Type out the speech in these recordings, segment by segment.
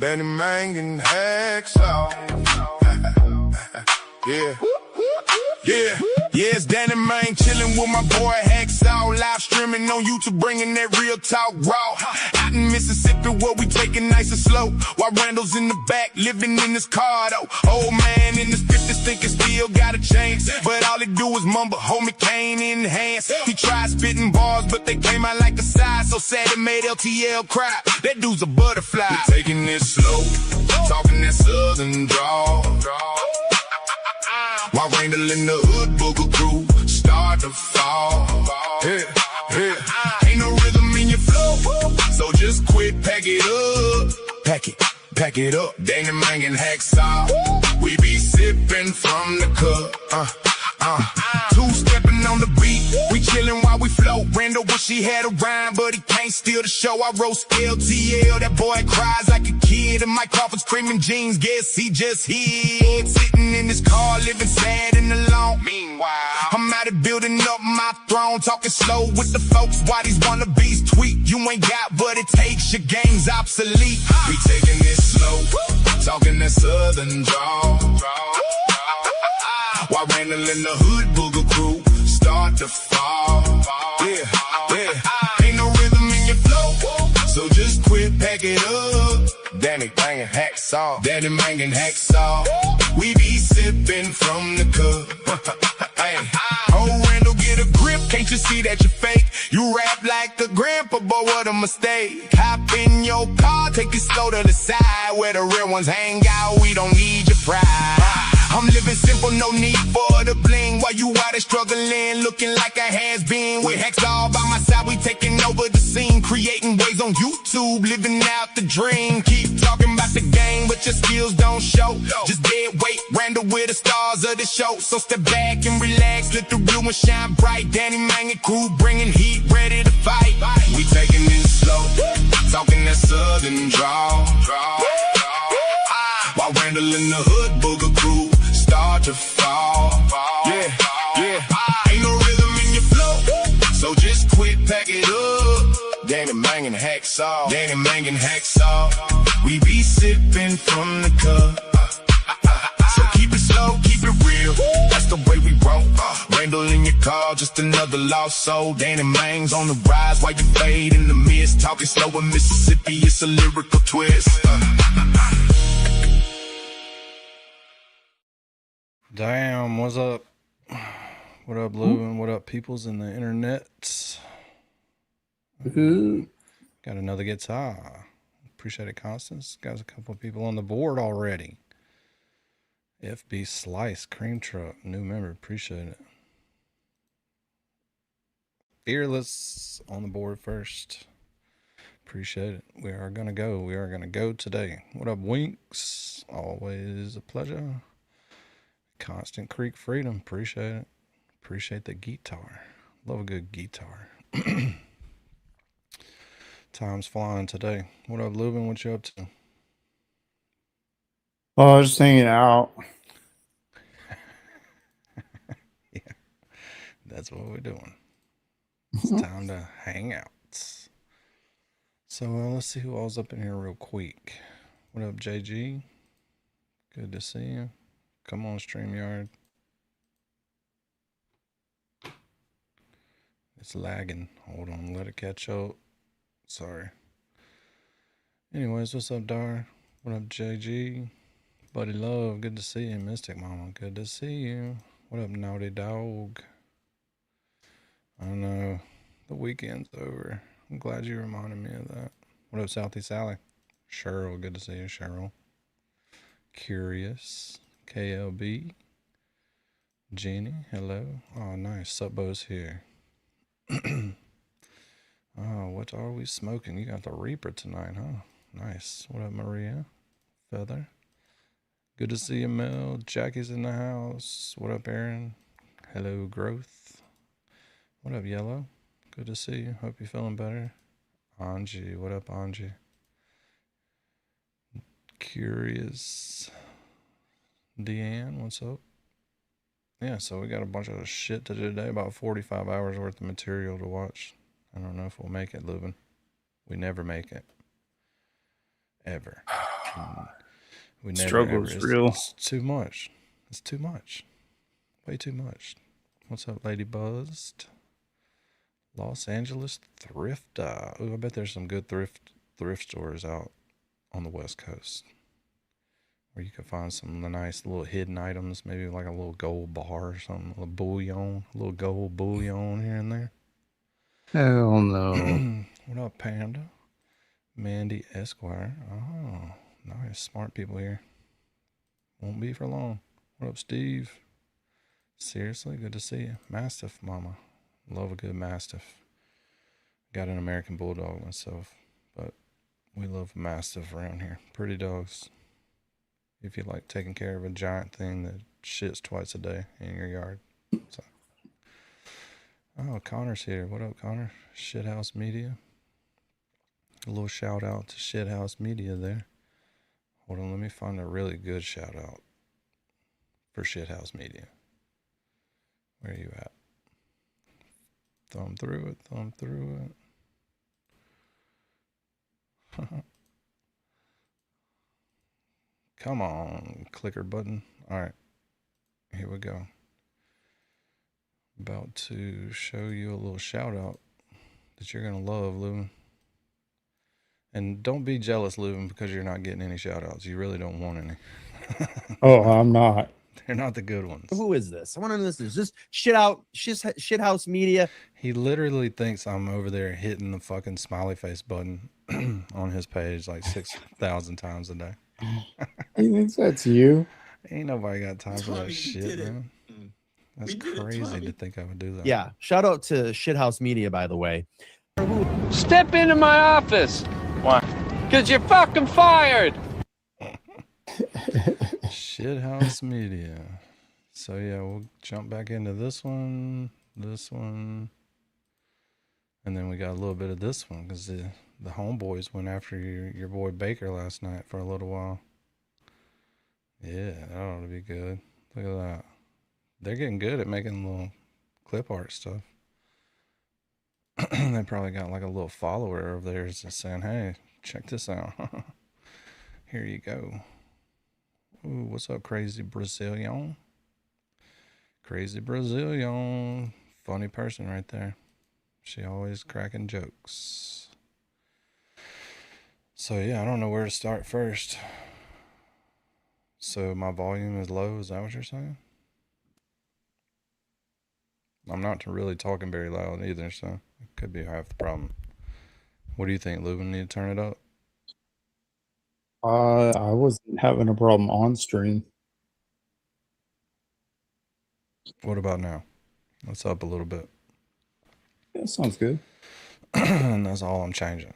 Benny Mang and Hacksaw. Yeah. Yeah, it's Danny Mang chillin' with my boy Hacksaw, live streaming on YouTube, bringing that real talk raw. Out in Mississippi where we taking nice and slow, while Randall's in the back living in his car though. Old man in his 50s thinking still got a chance, but all he do is mumble, homie cane in hands. He tried spitting bars, but they came out like a sigh, so sad it made LTL cry. That dude's a butterfly. We're taking it slow, talking that southern drawl. While Randall in the hood booger crew start to fall. Ain't no rhythm in your flow, so just quit, pack it up. Pack it up. Danny Mang and Hacksaw, we be sipping from the cup. Two-stepping on the beat, we chillin' while we flow. Randall wish he had a rhyme, but he can't steal the show. I roast LTL, that boy cries like a kid. And Mike Crawford screaming jeans, guess he just hid. Sitting in his car, living sad and alone. Meanwhile, I'm out here building up my throne, talking slow with the folks while these wannabes tweet. You ain't got what it takes, your game's obsolete. We taking it slow, talking that southern drawl. While Randall in the hood booger crew start to fall. Ain't no rhythm in your flow, so just quit, pack it up. Danny Mang and Hacksaw, Danny Mang and Hacksaw, we be sipping from the cup. Oh, Randall, get a grip, can't you see that you're fake? You rap like a grandpa, boy, what a mistake. Hop in your car, take it slow to the side, where the real ones hang out, we don't need your pride. I'm living simple, no need for the bling, while you out there struggling, looking like a has-been. With Hacksaw by my side, we taking over the scene, creating waves on YouTube, living out the dream. Keep talking about the game, but your skills don't show. Just dead weight, Randall with the stars of the show. So step back and relax, let the real one shine bright. Danny Mang and crew bringing heat, ready to fight. We taking it slow, talking that southern drawl. While Randall in the hood booger crew start to fall. Ain't no rhythm in your flow, so just quit, pack it up. Danny Mang and Hacksaw, Danny Mang and Hacksaw, we be sipping from the cup. So keep it slow, keep it real, that's the way we roll. Randall in your car, just another lost soul. Danny Mang's on the rise while you fade in the mist. Talking slow in Mississippi, it's a lyrical twist. Damn, what's up? What up, Lou? And what up, peoples in the internet? Got another guitar. Appreciate it, Constance. Got a couple of people on the board already. FB Slice, Cream Truck, new member. Appreciate it. Fearless on the board first. Appreciate it. We are going to go. We are going to go today. What up, Winks? Always a pleasure. Constant Creek Freedom, appreciate it. Appreciate the guitar. Love a good guitar. Time's flying today. What up, Lubin? What you up to? Oh, just hanging out. Yeah, that's what we're doing. It's time to hang out. So let's see who all's up in here real quick. What up, JG? Good to see you. Come on, StreamYard. It's lagging. Hold on, let it catch up. Sorry. Anyways, what's up, Dar? What up, JG? Buddy Love, good to see you. Mystic Mama, good to see you. What up, Naughty Dog? I know, the weekend's over. I'm glad you reminded me of that. What up, Southeast Sally? Cheryl, good to see you, Cheryl. Curious. KLB. Jeannie, hello. Oh, nice. Subbo's here. Oh, what are we smoking? You got the Reaper tonight, huh? Nice. What up, Maria? Feather. Good to see you, Mel. Jackie's in the house. What up, Aaron? Hello, Growth. What up, Yellow? Good to see you. Hope you're feeling better. Angie. What up, Angie? Curious. Deanne, what's up? Yeah, so we got a bunch of shit to do today, about 45 hours worth of material to watch. I don't know if we'll make it, Lubin. We never make it. Ever. And we never Struggle's ever. real. It's too much. It's too much. Way too much. What's up, Lady Buzzed? Los Angeles Thrift. Ooh, I bet there's some good thrift stores out on the West Coast where you can find some nice little hidden items, maybe like a little gold bar or something, a little gold bullion here and there. Hell no. What up, Panda? Mandy Esquire. Oh, nice. Smart people here. Won't be for long. What up, Steve? Seriously, good to see you. Mastiff, mama. Love a good Mastiff. Got an American Bulldog myself, but we love Mastiff around here. Pretty dogs. If you like taking care of a giant thing that shits twice a day in your yard. So. Oh, Connor's here. What up, Connor? Shithouse Media. A little shout out to Shithouse Media there. Hold on, let me find a really good shout out for Shithouse Media. Where are you at? Thumb through it, thumb through it. Come on, clicker button. All right, here we go. About to show you a little shout out that you're going to love, Lewin. And don't be jealous, Lewin, because you're not getting any shout outs. You really don't want any. Oh, I'm not. They're not the good ones. Who is this? I want to know this. Is this Shithouse Media? He literally thinks I'm over there hitting the fucking smiley face button on his page like 6,000 times a day. He thinks that's you. Ain't nobody got time for that shit, man. That's crazy to think I would do that. Yeah. Shout out to Shithouse Media, by the way. Step into my office. Why? Because you're fucking fired. Shithouse Media. So yeah, we'll jump back into this one, and then we got a little bit of this one because the homeboys went after your boy Baker last night for a little while. Yeah, that ought to be good. Look at that. They're getting good at making little clip art stuff. They probably got like a little follower of theirs that's saying, hey, check this out. Here you go. Ooh, what's up, Crazy Brazilian? Crazy Brazilian. Funny person right there. She always cracking jokes. So yeah, I don't know where to start first. So my volume is low, is that what you're saying? I'm not really talking very loud either, so it could be half the problem. What do you think, Lubin? Need to turn it up? I wasn't having a problem on stream. What about now? Let's up a little bit. Yeah, sounds good. And that's all I'm changing.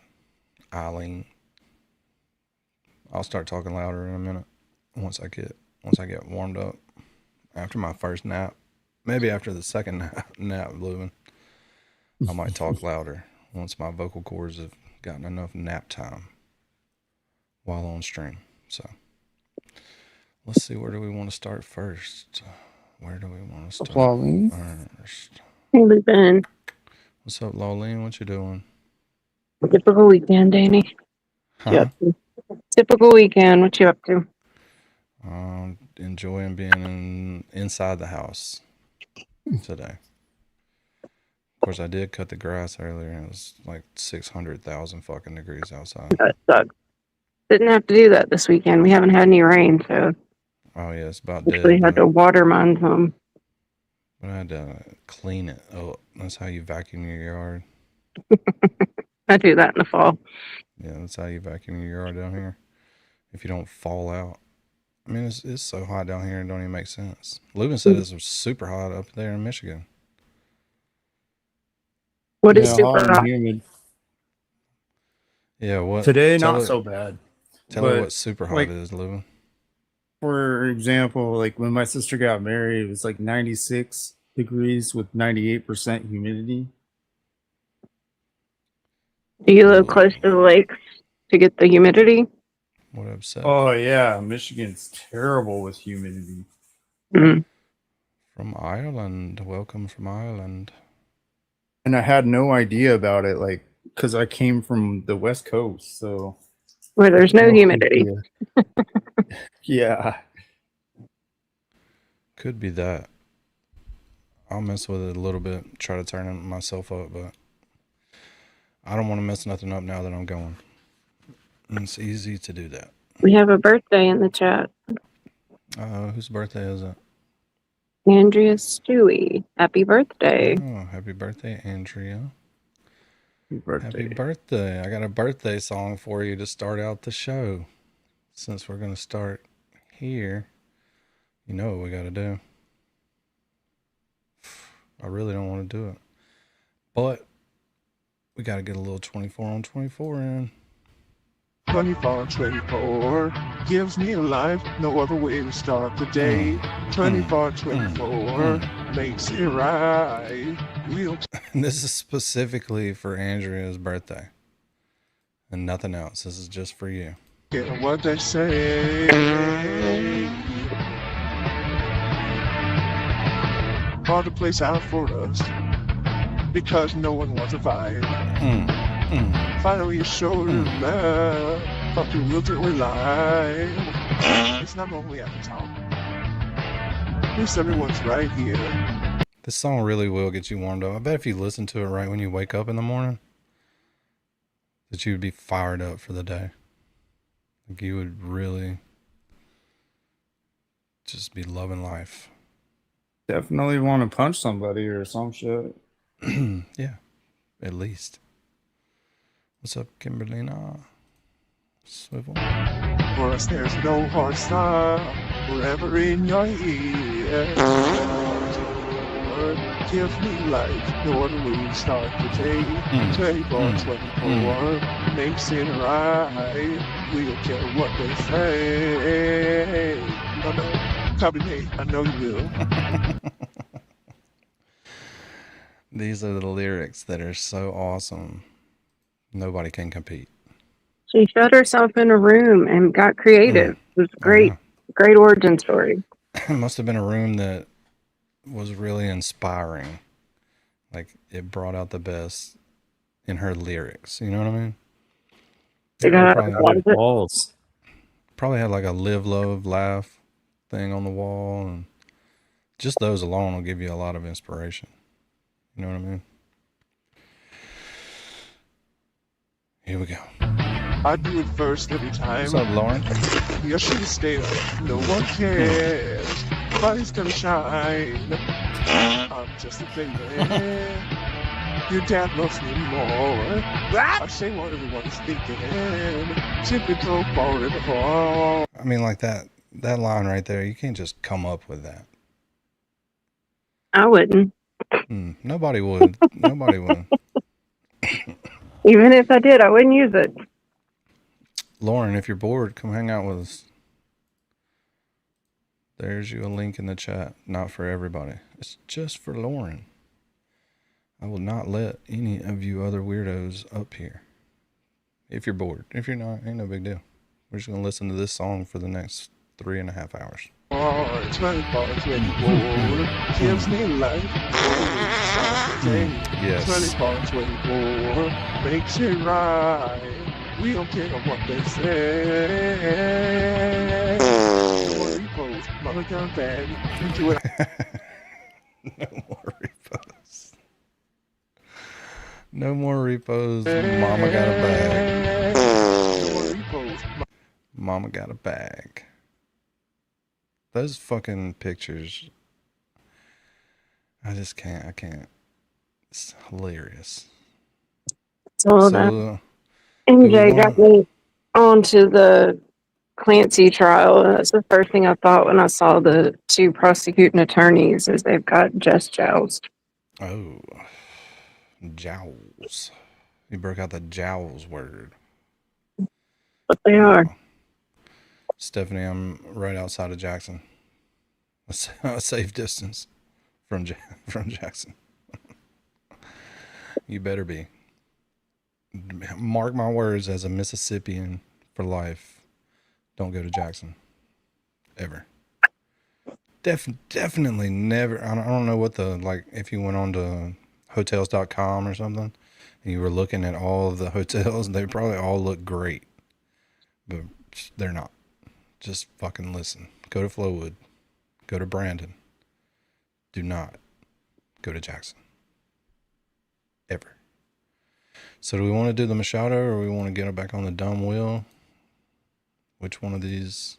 Eileen. I'll start talking louder in a minute once I get warmed up. After my first nap. Maybe after the second nap, Lubin. I might talk louder once my vocal cords have gotten enough nap time while on stream. So let's see, where do we want to start first? Where do we want to start first? Hey, Lupin. What's up, Lolene? What you doing? Typical weekend, Danny. Huh? Typical weekend. What you up to? Enjoying being inside the house today. Of course, I did cut the grass earlier, and it was like 600,000 fucking degrees outside. That sucks. Didn't have to do that this weekend. We haven't had any rain, so Oh yeah, it's about actually dead. had to water mine some. But I had to clean it. Oh, that's how you vacuum your yard. I do that in the fall. Yeah, that's how you vacuum your yard down here. If you don't fall out. I mean, it's so hot down here, it don't even make sense. Lubin said it was super hot up there in Michigan. What is super and hot? humid. Yeah, what? Today, not so bad. Tell her But, what super hot like, is, Lubin. For example, like when my sister got married, it was like 96 degrees with 98% humidity. Do you live close to the lakes to get the humidity? What upset? Oh yeah, Michigan's terrible with humidity. Mm. From Ireland. Welcome from Ireland. And I had no idea about it, like, because I came from the West Coast, so where there's no Oh, humidity. Yeah. Could be that. I'll mess with it a little bit, try to turn it myself up, but I don't want to mess nothing up now that I'm going. And it's easy to do that. We have a birthday in the chat. Whose birthday is it? Andrea Stewie. Happy birthday. Oh, happy birthday, Andrea. Birthday. Happy birthday. I got a birthday song for you to start out the show. Since we're going to start here, you know what we got to do. I really don't want to do it. But we got to get a little 24 on 24 in. 24 on 24 gives me a life, no other way to start the day. 24 on 24 makes it right. This is specifically for Andrea's birthday. And nothing else. This is just for you. Get what they say. Hard to place out for us because no one wants to fight. Finally, you showed your love. Fuck you, we'll do it live. It's not only at the top. At least everyone's right here. This song really will get you warmed up. I bet if you listen to it right when you wake up in the morning, that you would be fired up for the day. Like you would really just be loving life. Definitely want to punch somebody or some shit. Yeah, at least. What's up, Kimberlina? Swivel. For us, there's no hard stop. Forever in your ear. Give me life, no other way to start the day. 24, 24 makes it right. We don't care what they say. No, no, copy me, I know you will. These are the lyrics that are so awesome. Nobody can compete. She shut herself in a room and got creative. It was great. Great origin story. It must have been a room that was really inspiring. Like it brought out the best in her lyrics. You know what I mean? They got Walls. Probably had like a live, love, laugh thing on the wall, and just those alone will give you a lot of inspiration. You know what I mean? Here we go. I do it first every time. What's up, Lauren? You should stay up. No one cares. Nobody's gonna shine. I'm just a baby. Your dad loves me more. I say what everyone is thinking. Typical forever. I mean, like that line right there, you can't just come up with that. I wouldn't. Nobody would. Nobody would. Even if I did, I wouldn't use it. Lauren, if you're bored, come hang out with us. There's you a link in the chat. Not for everybody. It's just for Lauren. I will not let any of you other weirdos up here. If you're bored. If you're not, ain't no big deal. We're just going to listen to this song for the next 3.5 hours. 24, 24 gives me life. Yes. 24, 24 makes it right. We don't care what they say. No more repos, mother gun bag. Into it. No more repos. No more repos. Mama got a bag. No more repos. Mama got a bag. Those fucking pictures. I just can't. I can't. It's hilarious. So MJ got me onto the Clancy trial. That's the first thing I thought when I saw the two prosecuting attorneys, is they've got just joust. Oh, jowls. You broke out the jowls word. But they are. Stephanie, I'm right outside of Jackson. A safe distance from Jackson. You better be. Mark my words, as a Mississippian for life, don't go to Jackson. Ever. Definitely never. I don't know what if you went on to hotels.com or something and you were looking at all of the hotels, they probably all look great. but they're not. Just fucking listen. Go to Flowwood. Go to Brandon. Do not go to Jackson. Ever. So do we want to do the Machado or we want to get it back on the dumb wheel? Which one of these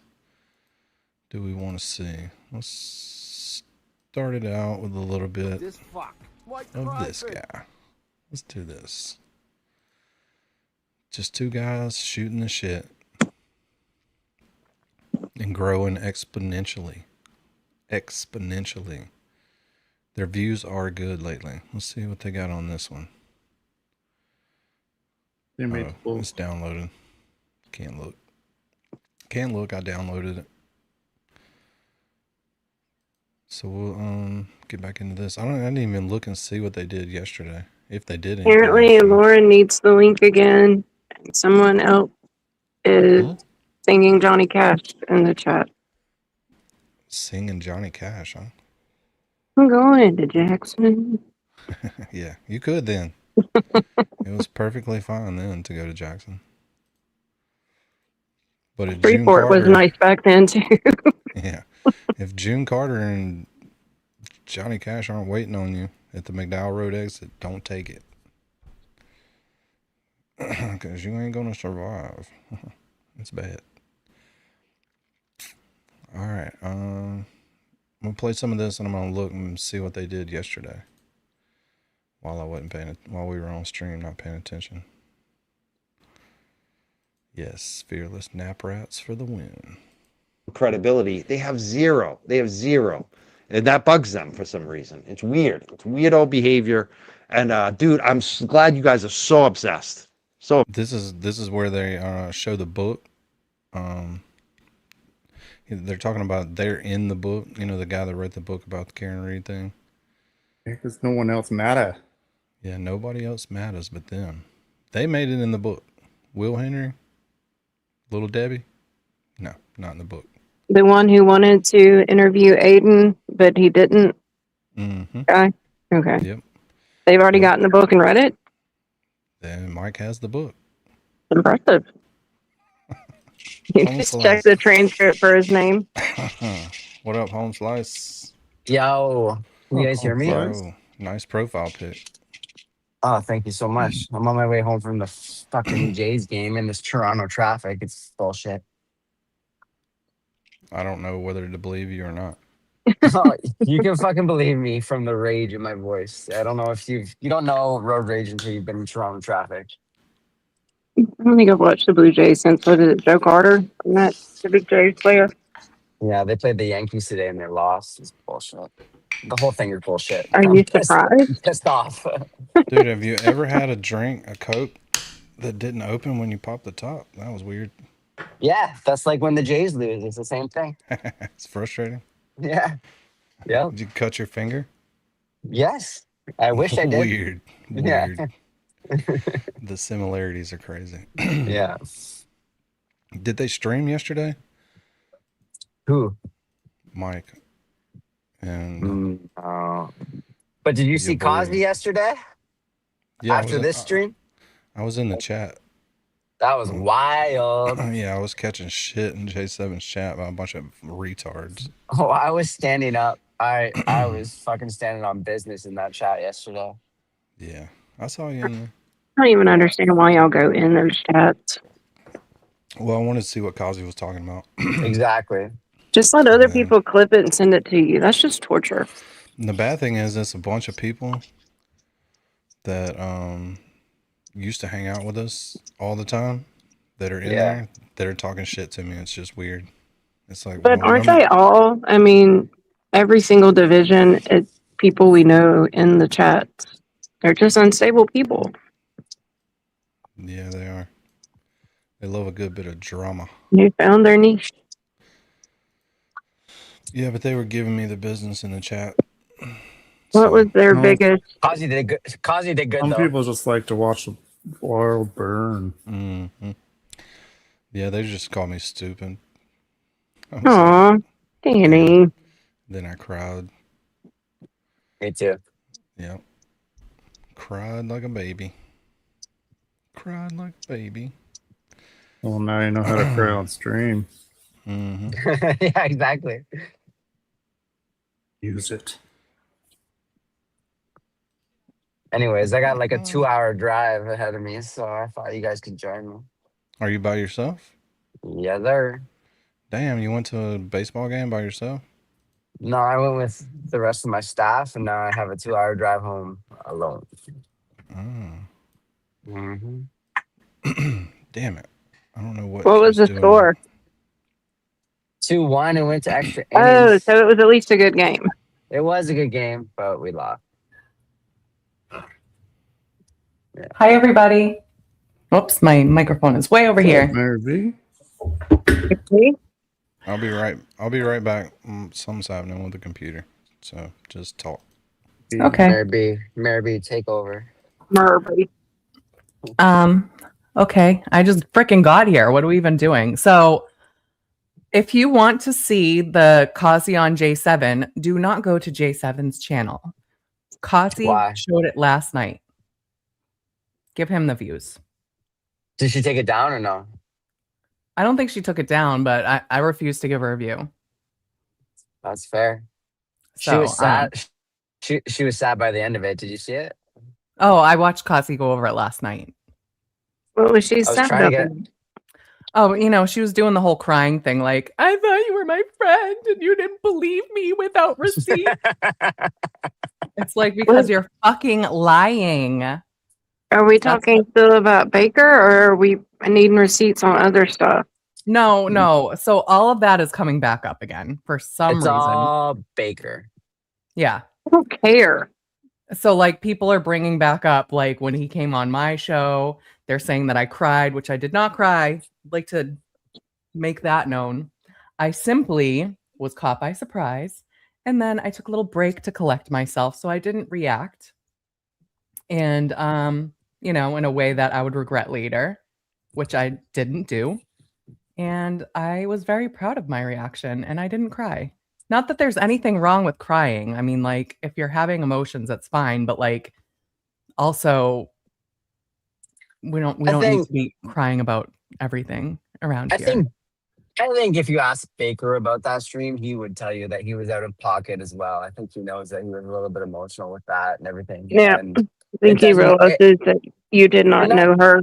do we want to see? Let's start it out with a little bit of this guy. Let's do this. Just two guys shooting the shit and growing exponentially. Exponentially. Their views are good lately. Let's see what they got on this one. They made It's downloaded. Can't look. Can't look. I downloaded it. So we'll get back into this. I didn't even look and see what they did yesterday. If they did anything. Apparently, yesterday. Lauren needs the link again. And someone else is singing Johnny Cash in the chat. Singing Johnny Cash, huh? I'm going to Jackson. Yeah, you could then. It was perfectly fine then to go to Jackson. But if June Freeport was Carter, nice back then too. yeah, if June Carter and Johnny Cash aren't waiting on you at the McDowell Road exit, don't take it. Because you ain't going to survive. It's bad. All right. I'm going to play some of this and I'm going to look and see what they did yesterday. While we were on stream, not paying attention. Yes, fearless nap rats for the win. Credibility. They have zero. And that bugs them for some reason. It's weird. It's weirdo behavior. And dude, I'm glad you guys are so obsessed. So this is where they show the book. They're talking about they're in the book. You know, the guy that wrote the book about the Karen Reed thing. Because no one else matter. Yeah, nobody else matters but them. They made it in the book. Will Henry, Little Debbie, no, not in the book. The one who wanted to interview Aiden, but he didn't. Mm-hmm. Okay. Okay. Yep. They've already gotten the book and read it. Then Mike has the book. Impressive. You just check the transcript for his name. What up, Home Slice? Yo, you guys hear me? Bro, nice profile pic. Oh, thank you so much. I'm on my way home from the fucking Jays game in this Toronto traffic. It's bullshit. I don't know whether to believe you or not. Oh, you can fucking believe me from the rage in my voice. I don't know if you don't know road rage until you've been in Toronto traffic. I don't think I've watched the Blue Jays since, what is it, Joe Carter? Isn't that the big Jays player? Yeah, they played the Yankees today and they lost. It's bullshit. The whole thing is bullshit. Are you surprised? Pissed off. Dude, have you ever had a Coke, that didn't open when you popped the top? That was weird. Yeah, that's like when the Jays lose. It's the same thing. It's frustrating. Yeah. Yeah. Did you cut your finger? Yes. I wish I did. Weird. Yeah. The similarities are crazy. Yeah. Did they stream yesterday? Who? Mike. And but did you see Cosby yesterday? Yeah. After this stream? I was in the chat. That was wild. Yeah, I was catching shit in J7's chat by a bunch of retards. Oh, I was standing up. I was fucking standing on business in that chat yesterday. Yeah, I saw you in there. I don't even understand why y'all go in those chats. Well, I wanted to see what Kazi was talking about. Exactly. Just let other people clip it and send it to you. That's just torture. And the bad thing is, it's a bunch of people that used to hang out with us all the time that are in there that are talking shit to me. It's just weird. It's like, but aren't they all? I mean, every single division, it's people we know in the chat. They're just unstable people. Yeah, they are. They love a good bit of drama. You found their niche. Yeah, but they were giving me the business in the chat. What was their biggest? Kazi did good. Kazi did good. Some though. people just like to watch the world burn. Mm-hmm. Yeah, they just call me stupid. Aw, Danny. Yeah. Then I cried. Me too. Yep. Cried like a baby. Cried like a baby. Well, now you know how to cry on stream. Yeah, exactly. Use it. Anyways, I got like a 2-hour drive ahead of me, so I thought you guys could join me. Are you by yourself? Yeah, there. Damn, you went to a baseball game by yourself? No, I went with the rest of my staff, and now I have a 2-hour drive home alone. Oh. Damn it. I don't know what What was the doing. score? 2-1, it went to extra Oh, innings. so it was at least a good game. It was a good game, but we lost. Yeah. Hi, everybody. Oops, my microphone is way over here. Mary B. I'll be right back. Something's happening with the computer, so just talk. Okay. Mary B, take over. Murray. Okay. I just freaking got here. What are we even doing? So, if you want to see the Kazi on J7, do not go to J7's channel. Kazi showed it last night. Give him the views. Did she take it down or no? I don't think she took it down, but I refuse to give her a view. That's fair. So, she was sad. She was sad by the end of it. Did you see it? Oh, I watched Kazi go over it last night. What was she sad about? Oh, you know, she was doing the whole crying thing. Like, I thought you were my friend and you didn't believe me without receipt. It's like, because you're fucking lying. Are we talking still about Baker, or are we needing receipts on other stuff? No. So all of that is coming back up again for some reason. It's all Baker. Yeah. I don't care. So like people are bringing back up like when he came on my show, they're saying that I cried, which I did not cry. I'd like to make that known. I simply was caught by surprise, and then I took a little break to collect myself, so I didn't react. And you know, in a way that I would regret later, which I didn't do. And I was very proud of my reaction, and I didn't cry. Not that there's anything wrong with crying. I mean, like, if you're having emotions, that's fine. But like, also, we don't need to be crying about everything around here. I think if you ask Baker about that stream, he would tell you that he was out of pocket as well. I think he knows that he was a little bit emotional with that and everything. Yeah, and I think he realizes that you did not know her.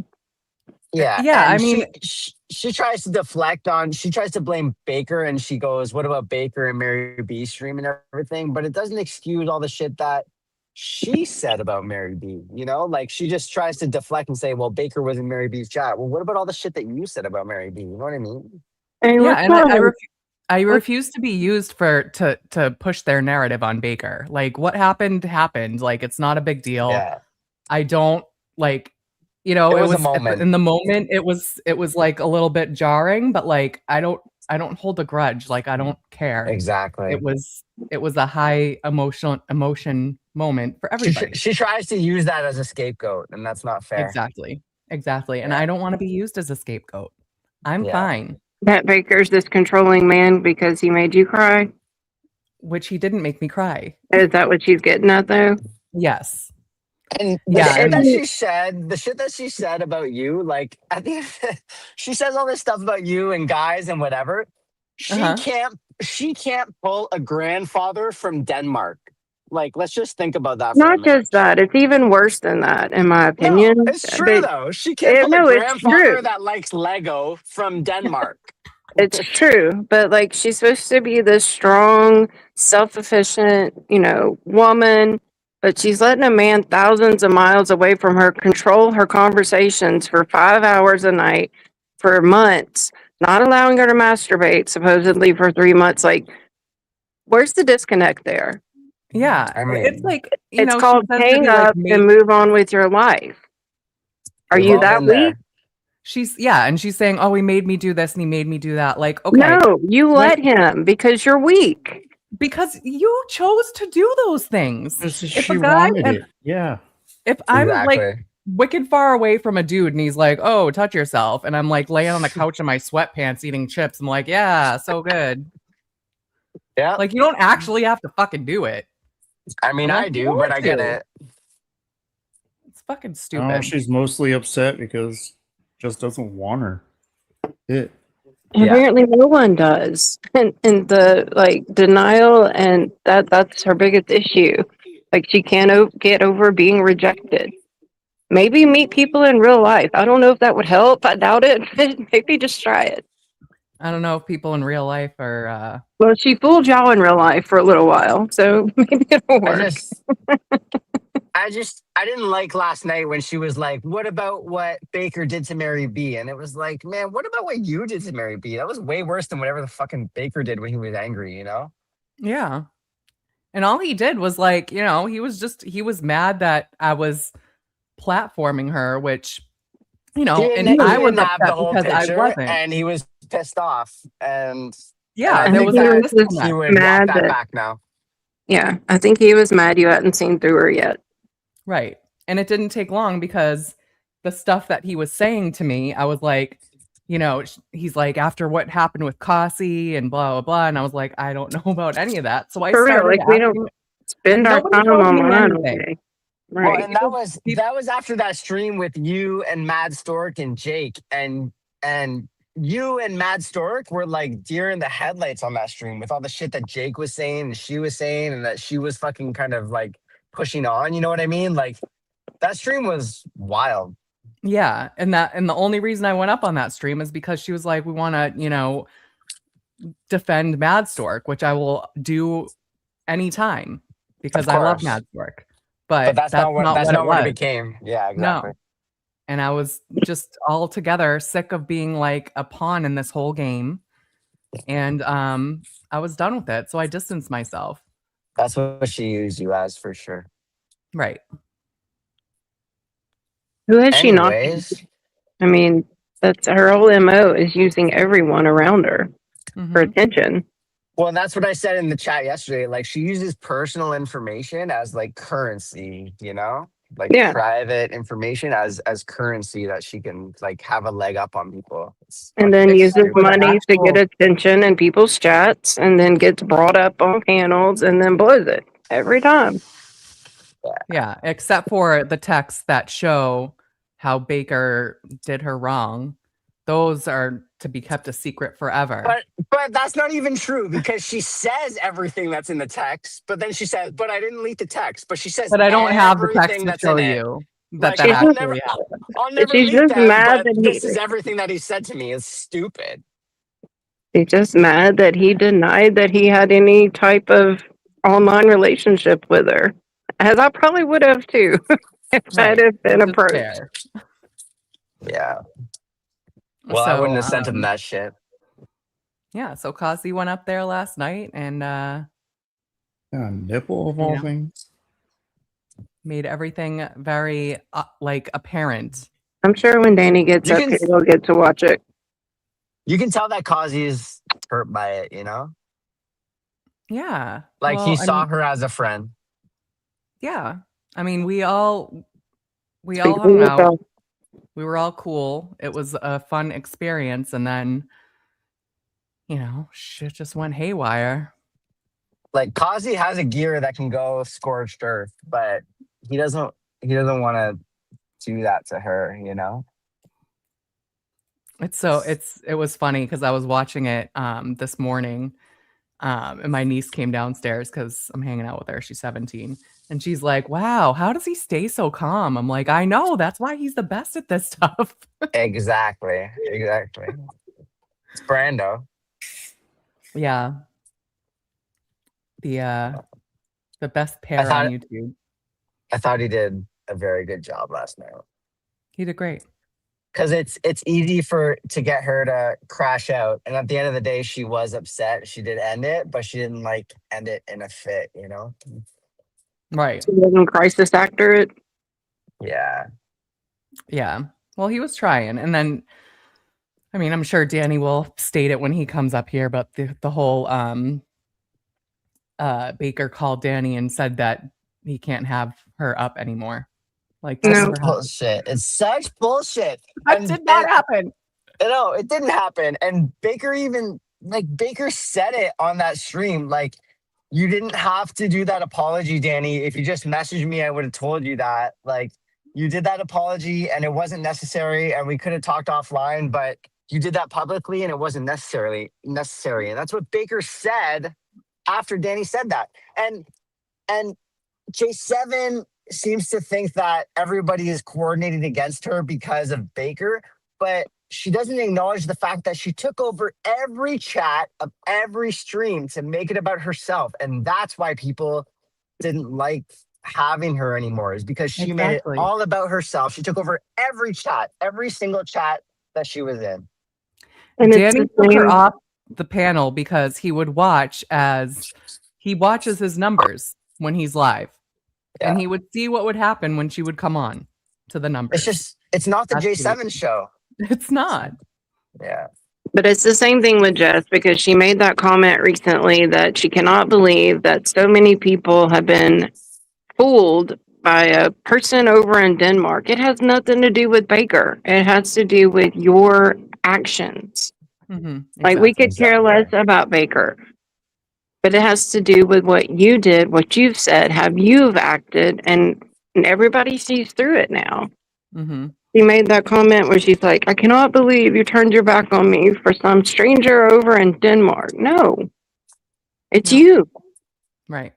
Yeah. I mean, she tries to deflect on, she tries to blame Baker, and she goes, what about Baker and Mary B stream and everything? But it doesn't excuse all the shit that she said about Mary B. You know, like she just tries to deflect and say, well, Baker was in Mary B's chat. Well, what about all the shit that you said about Mary B? You know what I mean? I refuse to be used to push their narrative on Baker. Like, what happened. Like, it's not a big deal. Yeah. I don't like, you know, it was a moment. in the moment. It was like a little bit jarring, but like, I don't hold a grudge. Like, I don't care. Exactly. It was a high emotion moment for everybody. She tries to use that as a scapegoat, and that's not fair. Exactly. And I don't want to be used as a scapegoat. I'm fine. That Baker's this controlling man because he made you cry? Which he didn't make me cry. Is that what she's getting at, though? Yes. And the shit that she said about you, like at the end, she says all this stuff about you and guys and whatever. She can't pull a grandfather from Denmark. Like, let's just think about that. Not just that; it's even worse than that, in my opinion. No, it's true though. She can't pull a grandfather that likes Lego from Denmark. It's true, but like she's supposed to be this strong, self-efficient, you know, woman. But she's letting a man thousands of miles away from her control her conversations for 5 hours a night for months, not allowing her to masturbate, supposedly for 3 months. Like, where's the disconnect there? Yeah, I mean, it's like, it's called hang up and move on with your life. Are you that weak? And she's saying, "Oh, he made me do this and he made me do that." Like, okay, no, you let him because you're weak. Because you chose to do those things. If a guy, if I'm like wicked far away from a dude and he's like, "Oh, touch yourself," and I'm like laying on the couch in my sweatpants eating chips, I'm like, "Yeah, so good." Yeah, like you don't actually have to fucking do it. I mean, I do, but I get it. It's fucking stupid. She's mostly upset because just doesn't want her. it. Apparently, no one does, and the like denial, and that's her biggest issue. Like she can't get over being rejected. Maybe meet people in real life. I don't know if that would help. I doubt it. Maybe just try it. I don't know if people in real life are. Well, she fooled y'all in real life for a little while, so maybe it'll work. I didn't like last night when she was like, "What about what Baker did to Mary B?" And it was like, man, what about what you did to Mary B? That was way worse than whatever the fucking Baker did when he was angry, you know? Yeah. And all he did was like, he was mad that I was platforming her, which, and I was didn't have the upset whole because I picture, wasn't. and he was pissed off. And Yeah, I there think was a that disconnect. he would walk mad that that- back now. Yeah, I think he was mad you hadn't seen through her yet. Right. And it didn't take long because the stuff that he was saying to me, I was like, he's like, after what happened with Kasi and blah, blah, blah. And I was like, I don't know about any of that. So I For real, started like we don't asking, spend our nobody time told me online all anything. day. Well, Right. and that was after that stream with you and Mad Stork and Jake, and you and Mad Stork were like deer in the headlights on that stream with all the shit that Jake was saying and she was saying, and that she was fucking kind of like pushing on. You know what I mean? Like that stream was wild. Yeah. And the only reason I went up on that stream is because she was like, we want to, defend Mad Stork, which I will do anytime because I love Mad Stork. But that's not what it became. Yeah, exactly. No. And I was just altogether sick of being like a pawn in this whole game. And I was done with it. So I distanced myself. That's what she used you as for sure. Right. Who has she not? Anyways. I mean, that's her whole MO is using everyone around her for attention. Well, and that's what I said in the chat yesterday. Like she uses personal information as like currency, like private information as currency that she can like have a leg up on people. And then uses money to get attention in people's chats, and then gets brought up on panels, and then blows it every time. Yeah, except for the texts that show how Baker did her wrong. Those are to be kept a secret forever. But that's not even true, because she says everything that's in the text, but then she says, but I didn't leak the text. But she says, but I don't have the text to that's show in it. you Like, that I'll actually happened. I'll never She's leak just them, mad but that this is everything that he said to me. It's stupid. She's just mad that he denied that he had any type of online relationship with her, as I probably would have too if that had been approached. Yeah. Well, I wouldn't have sent him that shit. Yeah, so Kazi went up there last night and nipple of all things. Made everything very like apparent. I'm sure when Danny gets up here, he'll get to watch it. You can tell that Kazi is hurt by it, Yeah. Like he saw her as a friend. Yeah. I mean, we all hung out. We were all cool. It was a fun experience, and then shit just went haywire. Like Kazi has a gear that can go scorched earth, but he doesn't want to do that to her, It was funny because I was watching it this morning, and my niece came downstairs because I'm hanging out with her. She's 17, and she's like, "Wow, how does he stay so calm?" I'm like, "I know. That's why he's the best at this stuff." Exactly. It's Brando. Yeah. The best pair on YouTube. I thought he did a very good job last night. He did great. Because it's easy to get her to crash out, and at the end of the day, she was upset. She did end it, but she didn't like end it in a fit, Right. She didn't crisis actor it. Yeah. Yeah. Well, he was trying, and then, I mean, I'm sure Danny will state it when he comes up here, but the whole Baker called Danny and said that he can't have her up anymore. Like, that's bullshit. It's such bullshit. That did not happen. No, it didn't happen. And Baker Baker said it on that stream. Like, you didn't have to do that apology, Danny. If you just messaged me, I would have told you that. Like, you did that apology and it wasn't necessary, and we could have talked offline, but you did that publicly and it wasn't necessary. And that's what Baker said after Danny said that. And J7 seems to think that everybody is coordinating against her because of Baker, but she doesn't acknowledge the fact that she took over every chat of every stream to make it about herself. And that's why people didn't like having her anymore, is because she made it Exactly. all about herself. She took over every chat, every single chat that she was in. And it's Danny the took her same. off the panel because he watches his numbers when he's live. Yeah. And he would see what would happen when she would come on to the numbers. It's not the That's what J7 show. It's not. Yeah. But it's the same thing with Jess, because she made that comment recently that she cannot believe that so many people have been fooled by a person over in Denmark. It has nothing to do with Baker. It has to do with your actions. Like, we could care less about Baker, but it has to do with what you did, what you've said, how you've acted, and everybody sees through it now. She made that comment where she's like, I cannot believe you turned your back on me for some stranger over in Denmark. No, it's you. Right.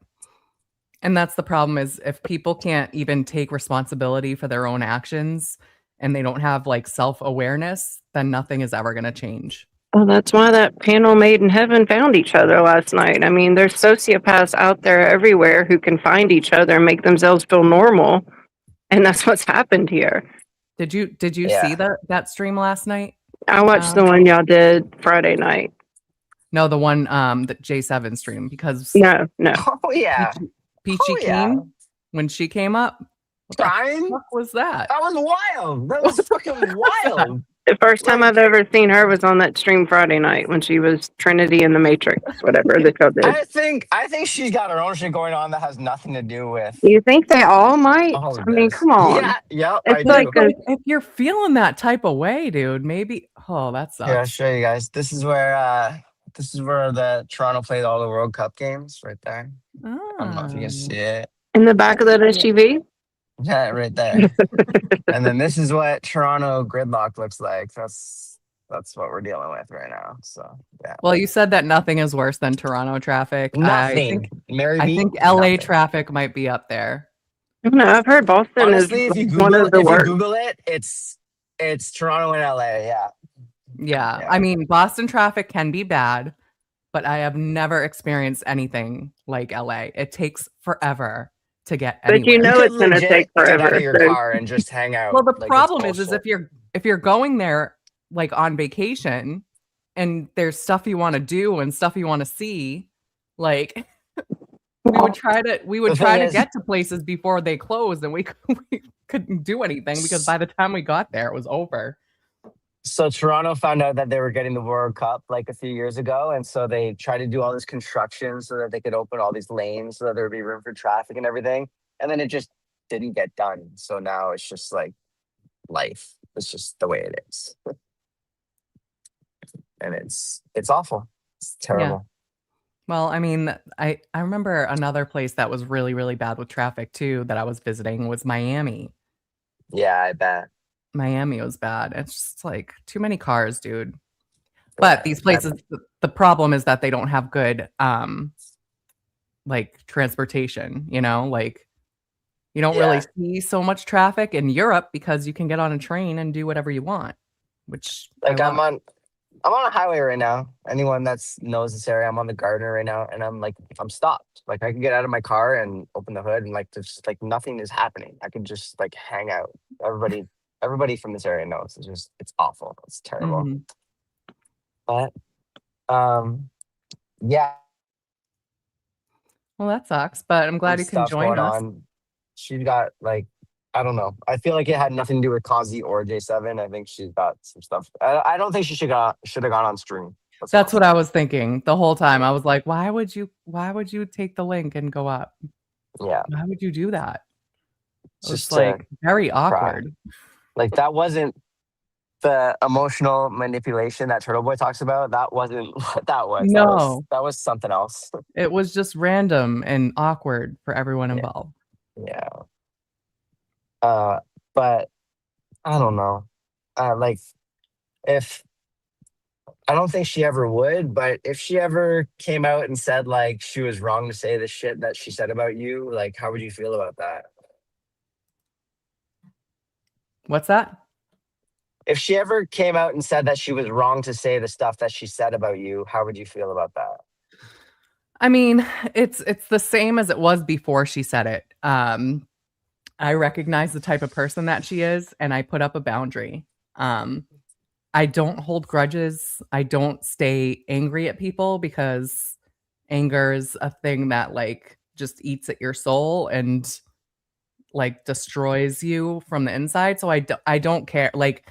And that's the problem, is if people can't even take responsibility for their own actions and they don't have like self-awareness, then nothing is ever going to change. Well, that's why that panel made in heaven found each other last night. I mean, there's sociopaths out there everywhere who can find each other and make themselves feel normal. And that's what's happened here. Did you see that stream last night? I watched the one y'all did Friday night. No, the one the J7 stream, because no. Oh yeah. Peachy Keen, when she came up, what the fuck was that? That was wild. That was fucking wild. The first time I've ever seen her was on that stream Friday night when she was Trinity in the Matrix, whatever the show did. I think she's got her own shit going on that has nothing to do with. You think they all might? I mean, come on. Yeah. It's like if you're feeling that type of way, dude, maybe. Oh, that sucks. Here, I'll show you guys. This is where the Toronto played all the World Cup games, right there. I don't know if you can see it. In the back of that SUV? Yeah, right there. And then this is what Toronto gridlock looks like. That's what we're dealing with right now. So yeah. Well, you said that nothing is worse than Toronto traffic. Nothing. I think LA traffic might be up there. No, I've heard Boston Honestly, is if you one of the worst. Google it, it's Toronto and LA. Yeah. I mean, Boston traffic can be bad, but I have never experienced anything like LA. It takes forever to get anywhere. But you know it's going to take forever. Get out of your car and just hang out. Well, the problem is if you're going there like on vacation and there's stuff you want to do and stuff you want to see, like we would try to get to places before they closed, and we couldn't do anything because by the time we got there, it was over. So Toronto found out that they were getting the World Cup like a few years ago, and so they tried to do all this construction so that they could open all these lanes so that there would be room for traffic and everything. And then it just didn't get done. So now it's just like life. It's just the way it is. And it's awful. It's terrible. Yeah. Well, I mean, I remember another place that was really, really bad with traffic too that I was visiting was Miami. Yeah, I bet. Miami was bad. It's just like too many cars, dude. But these places, the problem is that they don't have good like transportation, you know, like you don't really see so much traffic in Europe because you can get on a train and do whatever you want, which like I'm on a highway right now. Anyone that knows this area, I'm on the Gardner right now, and I'm stopped. Like I can get out of my car and open the hood, and like just like nothing is happening. I can just like hang out. Everybody from this area knows it's awful. It's terrible. Mm-hmm. But yeah. Well, that sucks, but I'm glad you can join us. She got like, I don't know. I feel like it had nothing to do with Kazi or J7. I think she's got some stuff. I don't think she should have gone on stream. That's what I was thinking the whole time. I was like, why would you take the link and go up? Yeah. Why would you do that? It's just like very awkward. Like that wasn't the emotional manipulation that Turtleboy talks about. That wasn't what that was. No. That was something else. It was just random and awkward for everyone involved. Yeah. But I don't know. Like if I don't think she ever would, but if she ever came out and said like she was wrong to say the shit that she said about you, like how would you feel about that? What's that? If she ever came out and said that she was wrong to say the stuff that she said about you, how would you feel about that? I mean, it's the same as it was before she said it. I recognize the type of person that she is, and I put up a boundary. Um, I don't hold grudges. I don't stay angry at people because anger is a thing that like just eats at your soul and like destroys you from the inside. So I don't care. Like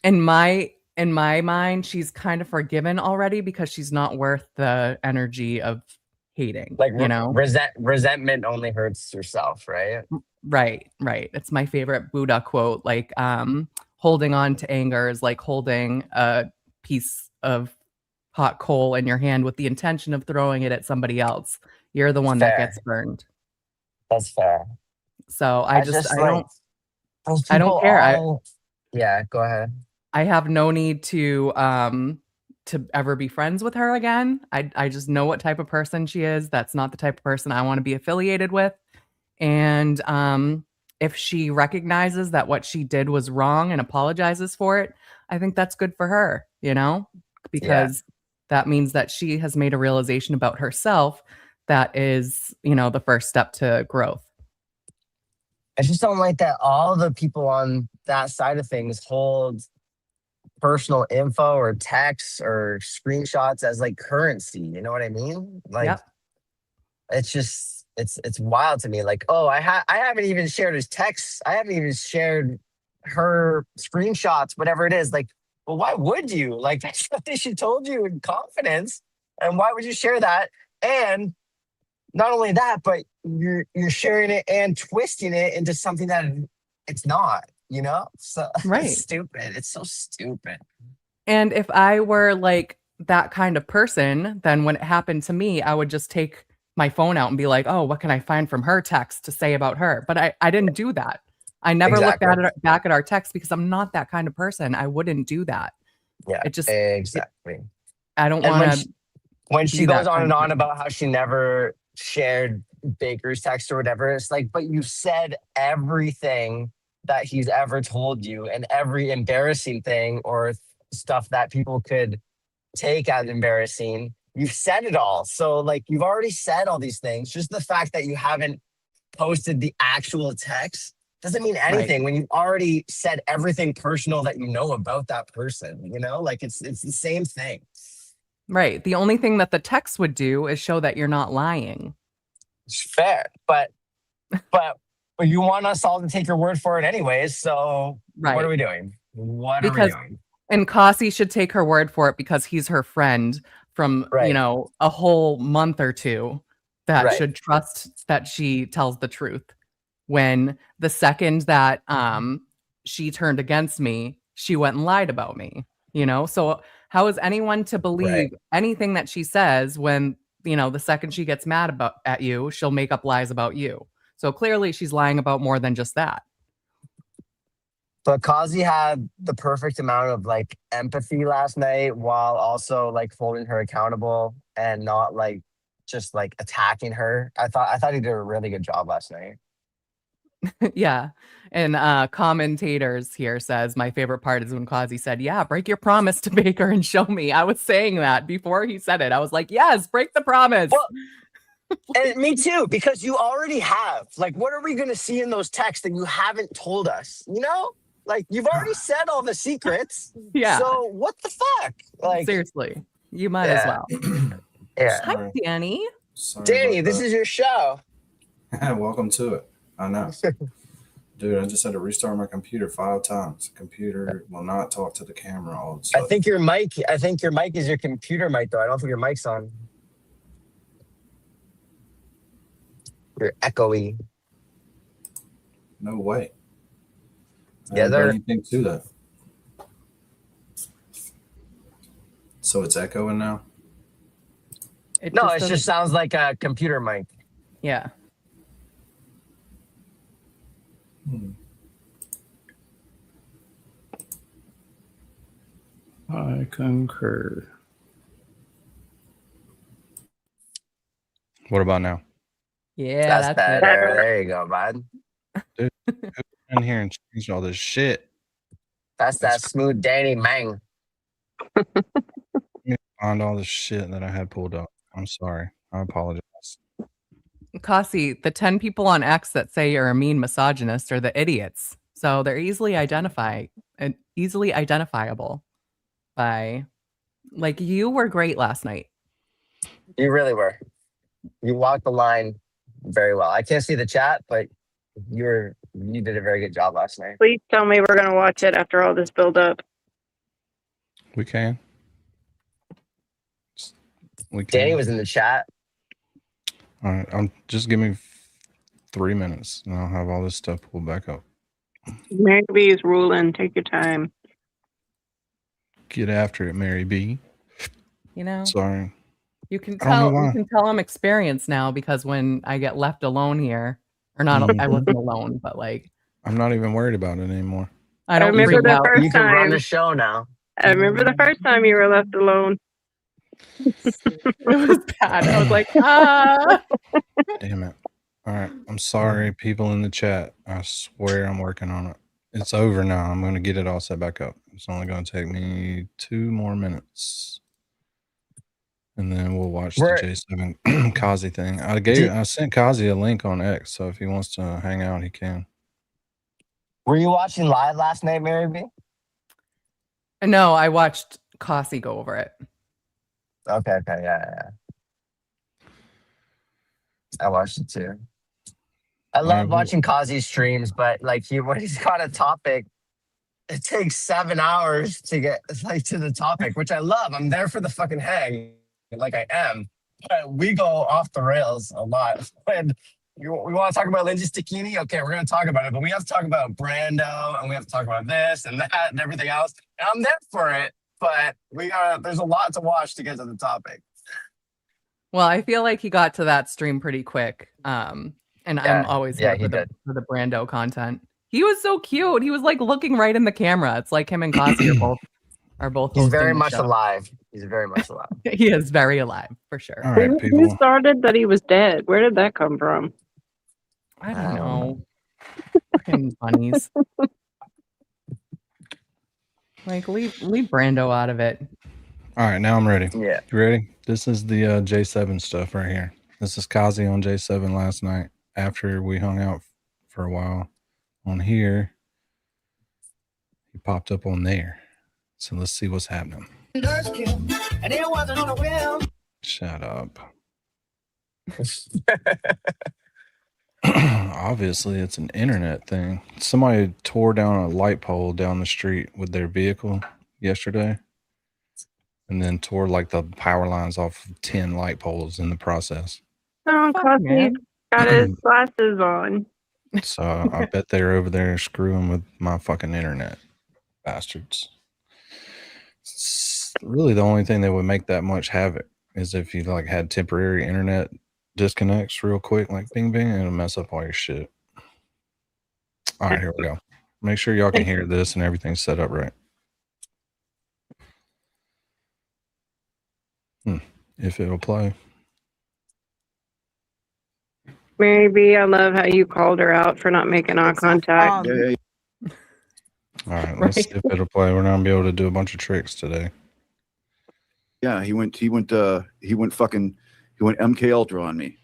in my mind, she's kind of forgiven already because she's not worth the energy of hating, Like you know? resentment only hurts yourself, right? Right, right. It's my favorite Buddha quote. Like, holding on to anger is like holding a piece of hot coal in your hand with the intention of throwing it at somebody else. You're the one that Fair. gets burned. That's fair. So I just like those I people don't care. all. Yeah, go ahead. I have no need to ever be friends with her again. I just know what type of person she is. That's not the type of person I want to be affiliated with. And if she recognizes that what she did was wrong and apologizes for it, I think that's good for her, you know, Yeah. because that means that she has made a realization about herself that is, you know, the first step to growth. I just don't like that all the people on that side of things hold personal info or texts or screenshots as like currency. You know what I mean? Like Yep. it's just it's wild to me. Like, oh, I haven't even shared his texts. I haven't even shared her screenshots, whatever it is. Like, well, why would you? Like that's something she told you in confidence. And why would you share that? And not only that, but you're sharing it and twisting it into something that it's not, you know? So it's Right. stupid. It's so stupid. And if I were like that kind of person, then when it happened to me, I would just take my phone out and be like, oh, what can I find from her text to say about her? But I didn't do that. I never looked Exactly. at it back at our text because I'm not that kind of person. I wouldn't do that. Yeah, It just, exactly. I don't And want to when be she goes that on kind and of on person. about how she never shared Baker's text or whatever, it's like, but you said everything that he's ever told you and every embarrassing thing or stuff that people could take as embarrassing. You've said it all. So, like, you've already said all these things. Just the fact that you haven't posted the actual text doesn't mean Right. anything when you've already said everything personal that you know about that person. You know, like it's the same thing. Right. The only thing that the text would do is show that you're not lying. It's fair, but you want us all to take your word for it anyways. So what are Right. we doing? What are we Because, doing? and Cassie should take her word for it because he's her friend from, you Right, know, a whole month or two that right, should trust that she tells the truth. When the second that she turned against me, she went and lied about me, you know? So how is anyone to right. believe anything that she says when, you know, the second she gets mad about at you, she'll make up lies about you. So clearly she's lying about more than just that. But Kazi had the perfect amount of like empathy last night while also like holding her accountable and not like just like attacking her. I thought he did a really good job last night. Yeah. And commentators here says my favorite part is when Quasi said, yeah, break your promise to Baker and show me. I was saying that before he said it. I was like, yes, break the promise. Well, and me too, because you already have. Like, what are we going to see in those texts that you haven't told us? You know, like you've already said all the secrets. Yeah, So what the fuck? Like, seriously. You might as yeah, well. yeah. Hi, Sorry. Danny. Sorry Danny, about this that. is your show. Welcome to it. I know. Dude, I just had to restart my computer 5 times. The computer will not talk to the camera all of a I sudden. think your mic. I think your mic is your computer mic, though. I don't think your mic's on. You're echoey. No way. I Yeah, didn't put there. anything to that. So it's echoing now? It No, just it doesn't. just sounds like a computer mic. Yeah. I concur. What about now? Yeah, That's that's it. better. There you go, bud. Dude, who in here and changed all this shit? That's that smooth Danny Mang. Let me find all the shit that I had pulled up. I'm sorry. I apologize. Kasi, the 10 people on X that say you're a mean misogynist are the idiots. So they're easily identifiable by, like, you were great last night. You really were. You walked the line very well. I can't see the chat, but you did a very good job last night. Please tell me we're gonna watch it after all this build up. We can. Danny was in the chat. All right. Just give me 3 minutes and I'll have all this stuff pulled back up. Mary B is ruling. Take your time. Get after it, Mary B. You know? Sorry. You can I don't know tell why. you can tell I'm experienced now because when I get left alone here, or not I wasn't alone, but like I'm not even worried about it anymore. I don't remember freak the out. first You can run time. the show now. I remember the first time you were left alone. It was bad. I was like, ah. Damn it. All right. I'm sorry, people in the chat. I swear I'm working on it. It's over now. I'm going to get it all set back up. It's only going to take me 2 more minutes. And then we'll watch the J7 Kazi thing. I sent Kazi a link on X, so if he wants to hang out, he can. Were you watching live last night, Mary B? No, I watched Kasi go over it. Okay, yeah. I watched it too. I love watching Kazi's streams, but like when he's got a topic, it takes 7 hours to get like to the topic, which I love. I'm there for the fucking hang, like I am. But we go off the rails a lot. When we want to talk about Lindsay Stachini, okay, we're gonna talk about it, but we have to talk about Brando and we have to talk about this and that and everything else. And I'm there for it, but there's a lot to watch to get to the topic. Well, I feel like he got to that stream pretty quick. And I'm always here for the Brando content. He was so cute. He was like looking right in the camera. It's like him and Kasi are both. He's very much alive. He's very much alive. He is very alive for sure. All right, people. Who started that he was dead? Where did that come from? I don't know. Fucking bunnies. Like leave Brando out of it. All right, now I'm ready. Yeah. You ready? This is the J7 stuff right here. This is Kazi on J7 last night after we hung out for a while. On here, he popped up on there. So let's see what's happening. Shut up. Obviously, it's an internet thing. Somebody tore down a light pole down the street with their vehicle yesterday. And then tore like the power lines off 10 light poles in the process. Oh, Cosby's got his glasses on. So I bet they're over there screwing with my fucking internet. Bastards. It's really the only thing that would make that much havoc is if you like had temporary internet disconnects real quick, like bing bing, and it'll mess up all your shit. All right, here we go. Make sure y'all can hear this and everything's set up right. If it'll play. Mary B, I love how you called her out for not making eye contact. All right, let's see if it'll play. We're not gonna be able to do a bunch of tricks today. Yeah, he went MK Ultra on me.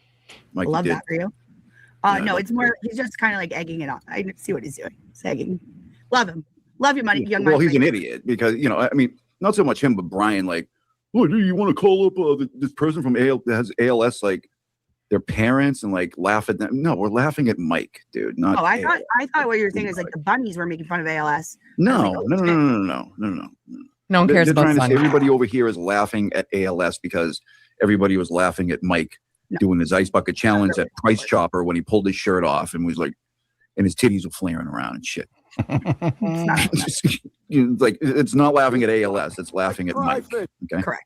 Mike, love that for you. No, it's more, he's just kind of like egging it on. I see what he's doing. He's egging. Love him. Love your money, young man. Well, he's an idiot because, I mean, not so much him, but Brian, like, oh, do you want to call up this person from that has ALS, like their parents, and like laugh at them? No, we're laughing at Mike, dude. Not. Oh, I thought what you were saying is like the bunnies were making fun of ALS. No. No one cares about trying to say Sunny. everybody over here is laughing at ALS because everybody was laughing at Mike doing his ice bucket challenge at Price Chopper when he pulled his shirt off and was like, and his titties were flaring around and shit. It's not laughing at ALS, it's laughing at Mike. Okay, correct.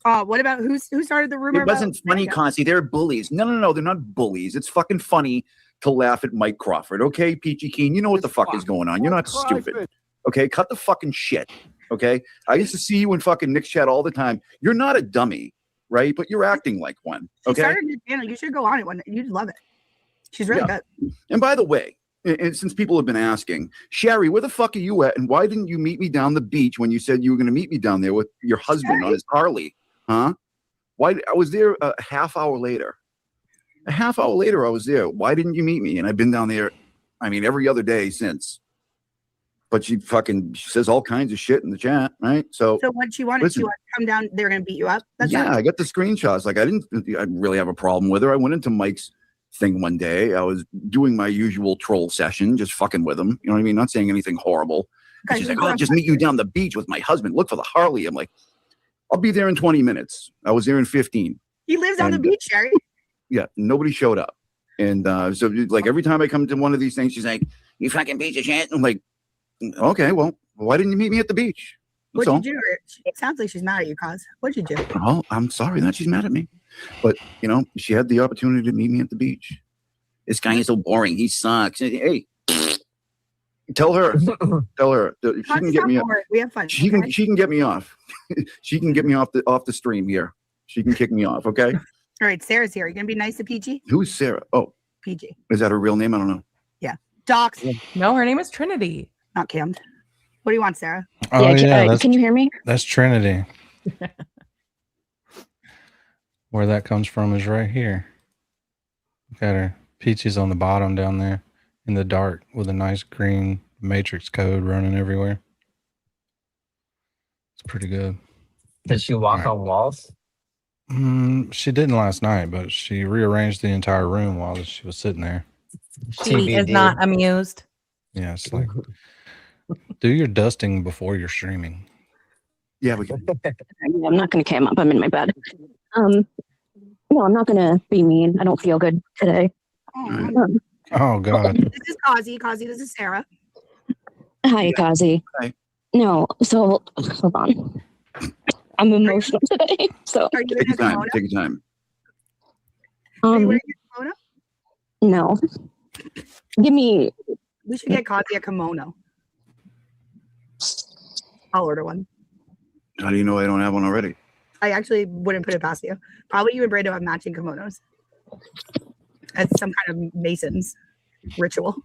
What about who started the rumor? It wasn't funny, Concy. They're bullies. No, they're not bullies. It's fucking funny to laugh at Mike Crawford. Okay, Peachy Keen, you know what the fuck is going on. You're not stupid. Okay, cut the fucking shit. Okay, I used to see you in fucking Nick's chat all the time. You're not a dummy, right? But you're acting like one. She Okay, started a channel. You should go on it one. You'd love it. She's really good. And by the way, and since people have been asking, Sherry, where the fuck are you at? And why didn't you meet me down the beach when you said you were going to meet me down there with your husband on his Harley? Huh? Why? I was there a half hour later. A half hour later, I was there. Why didn't you meet me? And I've been down there, I mean, every other day since. But she says all kinds of shit in the chat, right? So what she wanted, she wanted to come down. They're going to beat you up. That's I got the screenshots. Like I didn't really have a problem with her. I went into Mike's thing one day. I was doing my usual troll session, just fucking with him. You know what I mean? Not saying anything horrible. And she's like, "Oh, I'll just meet you down the beach with my husband. Look for the Harley." I'm like, "I'll be there in 20 minutes." I was there in 15. He lives on the beach, Sherry. Yeah, nobody showed up. And so like every time I come to one of these things, she's like, "You fucking piece of shit." I'm like, "Okay, well, why didn't you meet me at the beach?" What'd you do? It sounds like she's mad at you, Cause. What'd you do? Oh, I'm sorry that she's mad at me. But, you know, she had the opportunity to meet me at the beach. This guy is so boring. He sucks. Hey, tell her that she can get me off. We have fun. She can get me off. She can get me off the stream here. She can kick me off, okay? All right, Sarah's here. You going to be nice to PG? Who's Sarah? Oh. PG. Is that her real name? I don't know. Yeah. Docs. No, her name is Trinity. Not Cammed. What do you want, Sarah? Oh, yeah, can you hear me? That's Trinity. Where that comes from is right here. Look at her. Peachy's on the bottom down there in the dark with a nice green matrix code running everywhere. It's pretty good. Did she walk on walls? She didn't last night, but she rearranged the entire room while she was sitting there. She is not amused. Yeah, it's like, do your dusting before you're streaming. Yeah, we can. I'm not going to cam up. I'm in my bed. No, I'm not going to be mean. I don't feel good today. Oh, God. This is Kazi. Kazi, this is Sarah. Hi, Kazi. Hi. No, so hold on. I'm emotional today. So Are you Take your time. Take your time. Are you wearing a kimono? No. Give me. We should get Kazi a kimono. I'll order one. How do you know I don't have one already? I actually wouldn't put it past you. Probably you and Brando have matching kimonos. As some kind of Mason's ritual.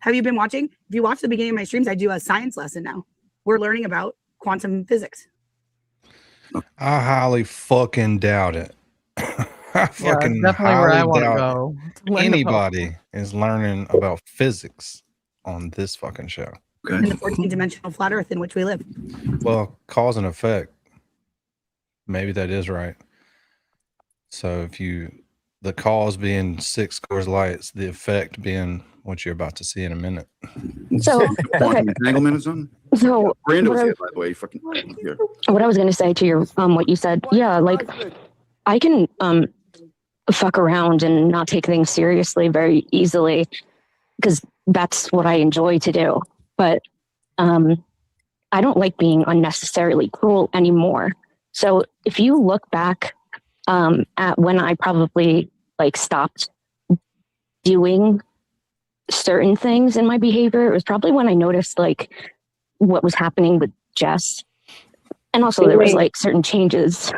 Have you been watching? If you watch the beginning of my streams, I do a science lesson now. We're learning about quantum physics. I highly fucking doubt it. I fucking definitely where I highly want to doubt go. anybody is learning about physics on this fucking show. In the 14-dimensional flat Earth in which we live. Well, cause and effect. Maybe that is right. So if the cause being 6 Coors Lights, the effect being what you're about to see in a minute. So Quantum entanglement or something? So Brando's here, by the way. Fucking here. what I was going to say to your what you said, yeah, like I can fuck around and not take things seriously very easily because that's what I enjoy to do. But I don't like being unnecessarily cruel anymore. So if you look back at when I probably like stopped doing certain things in my behavior, it was probably when I noticed like what was happening with Jess. And also there was like certain changes.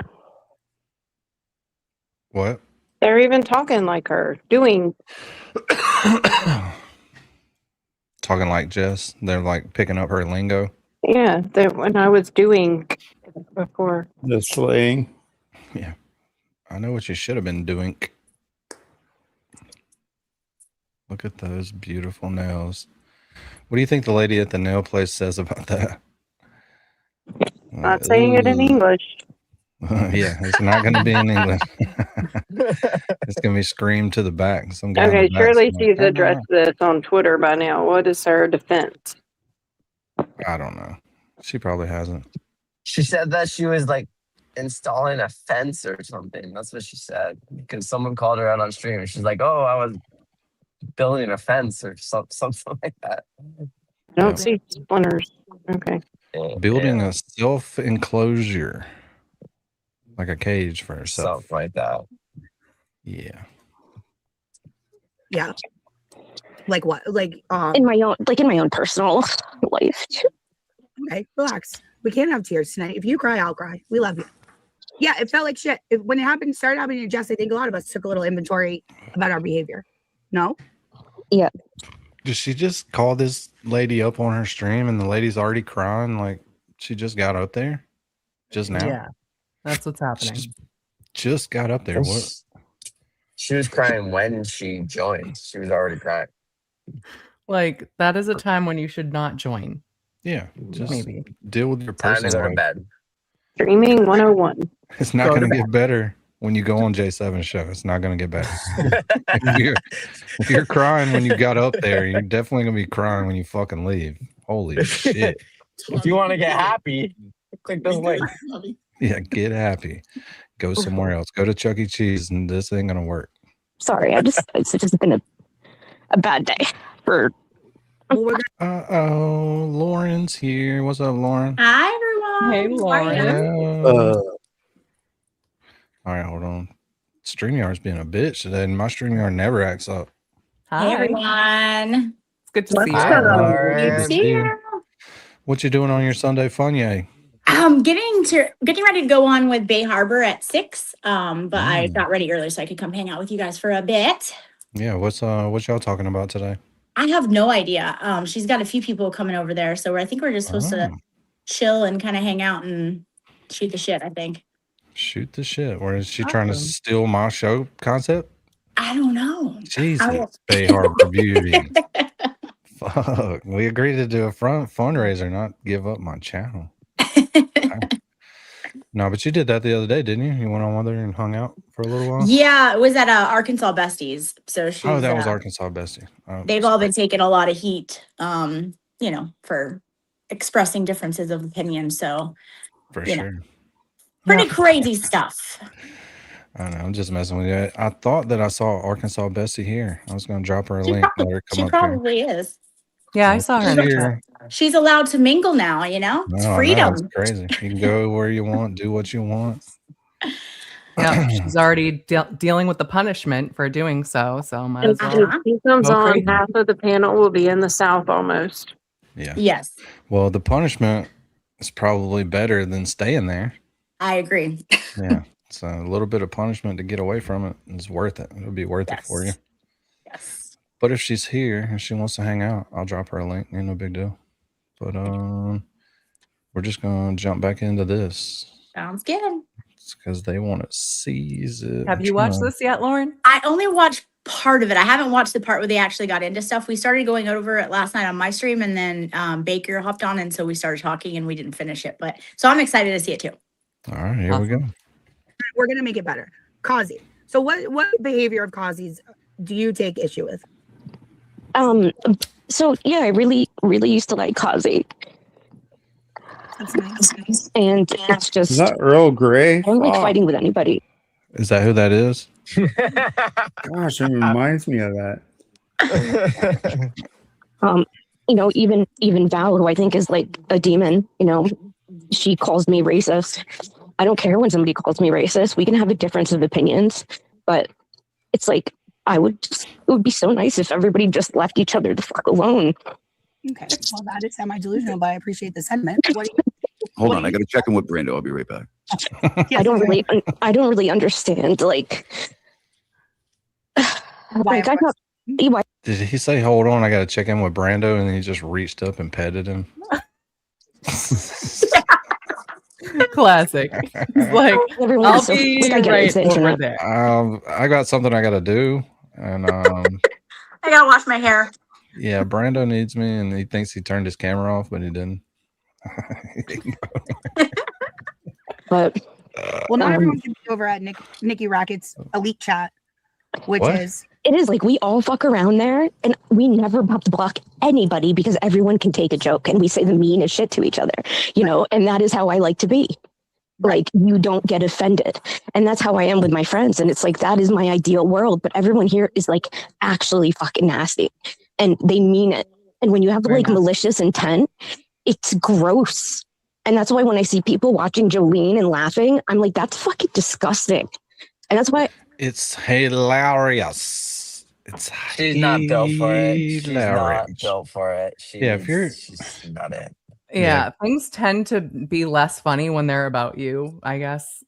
What? They're even talking like her, doing. Talking like Jess. They're like picking up her lingo. Yeah, when I was doing before. The slaying. Yeah. I know what you should have been doing. Look at those beautiful nails. What do you think the lady at the nail place says about that? Not saying it in English. Yeah, it's not going to be in English. It's going to be screamed to the back. Some guy Okay, in the back surely is like, she's addressed this on Twitter by now. What is her defense? I don't know. She probably hasn't. She said that she was like installing a fence or something. That's what she said. Because someone called her out on stream and she's like, "Oh, I was building a fence or something like that." I don't see splinters. Okay. Building a self-enclosure. Like a cage for herself. Something like that. Yeah. Yeah. Like what? Like in my own personal life. Okay, relax. We can't have tears tonight. If you cry, I'll cry. We love you. Yeah, it felt like shit. When it started happening to Jess, I think a lot of us took a little inventory about our behavior. No? Yeah. Did she just call this lady up on her stream and the lady's already crying? Like she just got up there just now? Yeah, that's what's happening. She just got up there. What? She was crying when she joined. She was already crying. Like, that is a time when you should not join. Yeah, just maybe deal with your Time to personal go to life. bed. Streaming 101. It's not going to get better when you go on J7's show. It's not going to get better. if you're crying when you got up there, you're definitely going to be crying when you fucking leave. Holy shit. If you want to get happy, click this link. Yeah, get happy. Go somewhere else. Go to Chuck E. Cheese, and this ain't going to work. Sorry, it's just been a bad day for. Uh-oh, Lauren's here. What's up, Lauren? Hi, everyone. Hey, Lauren. Hello. All right, hold on. StreamYard's being a bitch today, and my StreamYard never acts up. Hey, everyone. It's good to see you. Hi, Good Lauren. to see you. What you doing on your Sunday fun, yay? Getting ready to go on with Bay Harbor at 6. But I got ready early so I could come hang out with you guys for a bit. Yeah, what y'all talking about today? I have no idea. She's got a few people coming over there, so I think we're just supposed to chill and kind of hang out and shoot the shit. I think. Shoot the shit. Or is she trying to steal my show concept? I don't know. Jesus, Bay Harbor Beauty. Fuck. We agreed to do a fundraiser, not give up my channel. No, but you did that the other day, didn't you? You went on with her and hung out for a little while? Yeah, it was at Arkansas Besties. So she's, that was Arkansas Bestie. They've all been taking a lot of heat, for expressing differences of opinion. So, for sure. Pretty crazy stuff. I don't know. I'm just messing with you. I thought that I saw Arkansas Bestie here. I was going to drop her a link. Let her come She up probably is. Yeah, I saw her in the chat. She's allowed to mingle now, It's No, freedom. It's crazy. You can go where you want, do what you want. Yeah, she's already dealing with the punishment for doing so. So might as well. If he comes go on, crazy. half of the panel will be in the South almost. Yeah. Yes, Well, the punishment is probably better than staying there. I agree. Yeah. So a little bit of punishment to get away from it is worth it. It'll be worth it for you. Yes. But if she's here and she wants to hang out, I'll drop her a link. Ain't no big deal. But we're just gonna jump back into this. Sounds good. It's because they want to seize it. Have you watched this yet, Lauren? I only watched part of it. I haven't watched the part where they actually got into stuff. We started going over it last night on my stream, and then Baker hopped on, and so we started talking, and we didn't finish it. But so I'm excited to see it too. All right, here we go. We're gonna make it better. Kazi. So what behavior of Kazi's do you take issue with? So yeah, I really used to like Kazi. That's nice. And it's just Is that Earl Grey? I don't like fighting with anybody. Is that who that is? Gosh, it reminds me of that. Even Val, who I think is like a demon, she calls me racist. I don't care when somebody calls me racist. We can have a difference of opinions, but it's like it would be so nice if everybody just left each other the fuck alone. Okay. Well, that is semi-delusional, but I appreciate the sentiment. Hold on, I got to check in with Brando. I'll be right back. I don't really understand. Like Why? Did he say, hold on, I got to check in with Brando, and he just reached up and petted him? Classic. It's like, I'll be right over there. I got something I got to do, and I gotta wash my hair. yeah, Brando needs me, and he thinks he turned his camera off, but he didn't. But well, not everyone can be over at Nikki Rackett's elite chat, which is it is like we all fuck around there, and we never block anybody because everyone can take a joke, and we say the meanest shit to each other, and that is how I like to be. Like, you don't get offended, and that's how I am with my friends, and it's like that is my ideal world. But everyone here is like actually fucking nasty, and they mean it. And when you have malicious intent, it's gross. And that's why when I see people watching Jolene and laughing, I'm like, that's fucking disgusting. And that's why it's hilarious. She's not built for it. She's not hilarious. built for it. Yeah, if you're- She's not it. Yeah, things tend to be less funny when they're about you, I guess.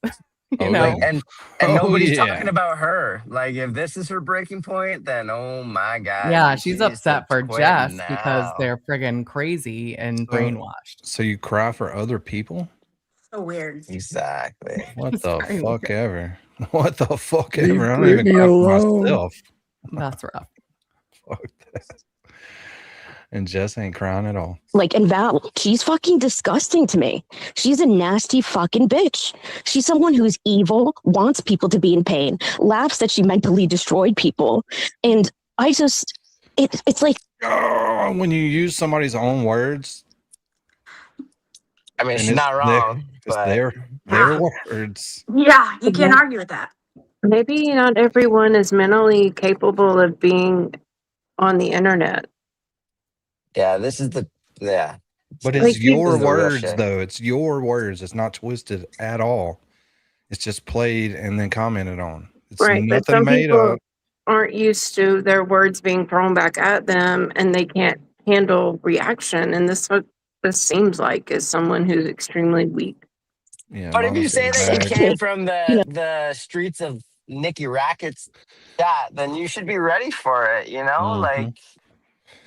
you know? Like, and nobody's talking about her. Like, if this is her breaking point, then oh my god. Yeah, she she's needs to upset for quit Jess now. because they're friggin' crazy and brainwashed. So you cry for other people? So weird. Exactly. What It's the very fuck weird. ever? What the fuck Leave ever? I don't even Britney cry for alone. myself. That's rough. Fuck that. And Jess ain't crying at all. Like, and Val, she's fucking disgusting to me. She's a nasty fucking bitch. She's someone who's evil, wants people to be in pain, laughs that she mentally destroyed people. And I just, it's like. Oh, when you use somebody's own words. I mean, and she's not wrong. It's But their words. Yeah, you can't argue with that. Maybe not everyone is mentally capable of being on the internet. yeah, this is the But Like it's you- your This is the real words, shit. though. It's your words. It's not twisted at all. It's just played and then commented on. It's Right, but nothing some made people up. aren't used to their words being thrown back at them, and they can't handle reaction. And this what this seems like is someone who's extremely weak. Yeah, But if you say that you came from You the streets of Nikki Racket's chat, then you should be ready for it. You know, Mhm. like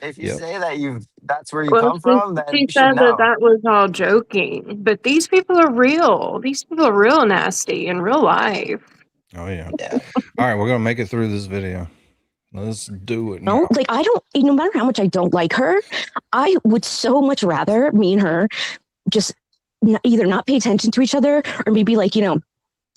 if you Yep. say that that's where you Well, come from, then she you should said know. that was all joking, but these people are real. These people are real nasty in real life. Oh yeah. Yeah. All right, we're gonna make it through this video. Let's do it No, now. like I don't, no matter how much I don't like her, I would so much rather me and her just either not pay attention to each other or maybe like,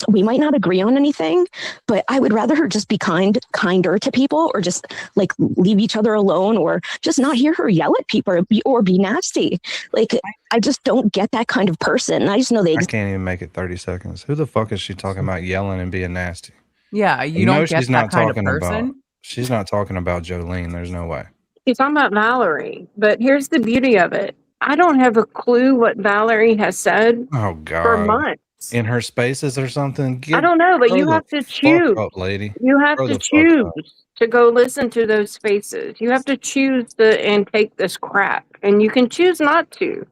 we might not agree on anything, but I would rather her just be kinder to people or just like leave each other alone or just not hear her yell at people or be nasty. Like, I just don't get that kind of person. I just know they I can't even make it 30 seconds. Who the fuck is she talking about yelling and being nasty? Yeah, you know don't get she's that not kind of talking about. person. She's not talking about Jolene. There's no way. She's talking about Valerie, but here's the beauty of it. I don't have a clue what Valerie has said Oh for God. months. In her spaces or something? I don't know, but grow you the have to fuck choose. up, lady. You have Grow to the fuck choose up. to go listen to those spaces. You have to choose and take this crap, and you can choose not to.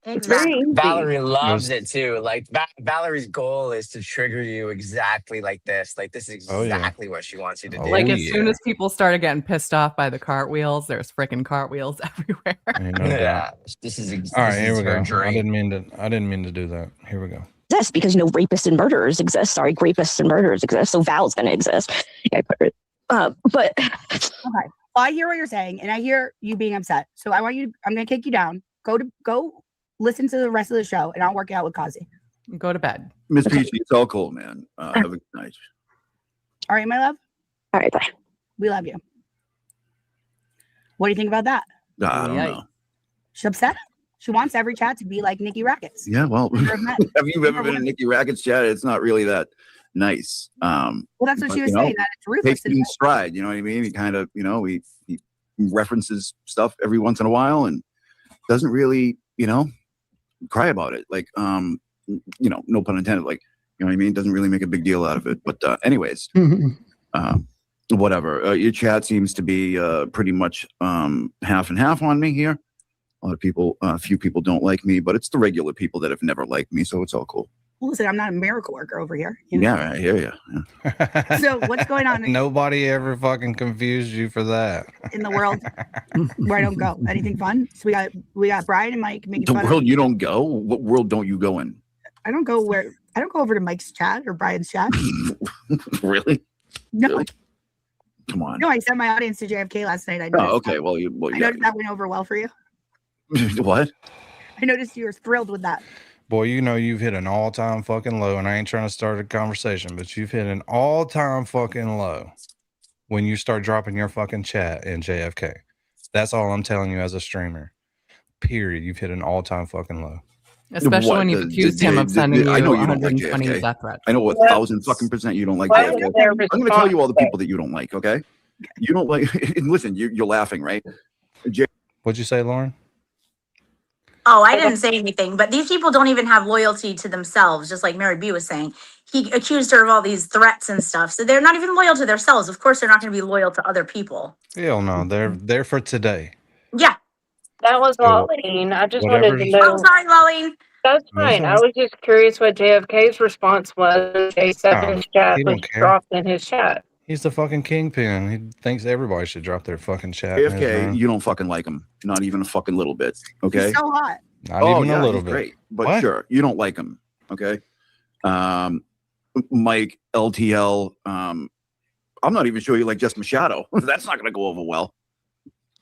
It's very easy. Valerie loves it too. Like Valerie's goal is to trigger you exactly like this. Like this is Oh, yeah. exactly what she wants you to do. Like as soon as people started getting pissed off by the cartwheels, there's freaking cartwheels everywhere. Ain't no Yeah, doubt. this is All right, this here is we her go. dream. I didn't mean to do that. Here we go. exist because rapists and murderers exist. Sorry, rapists and murderers exist. So Val's going to exist. Yeah, but okay. Well, I hear what you're saying, and I hear you being upset. So I want you. I'm going to kick you down. Go listen to the rest of the show, and I'll work it out with Kazi. Go to bed, Miss Peachy. It's all cool, man. Have a good night. All right, my love. All right, bye. We love you. What do you think about that? I don't know. She's upset. She wants every chat to be like Nikki Rackets. Yeah, well, Never met. have you ever been in Nikki Racket's chat? It's not really that nice. Well, that's what but, she was saying. That it's ruthless. Takes it in stride. You know what I mean? He kind of, he references stuff every once in a while and doesn't really, cry about it. Like, no pun intended. Like, you know what I mean? Doesn't really make a big deal out of it. But anyways, whatever. Your chat seems to be pretty much half and half on me here. A lot of people, a few people don't like me, but it's the regular people that have never liked me, so it's all cool. Well, listen, I'm not a miracle worker over here. You know? Yeah, I hear you. Yeah. So what's going on Nobody ever fucking confused you for that. in the world where I don't go? Anything fun? So we got Brian and Mike making The fun world of you don't go? What world don't you go in? I don't go over to Mike's chat or Brian's chat. Really? No. Really? Come on. No, I sent my audience to JFK last night. I Oh, noticed okay. Well, I yeah. noticed that went over well for you. What? I noticed you were thrilled with that. Boy, you've hit an all-time fucking low, and I ain't trying to start a conversation, but you've hit an all-time fucking low when you start dropping your fucking chat in JFK. That's all I'm telling you as a streamer. Period. You've hit an all-time fucking low. especially when you've accused him of sending you I know you don't like 120 JFK. death threats. I know 1,000% you don't like JFK. I'm going to tell you all the people that you don't like, okay? You don't like, and listen, you're laughing, right? What'd you say, Lauren? Oh, I didn't say anything, but these people don't even have loyalty to themselves, just like Mary B was saying. He accused her of all these threats and stuff. So they're not even loyal to themselves. Of course, they're not going to be loyal to other people. Hell no, they're there for today. Yeah. That was So, Lolene. I just wanted whatever. to Oh, know. sorry, Lolene. That's That's fine. I fine. was just curious what JFK's response was. Oh, J7's chat he was don't care. dropped in his chat. He's the fucking kingpin. He thinks everybody should drop their fucking chat. in his AFK, room. you don't fucking like him. Not even a fucking little bit. Okay. He's so hot. Not Oh even yeah, a little he's bit. great. But What? sure, you don't like him. Okay. Mike LTL. I'm not even sure you like Just Machado. That's not gonna go over well.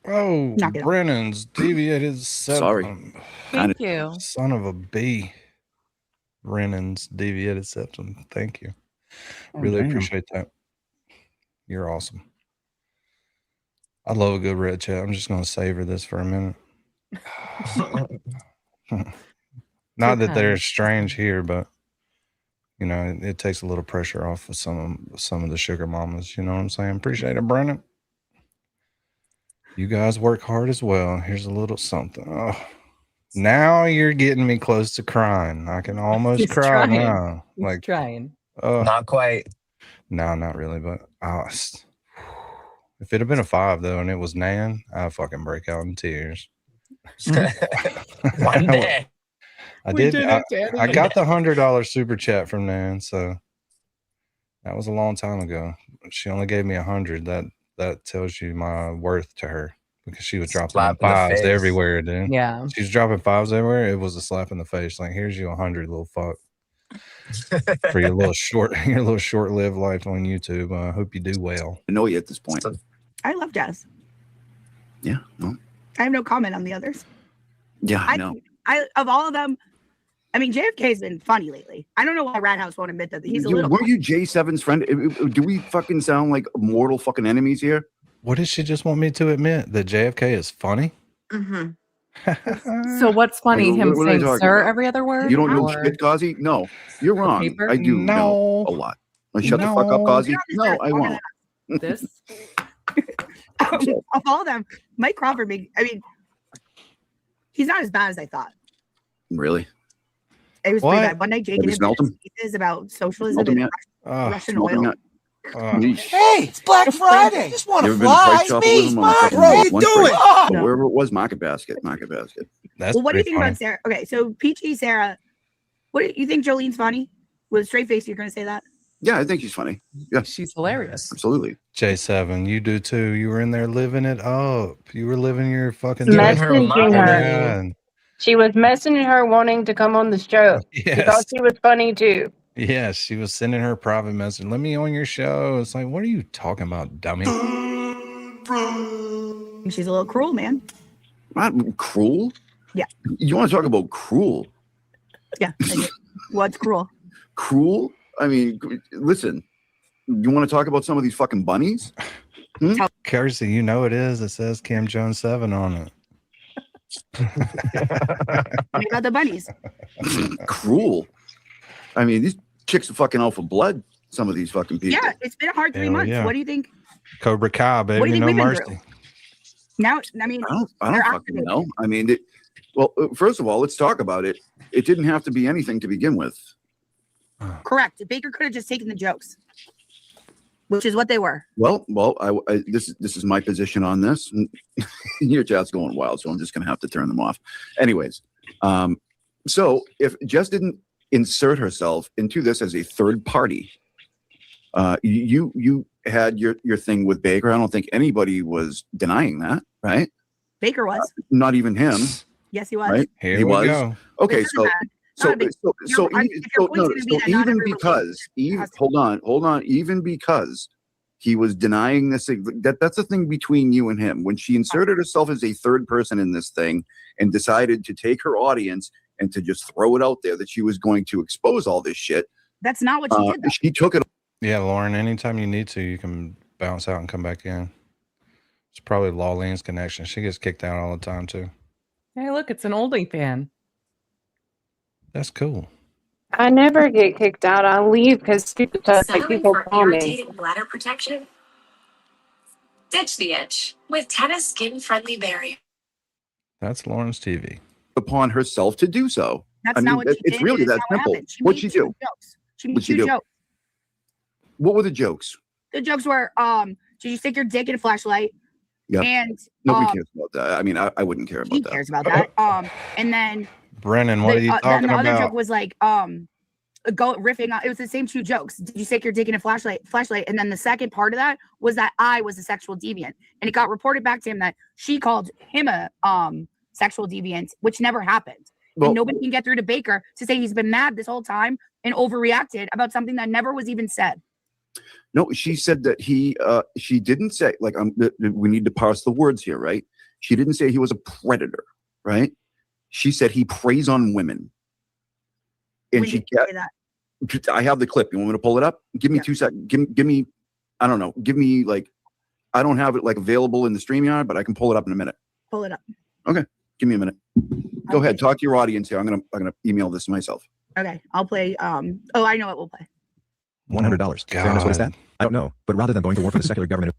Oh, Not good. Brennan's deviated septum. Sorry. Thank you. Son of a B. Brennan's deviated septum. Thank you. Really damn. appreciate that. You're awesome. I love a good red chat. I'm just going to savor this for a minute. Not that they're strange here, but you know, it takes a little pressure off of some of the sugar mamas. You know what I'm saying? Appreciate it, Brennan. You guys work hard as well. Here's a little something. Oh, now you're getting me close to crying. I can almost He's cry trying. now. He's Like, trying. Not quite. no, not really. But if it had been a 5 though, and it was Nan, I'd fucking break out in tears. One day. I We did. did it, Daddy. I got the $100 super chat from Nan, so that was a long time ago. She only gave me 100. That tells you my worth to her, because she was dropping Slap in the 5s face. everywhere, dude. Yeah. She's dropping 5s everywhere. It was a slap in the face. Like, here's you 100, little fuck, for your little short-lived life on YouTube. I hope you do well. I know you at this point. I love Jazz. Yeah. Well, I have no comment on the others. yeah, I know. I of all of them, I mean, JFK's been funny lately. I don't know why Rat House won't admit that he's a little. Weren't you J7's friend? Do we fucking sound like mortal fucking enemies here? What does she just want me to admit? That JFK is funny? Mm-hmm. So what's funny? What- Him what are they saying talking "sir" about? every other word? You don't know Or- shit, Kazi? No, you're wrong. paper? I do know No. a lot. Shut the fuck up, Kazi. No, I won't. This? Of all of them, Mike Crawford. I mean, he's not as bad as I thought. Really? It was What? pretty bad. One night, Jake Have and you his smelt him? is about socialism Smelt him and yet? Russian Smelt him oil. yet? Yeesh. Hey, it's Black Friday. Just want You to ever been to fly. Price It's Chopper me, with him on a Mark. fucking What are you lunch doing? break? Oh. Or wherever it was, Market Basket. That's Well, what do you pretty think funny. about Sarah? Okay, so Peachy Sarah, what do you think Jolene's funny? With a straight face, you're going to say that? Yeah, I think she's funny. Yeah, She's hilarious. absolutely. J7, you do too. You were in there living it up. You were living your fucking Messaging her. God. She was messaging her wanting to come on the show. She thought Yes. she was funny too. Yes, she was sending her private message. Let me on your show. It's like, what are you talking about, dummy? She's a little cruel, man. Not cruel. Yeah. You want to talk about cruel? Yeah. I do. What's cruel? Cruel? I mean, listen. You want to talk about some of these fucking bunnies? Kersey, you know it is. It says Kim Jones 7 on it. What about the bunnies? Cruel. I mean, these chicks are fucking out for blood. Some of these fucking people. Yeah, it's been a hard 3 Hell months. yeah. What do you think? Cobra Kai, What do baby, you think no we've been mercy. through? Now, I mean, I they're don't fucking activating. know. I mean, first of all, let's talk about it. It didn't have to be anything to begin with. Correct. Baker could have just taken the jokes, which is what they were. Well, this is my position on this. Your chat's going wild, so I'm just going to have to turn them off. Anyways, so if Jess didn't insert herself into this as a third party, you had your thing with Baker. I don't think anybody was denying that, right? Baker was. Not even him, Yes, he was. right? Here he we was. go. Okay, This so isn't bad. Not a big- so Your- if your point's gonna be that not even every because relationship has to- hold on, even because he was denying this, that's the thing between you and him. When she inserted herself as a third person in this thing and decided to take her audience and to just throw it out there that she was going to expose all this shit, That's not what she did. Though. she took it. Yeah, Lauren, anytime you need to, you can bounce out and come back in. It's probably Lawlene's connection. She gets kicked out all the time too. Hey, look, it's an oldie fan. That's cool. I never get kicked out. I leave because people call me. Irritating bladder protection? Ditch the itch with Tennis Skin Friendly Barrier. That's Lauren's TV. upon herself to do so. That's not what she it's did. really It's that not what simple. happened. What'd she do? Jokes. She made What'd she two do? jokes. What were the jokes? The jokes were, did you stick your dick in a flashlight? Yeah. And Nobody cares about that. I mean, I wouldn't care about he that. cares about that. And then Brennan, what are you talking the other about? joke was like, go riffing on. It was the same two jokes. Did you stick your dick in a flashlight? And then the second part of that was that I was a sexual deviant, and it got reported back to him that she called him a sexual deviant, which never happened. Well, and nobody can get through to Baker to say he's been mad this whole time and overreacted about something that never was even said. No, she said that she didn't say, like, we need to parse the words here, right? She didn't say he was a predator, right? She said he preys on women. And I have the clip. You want me to pull it up? Give me 2 seconds. Give me, I don't know. Give me like, I don't have it like available in the StreamYard, but I can pull it up in a minute. Pull it up. Okay. Give me a minute. Go ahead. Talk to your audience here. I'm gonna email this myself. Okay. I'll play. Oh, I know what we'll play. $100. Fairness, what is that? I don't know. But rather than going to war for the secular government.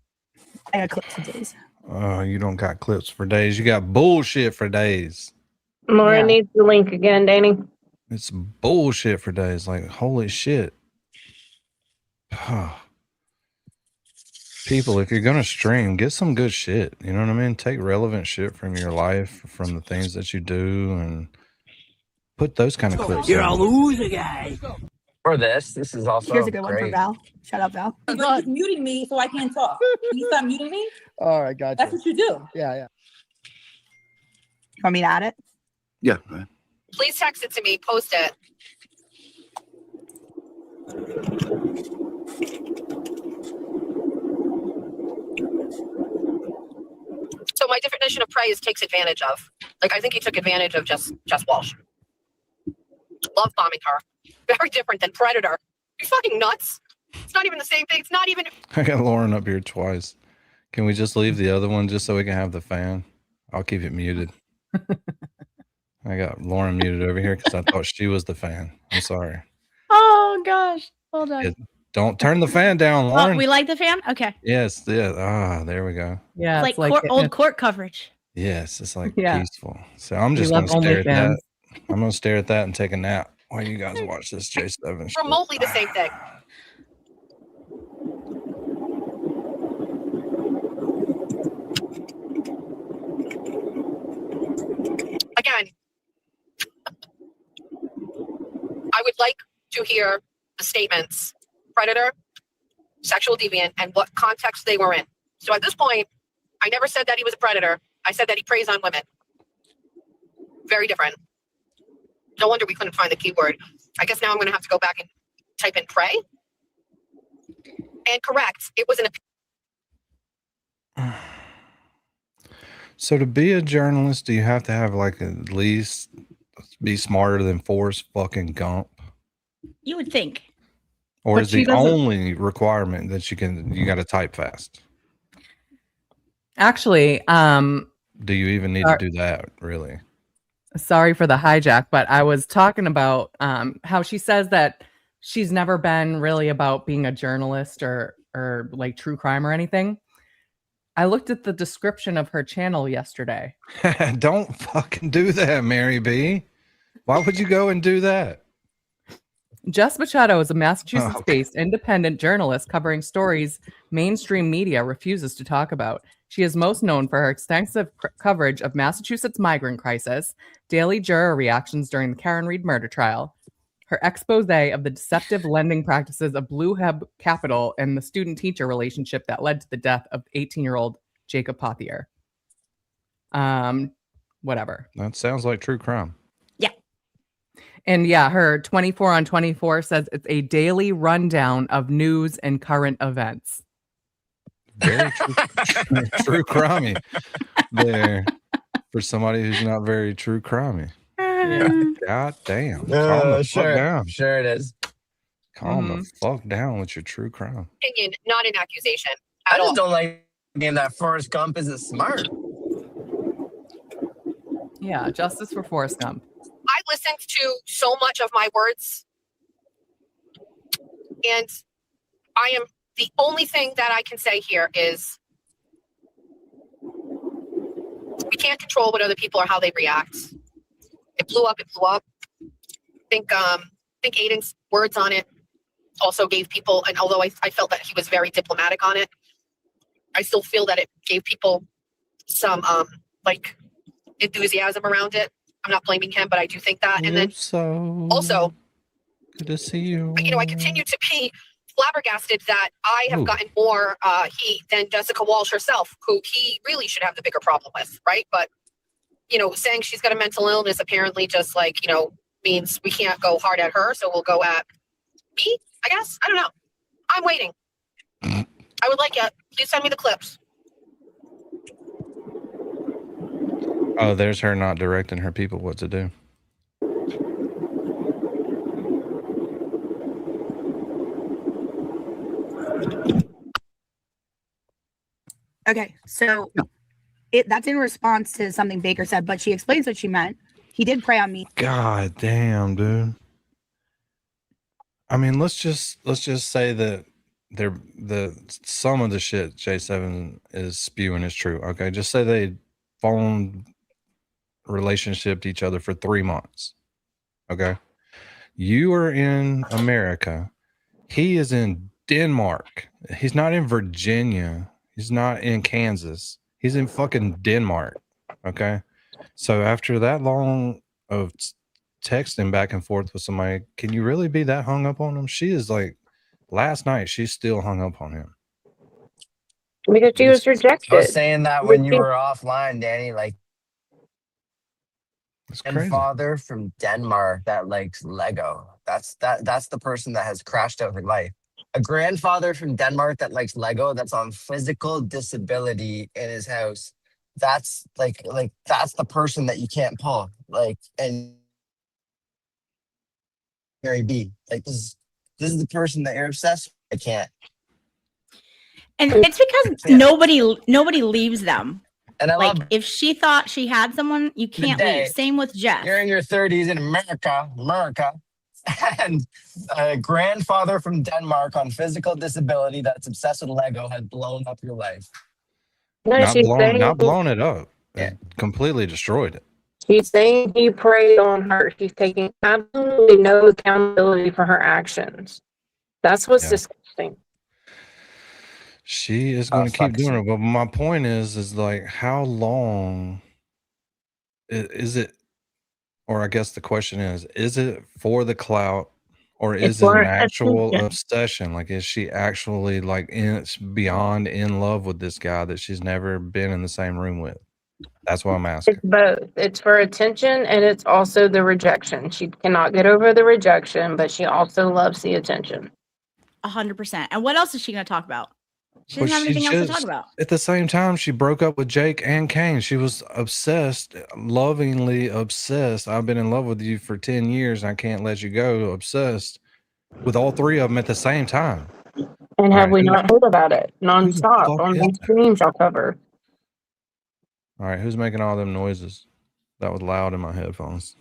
I got clips for days. Oh, you don't got clips for days. You got bullshit for days. Laura needs the link again, Danny. It's bullshit for days. Like, holy shit. People, if you're going to stream, get some good shit. You know what I mean? Take relevant shit from your life, from the things that you do, and put those kind of clips. You're a loser, guy. For this is also Here's a good one for great. Val. Shut up, Val. He's muting me so I can't talk. Can you stop muting me? All right, gotcha. That's what you do. Yeah. You want me to add it? Yeah. Please text it to me. Post it. So my definition of prey is takes advantage of. Like, I think he took advantage of Jess Walsh. Love bombing her. Very different than predator. You fucking nuts. It's not even the same thing. It's not even. I got Lauren up here twice. Can we just leave the other one just so we can have the fan? I'll keep it muted. I got Lauren muted over here because I thought she was the fan. I'm sorry. Oh gosh. Hold on. Don't turn the fan down, Lauren. Oh, we like the fan? Okay. Yes. Yeah. Ah, there we go. Yeah. It's like old court coverage. Yes. It's like Yeah. peaceful. So I'm just going to stare at that. I'm going to stare at that and take a nap while you guys watch this J7 shit. Remotely the same thing. Again, I would like to hear the statements, predator, sexual deviant, and what context they were in. So at this point, I never said that he was a predator. I said that he preys on women. Very different. No wonder we couldn't find the keyword. I guess now I'm going to have to go back and type in prey. And correct, it was an. So to be a journalist, do you have to have like at least be smarter than Forrest fucking Gump? You would think. Or But is she the doesn't- only requirement that you got to type fast? Actually, Do you even need to do that, really? sorry for the hijack, but I was talking about how she says that she's never been really about being a journalist or like true crime or anything. I looked at the description of her channel yesterday. Don't fucking do that, Mary B. Why would you go and do that? Jess Machado is a Massachusetts-based independent journalist covering stories mainstream media refuses to talk about. She is most known for her extensive coverage of Massachusetts migrant crisis, daily juror reactions during the Karen Reed murder trial, her expose of the deceptive lending practices of Blue Heb Capital, and the student-teacher relationship that led to the death of 18-year-old Jacob Pothier. Whatever. That sounds like true crime. And yeah, her 24 on 24 says it's a daily rundown of news and current events. Very true crimey there for somebody who's not very true crimey. God damn. Calm the fuck down. Sure it is. Calm the fuck down with your true crime. Opinion, not an accusation. I just don't like being that Forrest Gump isn't smart. Yeah, justice for Forrest Gump. I listened to so much of my words, and the only thing that I can say here is we can't control what other people or how they react. It blew up. I think Aiden's words on it also gave people, and although I felt that he was very diplomatic on it, I still feel that it gave people some like enthusiasm around it. I'm not blaming him, but I do think that. And then also, good to see you. I continue to be flabbergasted that I have gotten more heat than Jessica Walsh herself, who he really should have the bigger problem with, right? But saying she's got a mental illness apparently just means we can't go hard at her, so we'll go at me, I guess. I don't know. I'm waiting. I would like it. Please send me the clips. Oh, there's her not directing her people what to do. Okay, so that's in response to something Baker said, but she explains what she meant. He did prey on me. God damn, dude. I mean, let's just say that some of the shit J7 is spewing is true. Okay, just say they phone relationshiped each other for 3 months. Okay, you are in America. He is in Denmark. He's not in Virginia. He's not in Kansas. He's in fucking Denmark. Okay, so after that long of texting back and forth with somebody, can you really be that hung up on him? She is like, last night she's still hung up on him because she was rejected. I was saying that when you were offline, Danny, like, and father from Denmark that likes Lego. That's the person that has crashed out her life. A grandfather from Denmark that likes Lego, that's on physical disability in his house. That's like that's the person that you can't pull. Like, and Mary B. Like, this is the person that you're obsessed with. I can't. And it's because nobody leaves them. And I like, love, if she thought she had someone, you can't leave. Same with Jeff. You're in your 30s in America, and a grandfather from Denmark on physical disability that's obsessed with Lego has blown up your life. No, not blown it up. It completely destroyed it. She's saying he preyed on her. She's taking absolutely no accountability for her actions. That's what's disgusting. She is going to keep doing it. But my point is like, how long is it? Or I guess the question is it for the clout, or is it an actual obsession? Like, is she actually like beyond in love with this guy that she's never been in the same room with? That's what I'm asking. It's both. It's for attention, and it's also the rejection. She cannot get over the rejection, but she also loves the attention. 100%. And what else is she going to talk about? She doesn't have anything else to talk about. At the same time, she broke up with Jake and Kane. She was obsessed, lovingly obsessed. I've been in love with you for 10 years. And I can't let you go. Obsessed with all three of them at the same time. And have we not heard about it nonstop on these streams I'll cover? All right, who's making all them noises? That was loud in my headphones.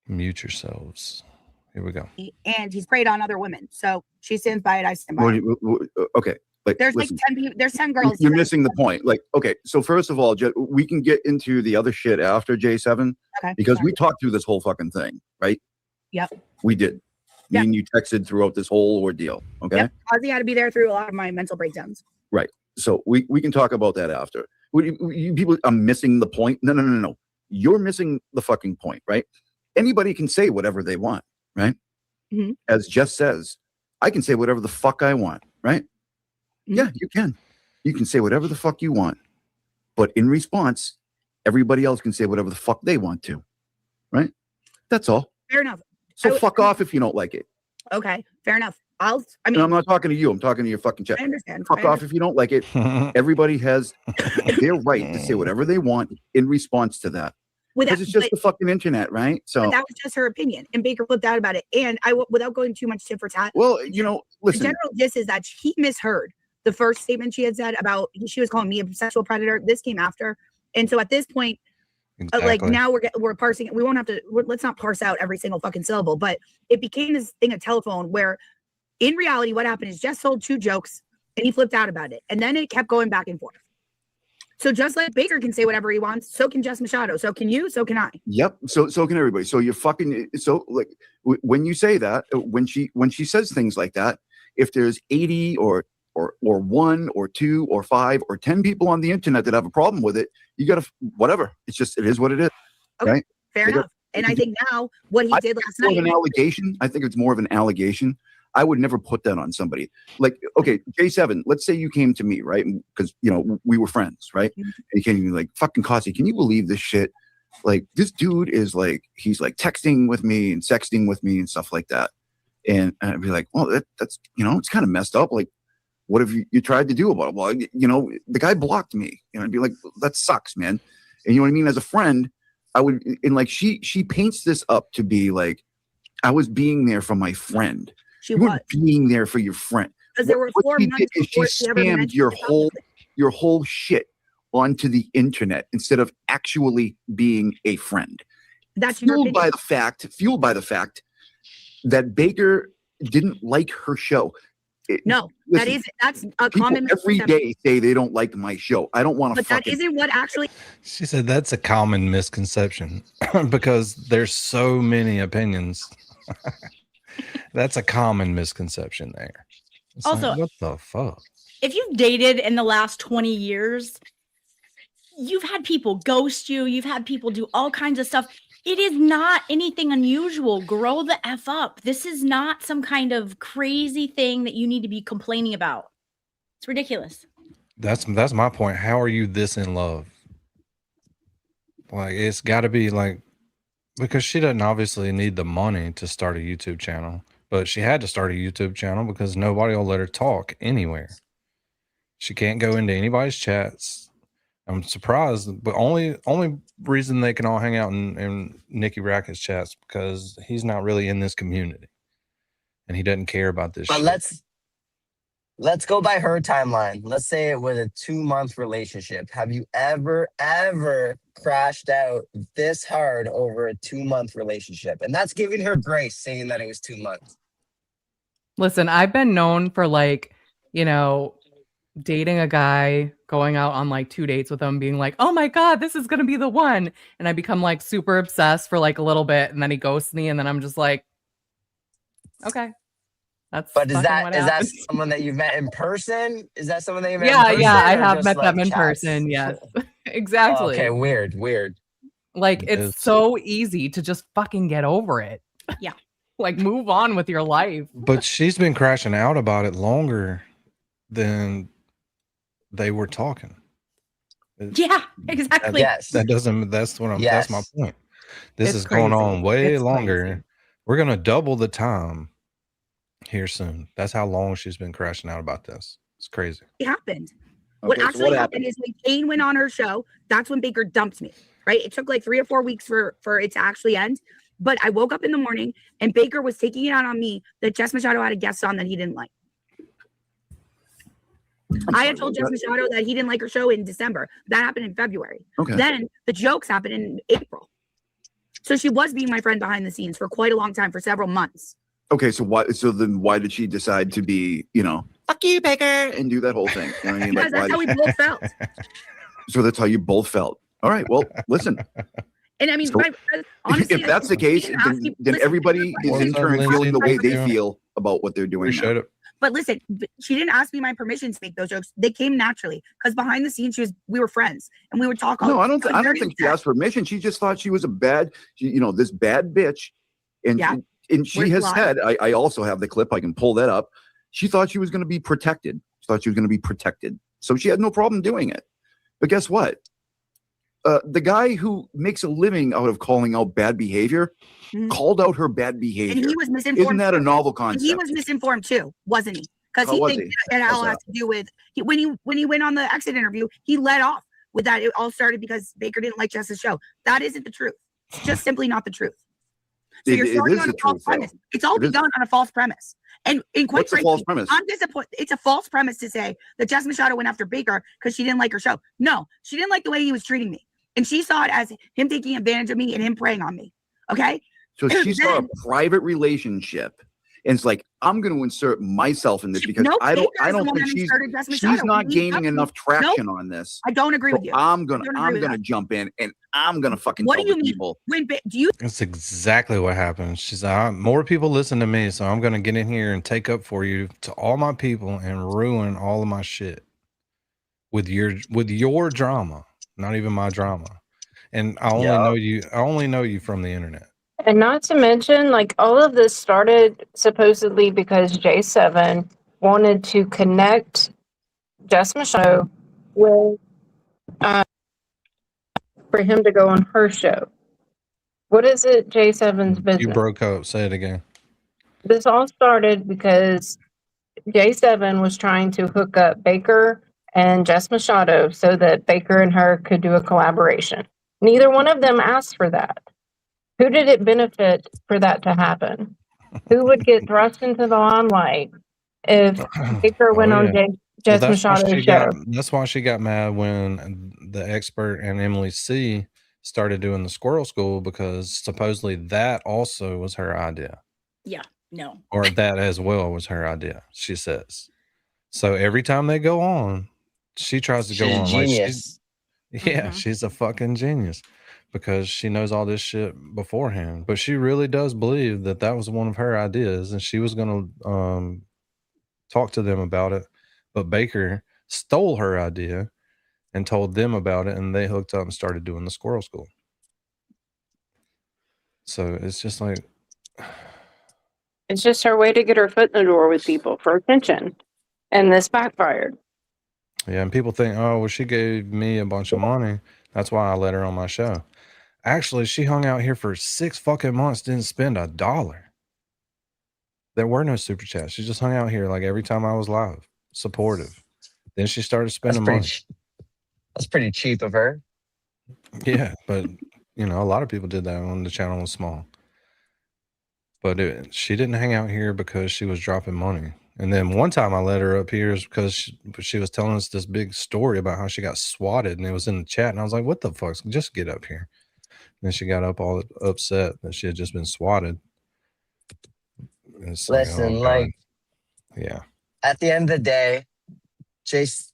Mute yourselves. Here we go. And he's preyed on other women. So she stands by it. I stand by it. Okay. Like, there's listen, like 10 people. There's 10 girls. You're missing the point. Like, okay. So first of all, we can get into the other shit after J7. Okay. Because we talked through this whole fucking thing, right? Yep. We did. Me and you texted throughout this whole ordeal. Okay. Yep. Ozzy had to be there through a lot of my mental breakdowns. Right. So we can talk about that after. You people are missing the point. No. You're missing the fucking point, right? Anybody can say whatever they want, right? Mm-hmm. As Jess says, I can say whatever the fuck I want, right? Mm-hmm. Yeah, you can. You can say whatever the fuck you want. But in response, everybody else can say whatever the fuck they want to, right? That's all. Fair enough. So fuck off if you don't like it. Okay, fair enough. I mean, and I'm not talking to you. I'm talking to your fucking chat. I understand. Fuck off if you don't like it. Everybody has their right to say whatever they want in response to that. Because it's just the fucking internet, right? So that was just her opinion, and Baker flipped out about it. And without going too much tit for tat. Well, listen. The general gist is that he misheard the first statement she had said about she was calling me a sexual predator. This came after, and so at this point, like now we're parsing it. We won't have to. Let's not parse out every single fucking syllable. But it became this thing of telephone where, in reality, what happened is Jess told two jokes, and he flipped out about it, and then it kept going back and forth. So just like Baker can say whatever he wants, so can Jess Machado. So can you. So can I. Yep. So can everybody. So you're fucking. So like when you say that, when she says things like that, if there's 80 or 1 or 2 or 5 or 10 people on the internet that have a problem with it, you gotta whatever. It is what it is. Okay, right? fair enough. And I think now what he did last night. An allegation. I think it's more of an allegation. I would never put that on somebody. Like, okay, J7, let's say you came to me, right? Because, we were friends, right? And you came to me like, fucking Cossie, can you believe this shit? Like, this dude is like, he's like texting with me and sexting with me and stuff like that. And I'd be like, well, that's, it's kind of messed up. Like, what have you tried to do about it? Well, the guy blocked me. And I'd be like, that sucks, man. And you know what I mean? As a friend, I would, and like, she paints this up to be like, I was being there for my friend. You were being there for your friend. Because there were 4 months before she spammed your whole shit onto the internet instead of actually being a friend. That's fueled by the fact that Baker didn't like her show. That's a common every day say they don't like my show. I don't want to. But that isn't what actually. She said that's a common misconception because there's so many opinions. That's a common misconception there. It's also, like, what the fuck? If you've dated in the last 20 years, you've had people ghost you. You've had people do all kinds of stuff. It is not anything unusual. Grow the F up. This is not some kind of crazy thing that you need to be complaining about. It's ridiculous. That's my point. How are you this in love? Like, it's got to be like, because she doesn't obviously need the money to start a YouTube channel, but she had to start a YouTube channel because nobody will let her talk anywhere. She can't go into anybody's chats. I'm surprised, but only reason they can all hang out in Nicky Rackett's chats because he's not really in this community and he doesn't care about this But shit. let's go by her timeline. Let's say it was a 2-month relationship. Have you ever crashed out this hard over a 2-month relationship? And that's giving her grace, saying that it was 2 months. Listen, I've been known for dating a guy, going out on 2 dates with him, being like, oh my God, this is going to be the one. And I become super obsessed for a little bit. And then he ghosts me. And then I'm just like, okay. But is that someone that you've met in person? Is that someone that you met in person? Yeah, I have met them in person. Yes, exactly. Okay, weird. It's so easy to just fucking get over it. Yeah. Move on with your life. But she's been crashing out about it longer than they were talking. Yeah, exactly. That's my point. This is crazy. going on way It's longer. crazy. We're going to double the time here soon. That's how long she's been crashing out about this. It's crazy. It happened. Okay, What happened is when Kane went on her show, that's when Baker dumped me, right? It took 3 or 4 weeks for it to actually end. But I woke up in the morning and Baker was taking it out on me that Jess Machado had a guest on that he didn't like. I had told Jess Machado that he didn't like her show in December. That happened in February. Okay. Then the jokes happened in April. So she was being my friend behind the scenes for quite a long time, for several months. Okay, so why did she decide to be, fuck you, Baker, and do that whole thing? You know what I mean? Because that's how we both felt. So that's how you both felt. All right, well, listen. And I mean, So, honestly, if that's the case, then everybody is in turn feeling the way they feel about what they're doing. Appreciate it. But listen, she didn't ask me my permission to make those jokes. They came naturally because behind the scenes, we were friends and we would talk. No, I don't think she asked permission. She just thought she was this bad bitch, and she has said, I also have the clip. I can pull that up. She thought she was going to be protected. So she had no problem doing it. But guess what? The guy who makes a living out of calling out bad behavior called out her bad behavior. And he was misinformed. Isn't that a novel concept? And he was misinformed too, wasn't he? Because he thinks that it all has to do with when he went on the exit interview, he let off with that. It all started because Baker didn't like Jess's show. That isn't the truth. It's just simply not the truth. So you're starting on a false premise. It's all begun on a false premise. And quite frankly, false premise? I'm disappointed. It's a false premise to say that Jess Machado went after Baker because she didn't like her show. No, she didn't like the way he was treating me. And she saw it as him taking advantage of me and him preying on me. Okay? So she saw a private relationship and it's like I'm going to insert myself in this because No, I Baker don't is the think woman who she's started Jess Machado. not Leave gaining nothing. enough traction on this. I don't agree So with you. I'm I don't agree gonna with that. jump in and I'm gonna fucking What tell do you the mean? people. Do you? That's exactly what happened. She's like, more people listen to me, so I'm gonna get in here and take up for you to all my people and ruin all of my shit with your drama, not even my drama. And I only know you from the internet. And not to mention, like, all of this started supposedly because J7 wanted to connect Jess Machado with for him to go on her show. What is it, J7's business? You broke up. Say it again. This all started because J7 was trying to hook up Baker and Jess Machado so that Baker and her could do a collaboration. Neither one of them asked for that. Who did it benefit for that to happen? Who would get thrust into the limelight if Baker went on Jess Machado's show? That's why she got mad when the expert and Emily C started doing the Squirrel School, because supposedly that also was her idea. Yeah, no. Or that as well was her idea, she says. So every time they go on, she tries to go on. Genius. She's a fucking genius because she knows all this shit beforehand. But she really does believe that that was one of her ideas, and she was going to talk to them about it. But Baker stole her idea and told them about it, and they hooked up and started doing the Squirrel School. So it's just like, it's just her way to get her foot in the door with people for attention. And this backfired. yeah, and people think, oh, well, she gave me a bunch of money. That's why I let her on my show. Actually, she hung out here for 6 fucking months, didn't spend $1. There were no super chats. She just hung out here like every time I was live, supportive. Then she started spending money. That's pretty cheap of her. Yeah, but you know, a lot of people did that when the channel was small. But she didn't hang out here because she was dropping money. And then one time I let her up here is because she was telling us this big story about how she got swatted, and it was in the chat. And I was like, what the fuck? Just get up here. And then she got up all upset that she had just been swatted. It's Listen, like, yeah. At the end of the day, J7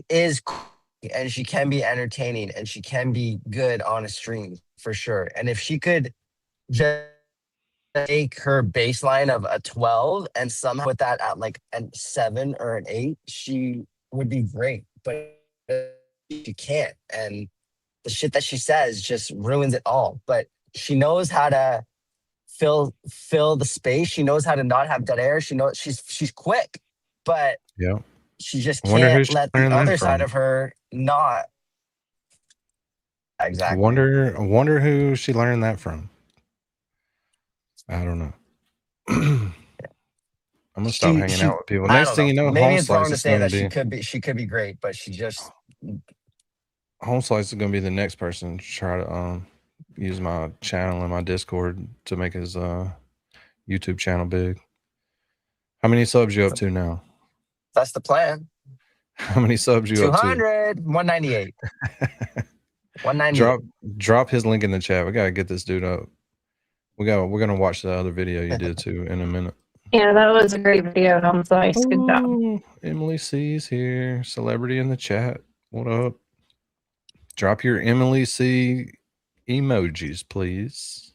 is cool, and she can be entertaining, and she can be good on a stream for sure. And if she could just take her baseline of a 12 and somehow put that at like a 7 or an 8, she would be great. But she can't, and the shit that she says just ruins it all. But she knows how to fill the space. She knows how to not have dead air. She knows she's quick, but yeah, she just can't let the other side of her not. Exactly. I wonder who she learned that from. I don't know. I'm gonna stop hanging out with people. Next thing you know, maybe Home it's wrong Slice to is say going that to be she could be great, but she just Home Slice is going to be the next person to try to use my channel and my Discord to make his YouTube channel big. How many subs you up to now? That's the plan. How many subs you up to? 200, 198. 198. Drop his link in the chat. We gotta get this dude up. We're gonna watch the other video you did too in a minute. Yeah, that was a great video. Home Slice. Good job. Emily C's here. Celebrity in the chat. What up? Drop your Emily C emojis, please.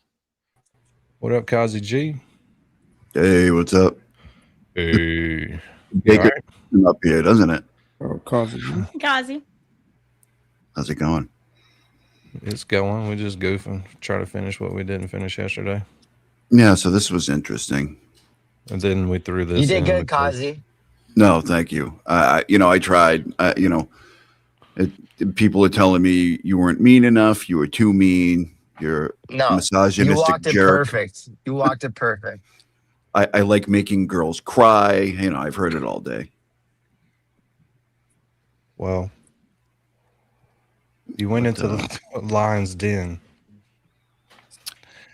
What up, Kazi G? Hey, what's up? Hey. Baker up here, doesn't it? Oh, Kazi G. Kazi. How's it going? It's going. We just goofing. Try to finish what we didn't finish yesterday. Yeah, so this was interesting. And then we threw this. You did good, Kazi. No, thank you. I tried. People are telling me you weren't mean enough. You were too mean. You're a misogynistic you walked jerk. It perfect. You walked it perfect. I like making girls cry. You know, I've heard it all day. Well, you went into the lion's den.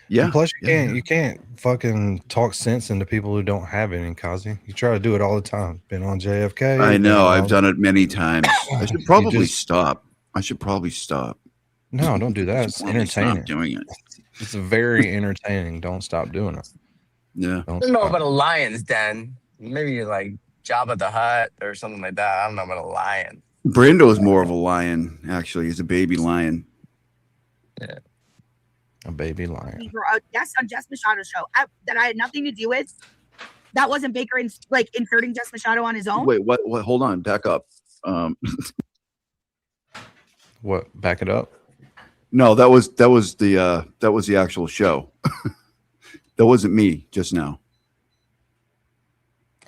Yeah. And plus, you can't fucking talk sense into people who don't have any, Kazi. You try to do it all the time. Been on JFK. I know. I've done it many times. I should probably stop. No, don't do that. It's entertaining. Stop doing it. It's very entertaining. Don't stop doing it. Yeah. I don't know about a lion's den. Maybe like Jabba the Hutt or something like that. I don't know about a lion. Brando's more of a lion, actually. He's a baby lion. Yeah. A baby lion. For a guest on Jess Machado's show that I had nothing to do with. That wasn't Baker inserting Jess Machado on his own. Wait, what? Hold on, back up. What? Back it up? No, that was the actual show. That wasn't me just now.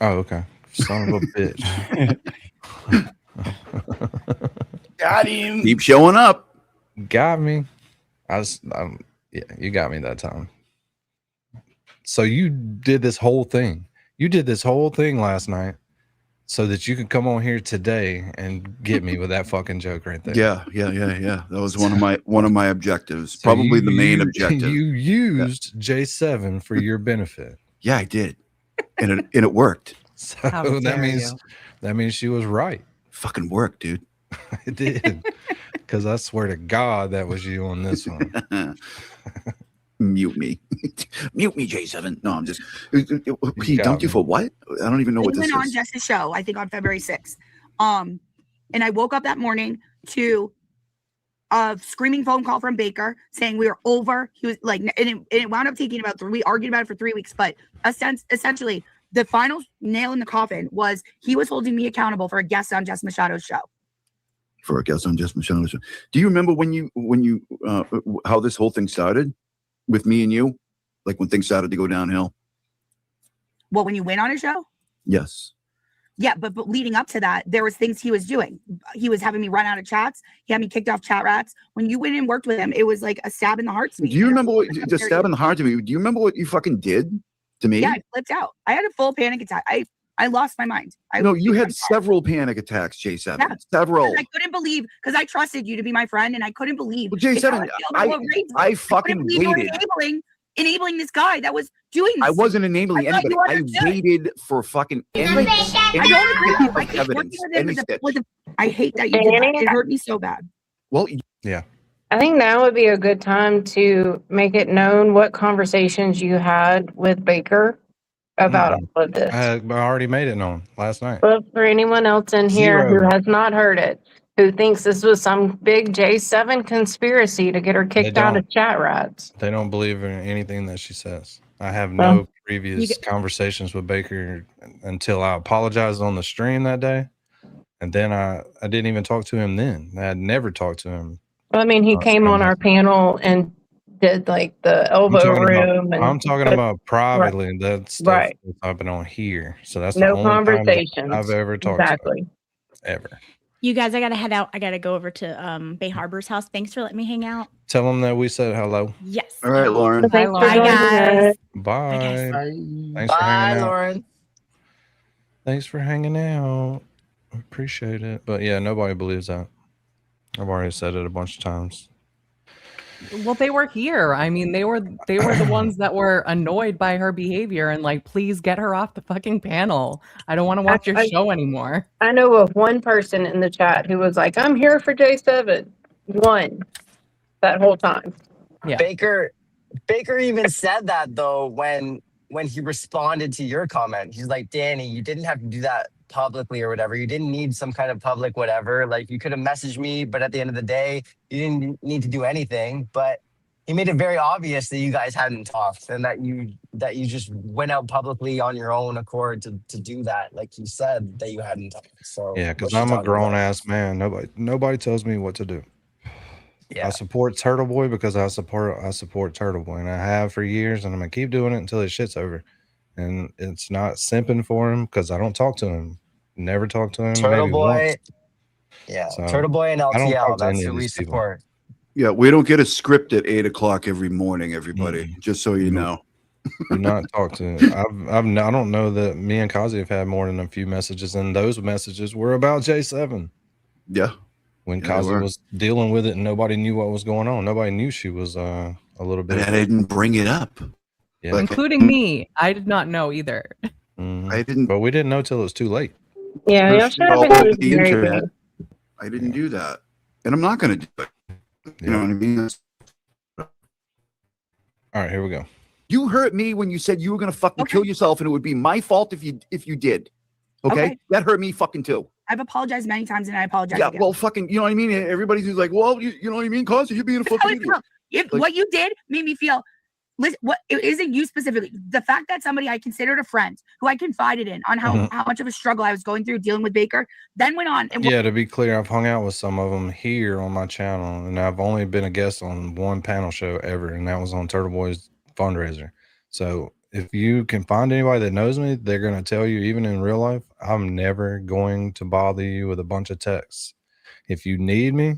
Oh, okay. Son of a bitch. Got him. Keep showing up. Got me. Yeah, you got me that time. So you did this whole thing. You did this whole thing last night so that you could come on here today and get me with that fucking joke right there. Yeah. That was one of my objectives. So probably the main objective. You used J7 for your benefit. Yeah, I did. And it worked. So that means she was right. Fucking worked, dude. It did. Because I swear to God that was you on this one. Mute me. Mute me, J7. No, I'm just he dumped you for what? I don't even know what this is. Went on Jess's show, I think on February 6th. And I woke up that morning to a screaming phone call from Baker saying we were over. He was like, and it wound up taking we argued about it for 3 weeks, but essentially the final nail in the coffin was he was holding me accountable for a guest on Jess Machado's show. For a guest on Jess Machado's show. Do you remember when you how this whole thing started with me and you? Like when things started to go downhill? Well, when you went on a show? Yes. Yeah, but leading up to that, there was things he was doing. He was having me run out of chats. He had me kicked off ChatRats. When you went and worked with him, it was like a stab in the heart to me. Do you remember what the stab in the heart to me? Do you remember what you fucking did to me? Yeah, I flipped out. I had a full panic attack. I lost my mind. No, you had several panic attacks, J7. Yeah. Several. I couldn't believe because I trusted you to be my friend, and I couldn't believe. Well, J7, I fucking waited. Enabling this guy that was doing this. I wasn't enabling anybody. I waited for fucking any evidence. I hate that you did that. It hurt me so bad. Well, yeah. I think now would be a good time to make it known what conversations you had with Baker about all of this. I already made it known last night. But for anyone else in here who has not heard it, who thinks this was some big J7 conspiracy to get her kicked out of ChatRats. They don't believe in anything that she says. I have no previous conversations with Baker until I apologized on the stream that day. And then I didn't even talk to him then. I had never talked to him. Well, I mean, he came on our panel and did like the elbow room. I'm talking about privately. Right. That stuff that's happened on here. So that's the only conversation I've ever talked to him. Ever. You guys, I gotta head out. I gotta go over to Bay Harbor's house. Thanks for letting me hang out. Tell them that we said hello. Yes. All right, Lauren. Bye, guys. Bye. Thanks for hanging out. Lauren. Thanks for hanging out. I appreciate it. But yeah, nobody believes that. I've already said it a bunch of times. Well, they were here. I mean, they were the ones that were annoyed by her behavior and like, please get her off the fucking panel. I don't want to watch your show anymore. I know of one person in the chat who was like, I'm here for J7. One that whole time. Yeah. Baker even said that though when he responded to your comment. He's like, Danny, you didn't have to do that publicly or whatever. You didn't need some kind of public whatever. Like you could have messaged me, but at the end of the day, you didn't need to do anything. But he made it very obvious that you guys hadn't talked and that you just went out publicly on your own accord to do that. Like you said that you hadn't talked. So yeah, because I'm a grown ass man. Nobody tells me what to do. Yeah. I support Turtleboy because I support Turtleboy, and I have for years, and I'm gonna keep doing it until his shit's over. And it's not simping for him because I don't talk to him. Never talk to him. Turtleboy. Yeah. So Turtleboy and LTL. That's who we support. Yeah, we don't get a script at 8:00 every morning, everybody. Just so you know. Do not talk to him. I don't know that me and Kazi have had more than a few messages, and those messages were about J7. Yeah. When Kazi was dealing with it and nobody knew what was going on. Nobody knew she was a little bit. But I didn't bring it up. Yeah. Including me. I did not know either. I didn't. But we didn't know till it was too late. Yeah, y'all should have the internet. I didn't do that. And I'm not going to do it. You know what I mean? All right, here we go. You hurt me when you said you were gonna fucking kill yourself, and it would be my fault if you did. Okay? That hurt me fucking too. I've apologized many times, and I apologize. Yeah, again. well, fucking, you know what I mean? Everybody's like, well, you know what I mean? Cause you're being a fucking idiot. If what you did made me feel, listen, what it isn't you specifically. The fact that somebody I considered a friend, who I confided in on how much of a struggle I was going through dealing with Baker, then went on and yeah, to be clear, I've hung out with some of them here on my channel, and I've only been a guest on one panel show ever, and that was on Turtleboy's fundraiser. So if you can find anybody that knows me, they're going to tell you, even in real life, I'm never going to bother you with a bunch of texts. If you need me,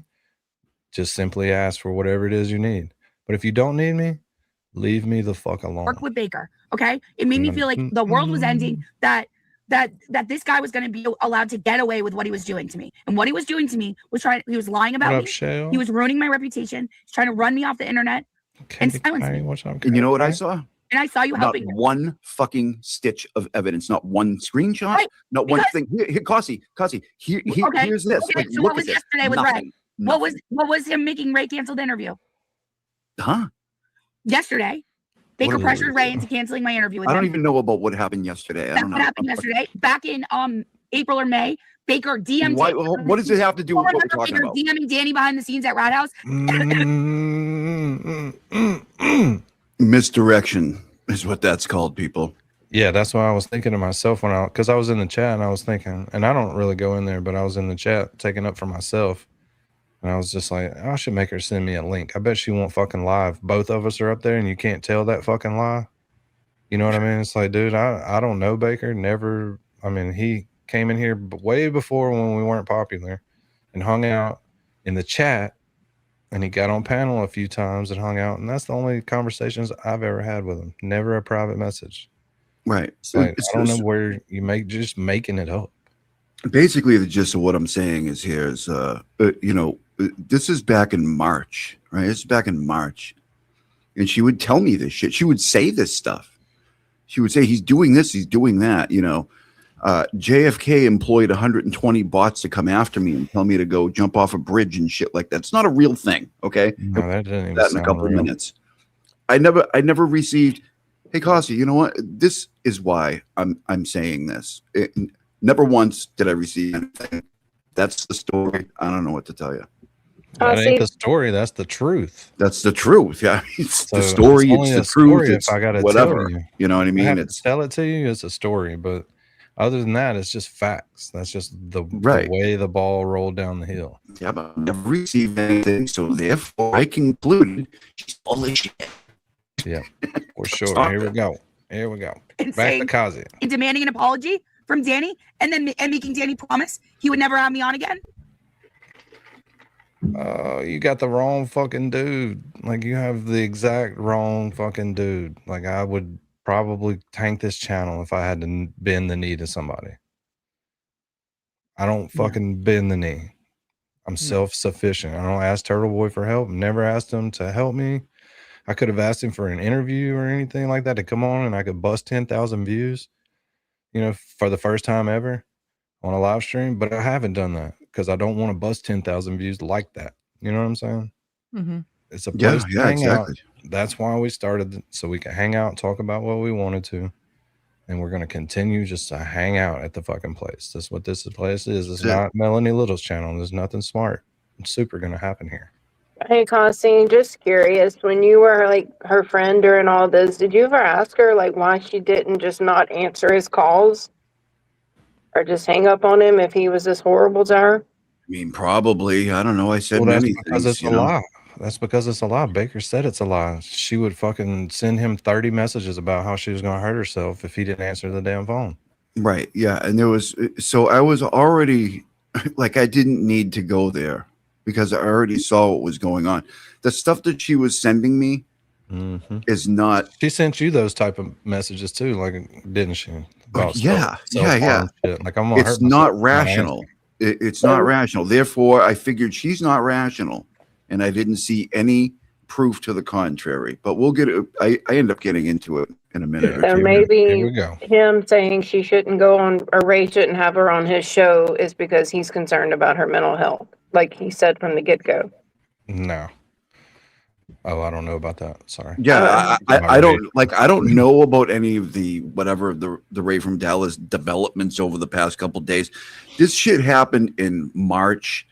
just simply ask for whatever it is you need. But if you don't need me, leave me the fuck alone. work with Baker. Okay. It made me feel like the world was ending, that this guy was going to be allowed to get away with what he was doing to me. And what he was doing to me was he was lying about me. Shale? He was ruining my reputation. He's trying to run me off the internet and silence me. And you know what I saw? And I saw you Not helping him. one fucking stitch of evidence, not one screenshot, not one thing. Here, Kasi, here's this. Okay, Like, so look what was at this. yesterday with Nothing. Ray? What was him making Ray cancel the interview? Huh? Yesterday, Baker What is pressured it? Ray into canceling my interview with I him. don't even know about what happened yesterday. I That's don't know. what happened yesterday. Back in April or May, Baker DM'd. What does it have to do with what we're talking Baker about? DMing Danny behind the scenes at Rat House. Misdirection is what that's called, people. Yeah, that's what I was thinking to myself because I was in the chat and I was thinking, and I don't really go in there, but I was in the chat taking up for myself. And I was just like, I should make her send me a link. I bet she won't fucking live. Both of us are up there and you can't tell that fucking lie. You know what I mean? It's like, dude, I don't know Baker. Never. I mean, he came in here way before when we weren't popular and hung out in the chat. And he got on panel a few times and hung out. And that's the only conversations I've ever had with him. Never a private message. Right. It's like, I don't know where you just making it up. Basically, the gist of what I'm saying is here is, you know, this is back in March, right? It's back in March. And she would tell me this shit. She would say this stuff. She would say, he's doing this, he's doing that, you know. JFK employed 120 bots to come after me and tell me to go jump off a bridge and shit like that. It's not a real thing, okay? No, that didn't even that in a sound couple real. of minutes. I never received, hey Kasi, you know what? This is why I'm saying this. Never once did I receive anything. That's the story. I don't know what to tell you. That ain't the story. That's the truth. That's the truth. Yeah, it's So the story. only It's the a story truth. It's if I gotta whatever. tell you. You know what I I mean? have to It's tell it to you. It's a story, but other than that, it's just facts. That's just the Right. way the ball rolled down the hill. yeah, but I never received anything. So therefore, I concluded she's full of shit. Yeah, for sure. Stop Here we it. go. Here we go. And Back saying- to Kazi. And demanding an apology from Danny, and then making Danny promise he would never have me on again. You got the wrong fucking dude. Like, you have the exact wrong fucking dude. Like, I would probably tank this channel if I had to bend the knee to somebody. I don't fucking bend the knee. I'm self-sufficient. I don't ask Turtleboy for help. Never asked him to help me. I could have asked him for an interview or anything like that to come on and I could bust 10,000 views, you know, for the first time ever on a live stream. But I haven't done that because I don't want to bust 10,000 views like that. You know what I'm saying? Mm-hmm. It's a Yeah, place to yeah, hang exactly. out. That's why we started, so we could hang out and talk about what we wanted to. And we're going to continue just to hang out at the fucking place. That's what this place is. It's That's it. not Melanie Little's channel. There's nothing smart and super going to happen here. Hey, Constantine, just curious, when you were like her friend during all this, did you ever ask her like why she didn't just not answer his calls or just hang up on him if he was this horrible to her? I mean, probably. I don't know. I said Well, that's many because things. it's You a know? lie. That's because it's a lie. Baker said it's a lie. She would fucking send him 30 messages about how she was going to hurt herself if he didn't answer the damn phone. Right. Yeah. And there was, so I was already like, I didn't need to go there because I already saw what was going on. The stuff that she was sending me is not. She sent you those type of messages too, like, didn't she? About Yeah. self-harm Yeah. shit. Like, I'm gonna It's hurt not myself. rational. It's not rational. Therefore, I figured she's not rational. And I didn't see any proof to the contrary. But we'll get it. I end up getting into it in a minute or So two. maybe him saying she shouldn't go on, or Ray shouldn't have her on his show is because he's concerned about her mental health, like he said from the get-go. No. Oh, I don't know about that. Sorry. Yeah, Not I ready. I don't know about any of the the Ray from Dallas developments over the past couple of days. This shit happened in March,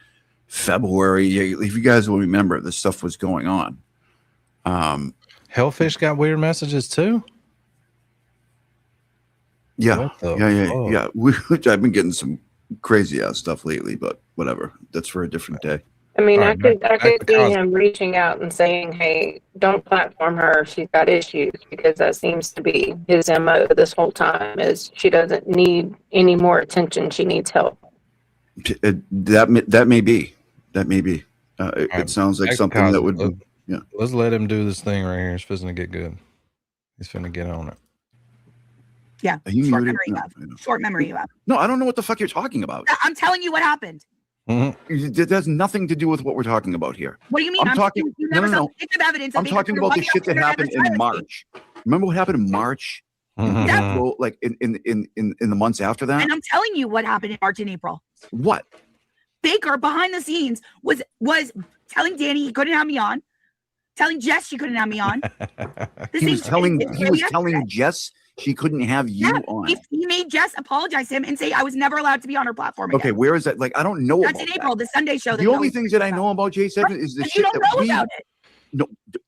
February. If you guys will remember, this stuff was going on. Hellfish got weird messages too. Yeah, What the yeah. I've been getting some crazy ass stuff lately, but whatever. That's for a different day. I mean, All I right, back could to see Cos. him reaching out and saying, "Hey, don't platform her. She's got issues," because that seems to be his MO this whole time. Is she doesn't need any more attention. She needs help. That may be. It right, sounds like back to something that Cos. would be. Yeah. Let's let him do this thing right here. He's finna get good. He's finna get on it. Yeah. Are you Short muted? memory you have. Short memory you have. No, I don't know what the fuck you're talking about. I'm telling you what happened. It has nothing to do with what we're talking about here. What do you mean? I'm talking. You No, never no, saw no. the evidence. I'm talking about the shit that happened in March. Remember what happened in March? In April, like in the months after that. And I'm telling you what happened in March and April. What? Baker behind the scenes was telling Danny he couldn't have me on, telling Jess she couldn't have me on. He was telling Jess she couldn't have you on. He made Jess apologize to him and say I was never allowed to be on her platform again. Okay, where is that? Like, I don't know. That's in April, the Sunday show. The only things that I know about J7 is the shit you don't that know we about it. No,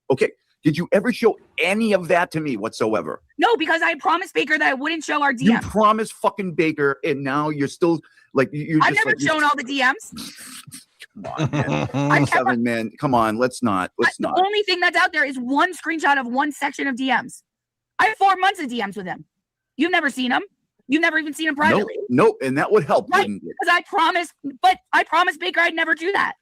okay. Did you ever show any of that to me whatsoever? No, because I promised Baker that I wouldn't show our DMs. You promised fucking Baker, and now you're still like you're I've just never shown all the DMs. Come on, man. J7, man. Come on, let's not. The only thing that's out there is one screenshot of one section of DMs. I have 4 months of DMs with him. You've never seen him. You've never even seen him privately. Nope, and that would help, Right, wouldn't it? because I promised Baker I'd never do that.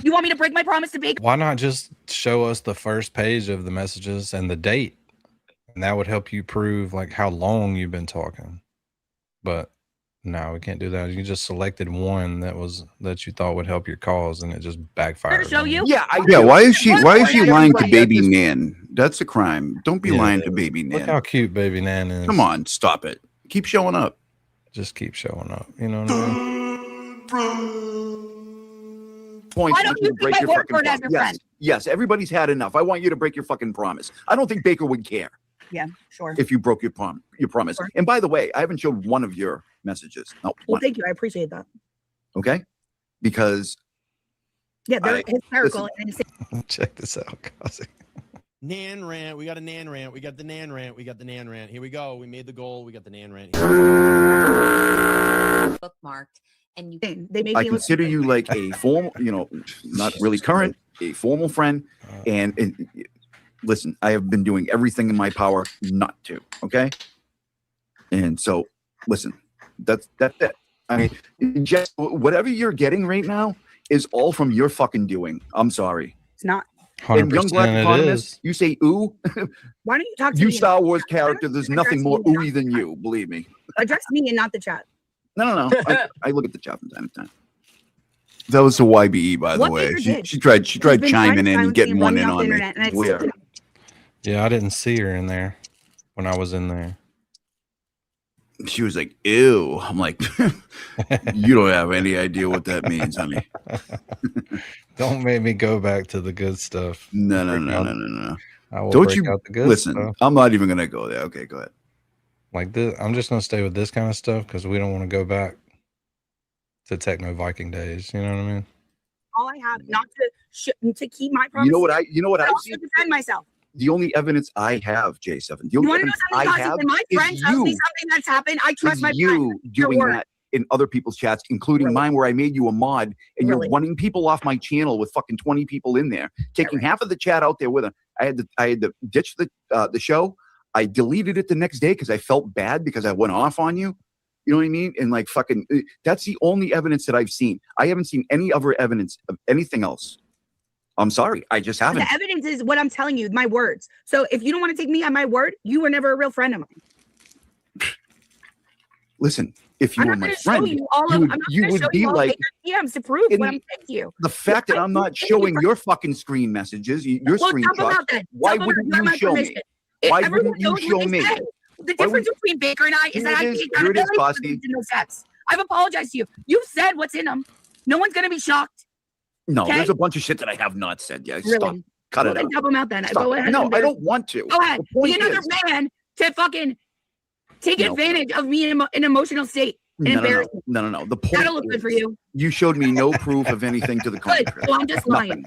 You want me to break my promise to Baker? Why not just show us the first page of the messages and the date, and that would help you prove like how long you've been talking. But no, we can't do that. You just selected one that you thought would help your cause, and it just backfired. Show you? Yeah, Why is she lying to Baby Nan? That's a crime. Don't be lying to Baby Nan. Look how cute Baby Nan is. Come on, stop it. Keep showing up. Just keep showing up. You know what I mean? Points. Why don't you break take your my word fucking for it as promise. your Yes, friend? yes. Everybody's had enough. I want you to break your fucking promise. I don't think Baker would care Yeah, sure. if you broke your promise. Sure. And by the way, I haven't showed one of your messages. No, Well, one. thank you. I appreciate that. Okay, because Yeah, they're hysterical listen. and insane. Check this out, Cosy. Nan rant. We got a Nan rant. We got the Nan rant. We got the Nan rant. Here we go. We made the goal. We got the Nan rant. Bookmarked. And you they made I me look consider you like a formal, not really current, a formal friend. And listen, I have been doing everything in my power not to. Okay. And so, listen, that's it. I mean, just whatever you're getting right now is all from your fucking doing. I'm sorry. It's not. And Young Black 100% it Economist, is. you say ooh. Why don't you talk to You me? Star Wars character, there's nothing address more me, ooey than you, believe me. Address me and not the chat. No. I look at the chat from time to time. That was the YBE, by the What way. Baker She did. tried She's been chiming trying in to and getting one running in off on the me. internet, and it's Where? stupid. Yeah, I didn't see her in there when I was in there. She was like, ew. I'm like, you don't have any idea what that means, honey. Don't make me go back to the good stuff. No. I will Don't break you out the good listen? stuff. I'm not even gonna go there. Okay, go ahead. Like this, I'm just gonna stay with this kind of stuff because we don't want to go back to Techno Viking days. You know what I mean? All I have not to keep my promise. You know what I I've also seen? defend myself. The only evidence I have, J7. The You only want to know evidence something, I Cosy? have When my friend is tells me you. something that's happened, I trust Is my friend. you Your doing word. that in other people's chats, including mine, where I made you a mod and Really? you're running people off my channel with fucking 20 people in there, taking half of the chat out there with them. I had to ditch the show. I deleted it the next day because I felt bad because I went off on you. You know what I mean? And like fucking, that's the only evidence that I've seen. I haven't seen any other evidence of anything else. I'm sorry, I just haven't. The evidence is what I'm telling you, my words. So if you don't want to take me on my word, you were never a real friend of mine. Listen, if you I'm were not my going to show friend, you all of. you would, I'm not you going to would show be you all like Baker DMs to prove what I'm saying to you. the fact that I'm not showing your fucking screen messages, your Well, tell them screenshots. about that. Why Tell them wouldn't you have you my show me? permission. If Why everyone wouldn't you knows what show they me? say, the difference between Baker and I is that I Here it is. take Here it is, accountability Basti. for those steps. I've apologized to you. You've said what's in them. No one's going to be shocked. No, Okay? there's a bunch of shit that I have not said yet. Stop. Really? Cut Well, it then out. help him out then. Stop. Go ahead. No, and I don't want to. Go ahead. The point Be another is- man to fucking take No. advantage of me in an emotional state and embarrass me. No. The point That'll look good for is, you. you showed me no proof of anything to the Good. contrary. So I'm just lying.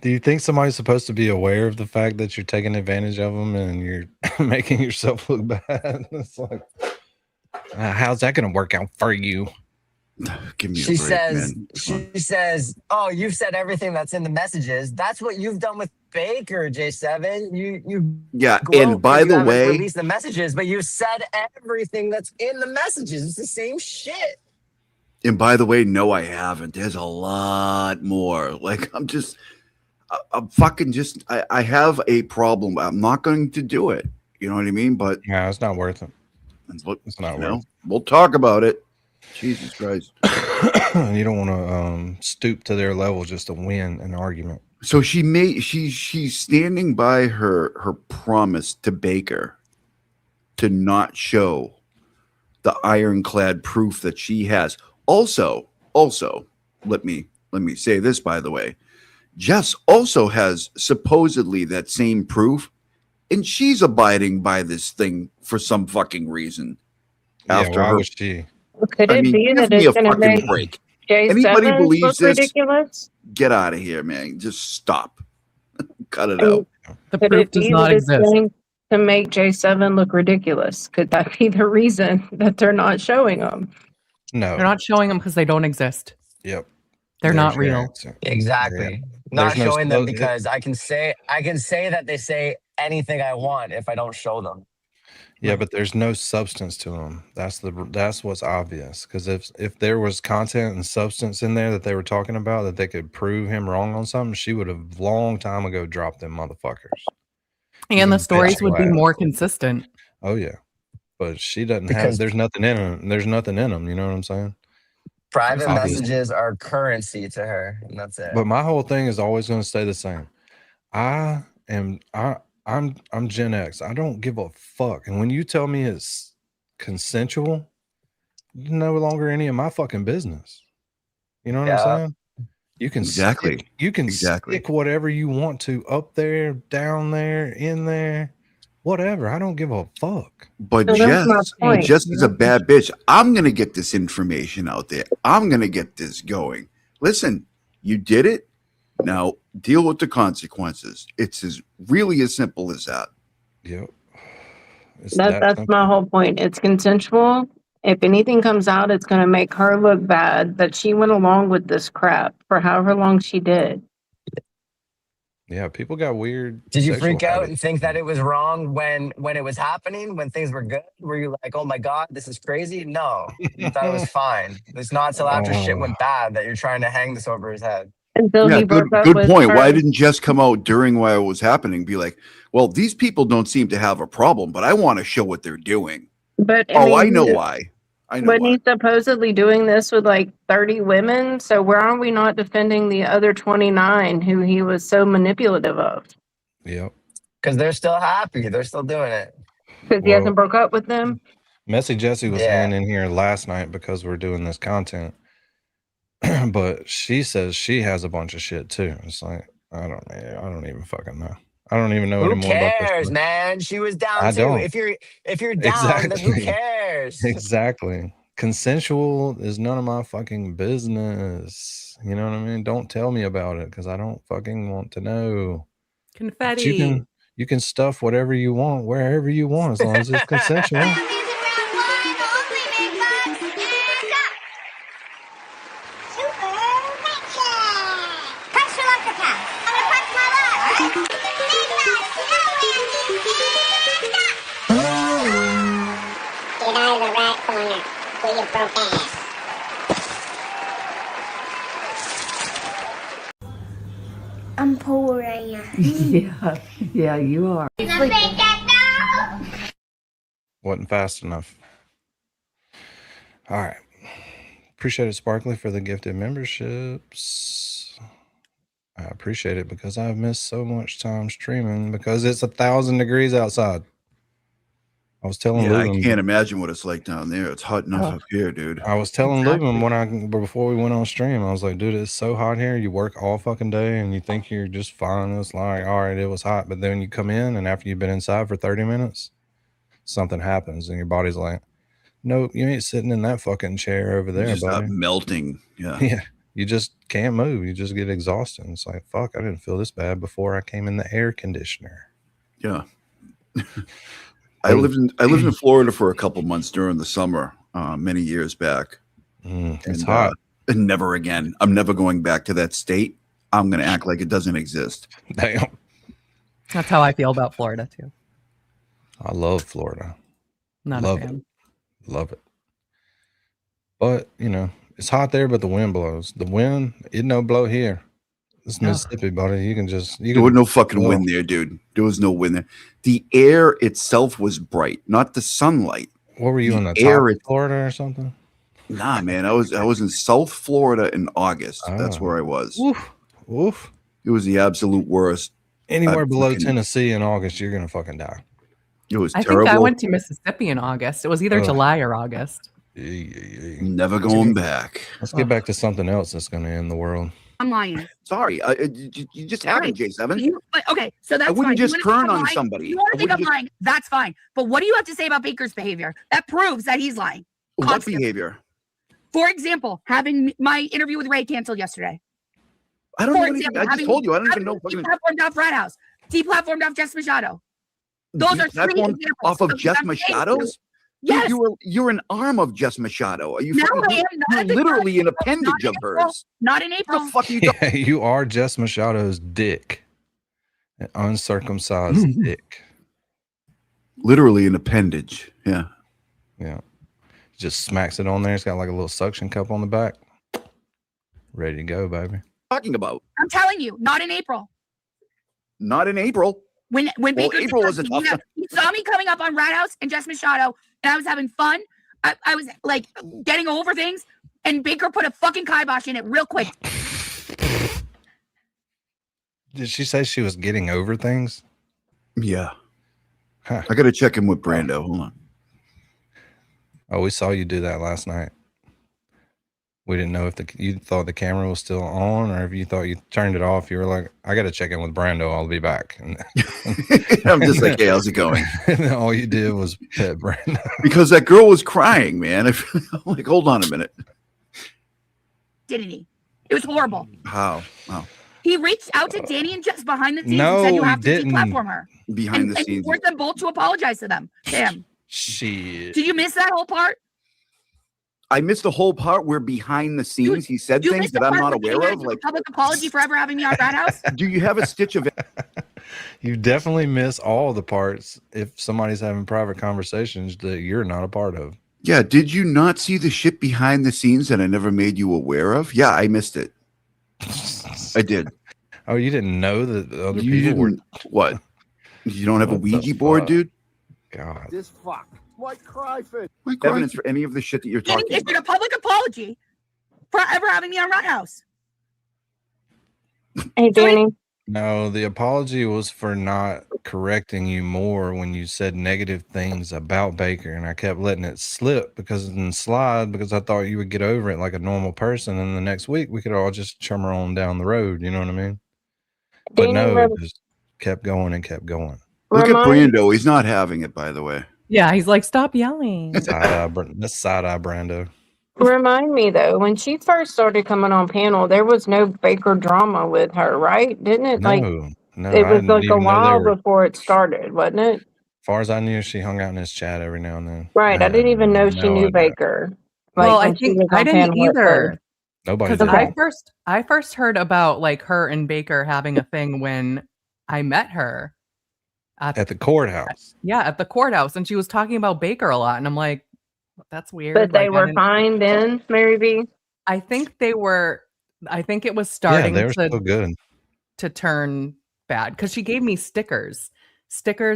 Do you think somebody's supposed to be aware of the fact that you're taking advantage of them and you're making yourself look bad? It's like, how's that going to work out for you? Give me She a break, says, man. she says, "Oh, you've said everything that's in the messages. That's what you've done with Baker, J7. You Yeah, gloat and by 'cause you the haven't way, released the messages, but you said everything that's in the messages. It's the same shit." no, I haven't. There's a lot more. Like, I'm fucking just, I have a problem. I'm not going to do it. You know what I mean? But yeah, it's not worth it. It's not worth it. We'll talk about it. Jesus Christ. You don't want to stoop to their level just to win an argument. So she's standing by her promise to Baker to not show the ironclad proof that she has. Also, let me say this, by the way. Jess also has supposedly that same proof, and she's abiding by this thing for some fucking reason. Yeah, why was she? Could it be give that me it's a going to fucking make break. Anybody J7 believes look this? ridiculous? Get out of here, man. Just stop. Cut it And out. could it be that it's going to make J7 look ridiculous? Could that be the reason that they're not showing them? No. They're not showing them because they don't exist. Yep. They're not real. Exactly. Not showing them because I can say that they say anything I want if I don't show them. Yeah, but there's no substance to them. That's what's obvious. Because if there was content and substance in there that they were talking about that they could prove him wrong on something, she would have long time ago dropped them motherfuckers. And the stories would be more consistent. Oh yeah, but she doesn't have. There's nothing in them. There's nothing in them. You know what I'm saying? Private Obviously. messages are currency to her, and that's it. But my whole thing is always going to stay the same. I'm Gen X. I don't give a fuck. And when you tell me it's consensual, you're no longer any of my fucking business. You know what I'm saying? You can stick whatever you want to up there, down there, in there, whatever. I don't give a fuck. But Jess is a bad bitch. I'm gonna get this information out there. I'm gonna get this going. Listen, you did it. Now deal with the consequences. It's really as simple as that. Yep. That's my whole point. It's consensual. If anything comes out, it's going to make her look bad that she went along with this crap for however long she did. Yeah, people got weird. Did you sexual freak out habits. and think that it was wrong when it was happening, when things were good? Were you like, oh my God, this is crazy? No, you thought it was fine. It's not until after shit went bad that you're trying to hang this over his head. Yeah, good point. Why didn't Jess come out during while it was happening? Be like, well, these people don't seem to have a problem, but I want to show what they're doing. But I know why. When he's supposedly doing this with like 30 women, so why are we not defending the other 29 who he was so manipulative of? Yep. Because they're still happy. They're still doing it. Because he hasn't broke up with them? Messy Jessie was hanging in here last night because we're doing this content. But she says she has a bunch of shit too. It's like, I don't even fucking know. I don't even know Who anymore about this. cares, man? She was down I too. don't. If you're down, then who cares? Exactly. Consensual is none of my fucking business. You know what I mean? Don't tell me about it because I don't fucking want to know. Confetti. But you can stuff whatever you want wherever you want as long as it's consensual. I'm poor right now. Yeah, you are. Wasn't fast enough. All right. Appreciate it, Sparkly, for the gifted memberships. I appreciate it because I've missed so much time streaming because it's 1,000 degrees outside. I was telling Yeah, I Lubin, can't imagine what it's like down there. It's hot enough up here, dude. I was telling Lubin before we went on stream, I was like, dude, it's so hot here. You work all fucking day and you think you're just fine. It's like, all right, it was hot. But then you come in and after you've been inside for 30 minutes, something happens and your body's like, nope, you ain't sitting in that fucking chair over there, just buddy. Melting. Yeah. Yeah. You just can't move. You just get exhausted. It's like, fuck, I didn't feel this bad before I came in the air conditioner. Yeah. I lived in Florida for a couple months during the summer, many years back. It's hot. And never again. I'm never going back to that state. I'm going to act like it doesn't exist. Damn. That's how I feel about Florida too. I love Florida. Not love a fan. it. Love it. But, you know, it's hot there, but the wind blows. The wind, it no blow here. It's Mississippi, buddy. You can just... There was no fucking wind there, dude. There was no wind there. The air itself was bright, not the sunlight. What were you in the top of Florida or something? Nah, man. I was in South Florida in August. That's where I was. Oof. Oof. It was the absolute worst. Anywhere below Tennessee in August, you're going to fucking die. It was I terrible. think I went to Mississippi in August. It was either July or August. Never going back. Let's get back to something else that's going to end the world. I'm lying. Sorry, you just haven't, J7. Okay, so that's I wouldn't fine. just turn on somebody. You want to think I'm lying? That's fine. But what do you have to say about Baker's behavior? That proves that he's lying. What behavior? For example, having my interview with Ray canceled yesterday. I don't know anything. I just told you. I don't even know. Deplatformed off Rat House. Deplatformed off Jess Machado. Those are three examples. Off of Jess Machado's? Yes. You're an arm of Jess Machado. Are you No, fucking, I am not. you're literally an appendage of hers. Not in April. The fuck are you Yeah, you are Jess Machado's dick. An uncircumcised dick. Literally an appendage. Yeah. Yeah. Just smacks it on there. It's got like a little suction cup on the back. Ready to go, baby. Talking about? I'm telling you, not in April. Not in April. When Baker April was a tough time. he saw me coming up on Rat House and Jess Machado, and I was having fun. I was like getting over things, and Baker put a fucking kibosh in it real quick. Did she say she was getting over things? Yeah. Huh. I got to check in with Brando. Hold on. Oh, we saw you do that last night. We didn't know if you thought the camera was still on or if you thought you turned it off. You were like, I got to check in with Brando. I'll be back. And I'm just like, hey, how's it going? And all you did was pet Brando. Because that girl was crying, man. I'm like, hold on a minute. Didn't he? It was horrible. How? Wow. He reached out to Danny and Jess behind the scenes No, and said you have he to didn't. deplatform her. Behind the And he scenes. forced them both to apologize to them. Damn. Shit. Did you miss that whole part? I missed the whole part where behind the scenes he said things missed the that I'm part not where he aware had of. to do a Like, public apology for ever having me on Rat House? do you have a stitch of it? You definitely miss all the parts if somebody's having private conversations that you're not a part of. Yeah. Did you not see the shit behind the scenes that I never made you aware of? Yeah, I missed it. I did. Oh, you didn't know that the other You people were... didn't, what? You don't have a What the Ouija board, fuck? dude? God. This fuck. White cryfish. Evidence for any of the shit that you're Danny talking issued about. a public apology for ever having me on Rat House. Hey, Danny. No, the apology was for not correcting you more when you said negative things about Baker, and I kept letting it slip because I thought you would get over it like a normal person, and the next week we could all just chummer on down the road, you know what I mean? But Danny, no, it just kept going and kept going. Look at Brando. He's not having it, by the way. Yeah, he's like, stop yelling. That's side-eye Brando. Remind me though, when she first started coming on panel, there was no Baker drama with her, right? Didn't it? No, Like no, it I was didn't like a even know they while were... before it started, wasn't it? As far as I knew, she hung out in his chat every now and then. Right. I didn't even know she no knew idea. Baker. Like Well, I when she think was I on didn't panel at either. first. Nobody Because did. I first heard about like her and Baker having a thing when I met her At the courthouse. Yeah, at the courthouse, and she was talking about Baker a lot, and I'm like, that's weird. But they Like, I were didn't- fine then, Mary B. I think they were. I think it was Yeah, starting they were so good. to turn bad because she gave me stickers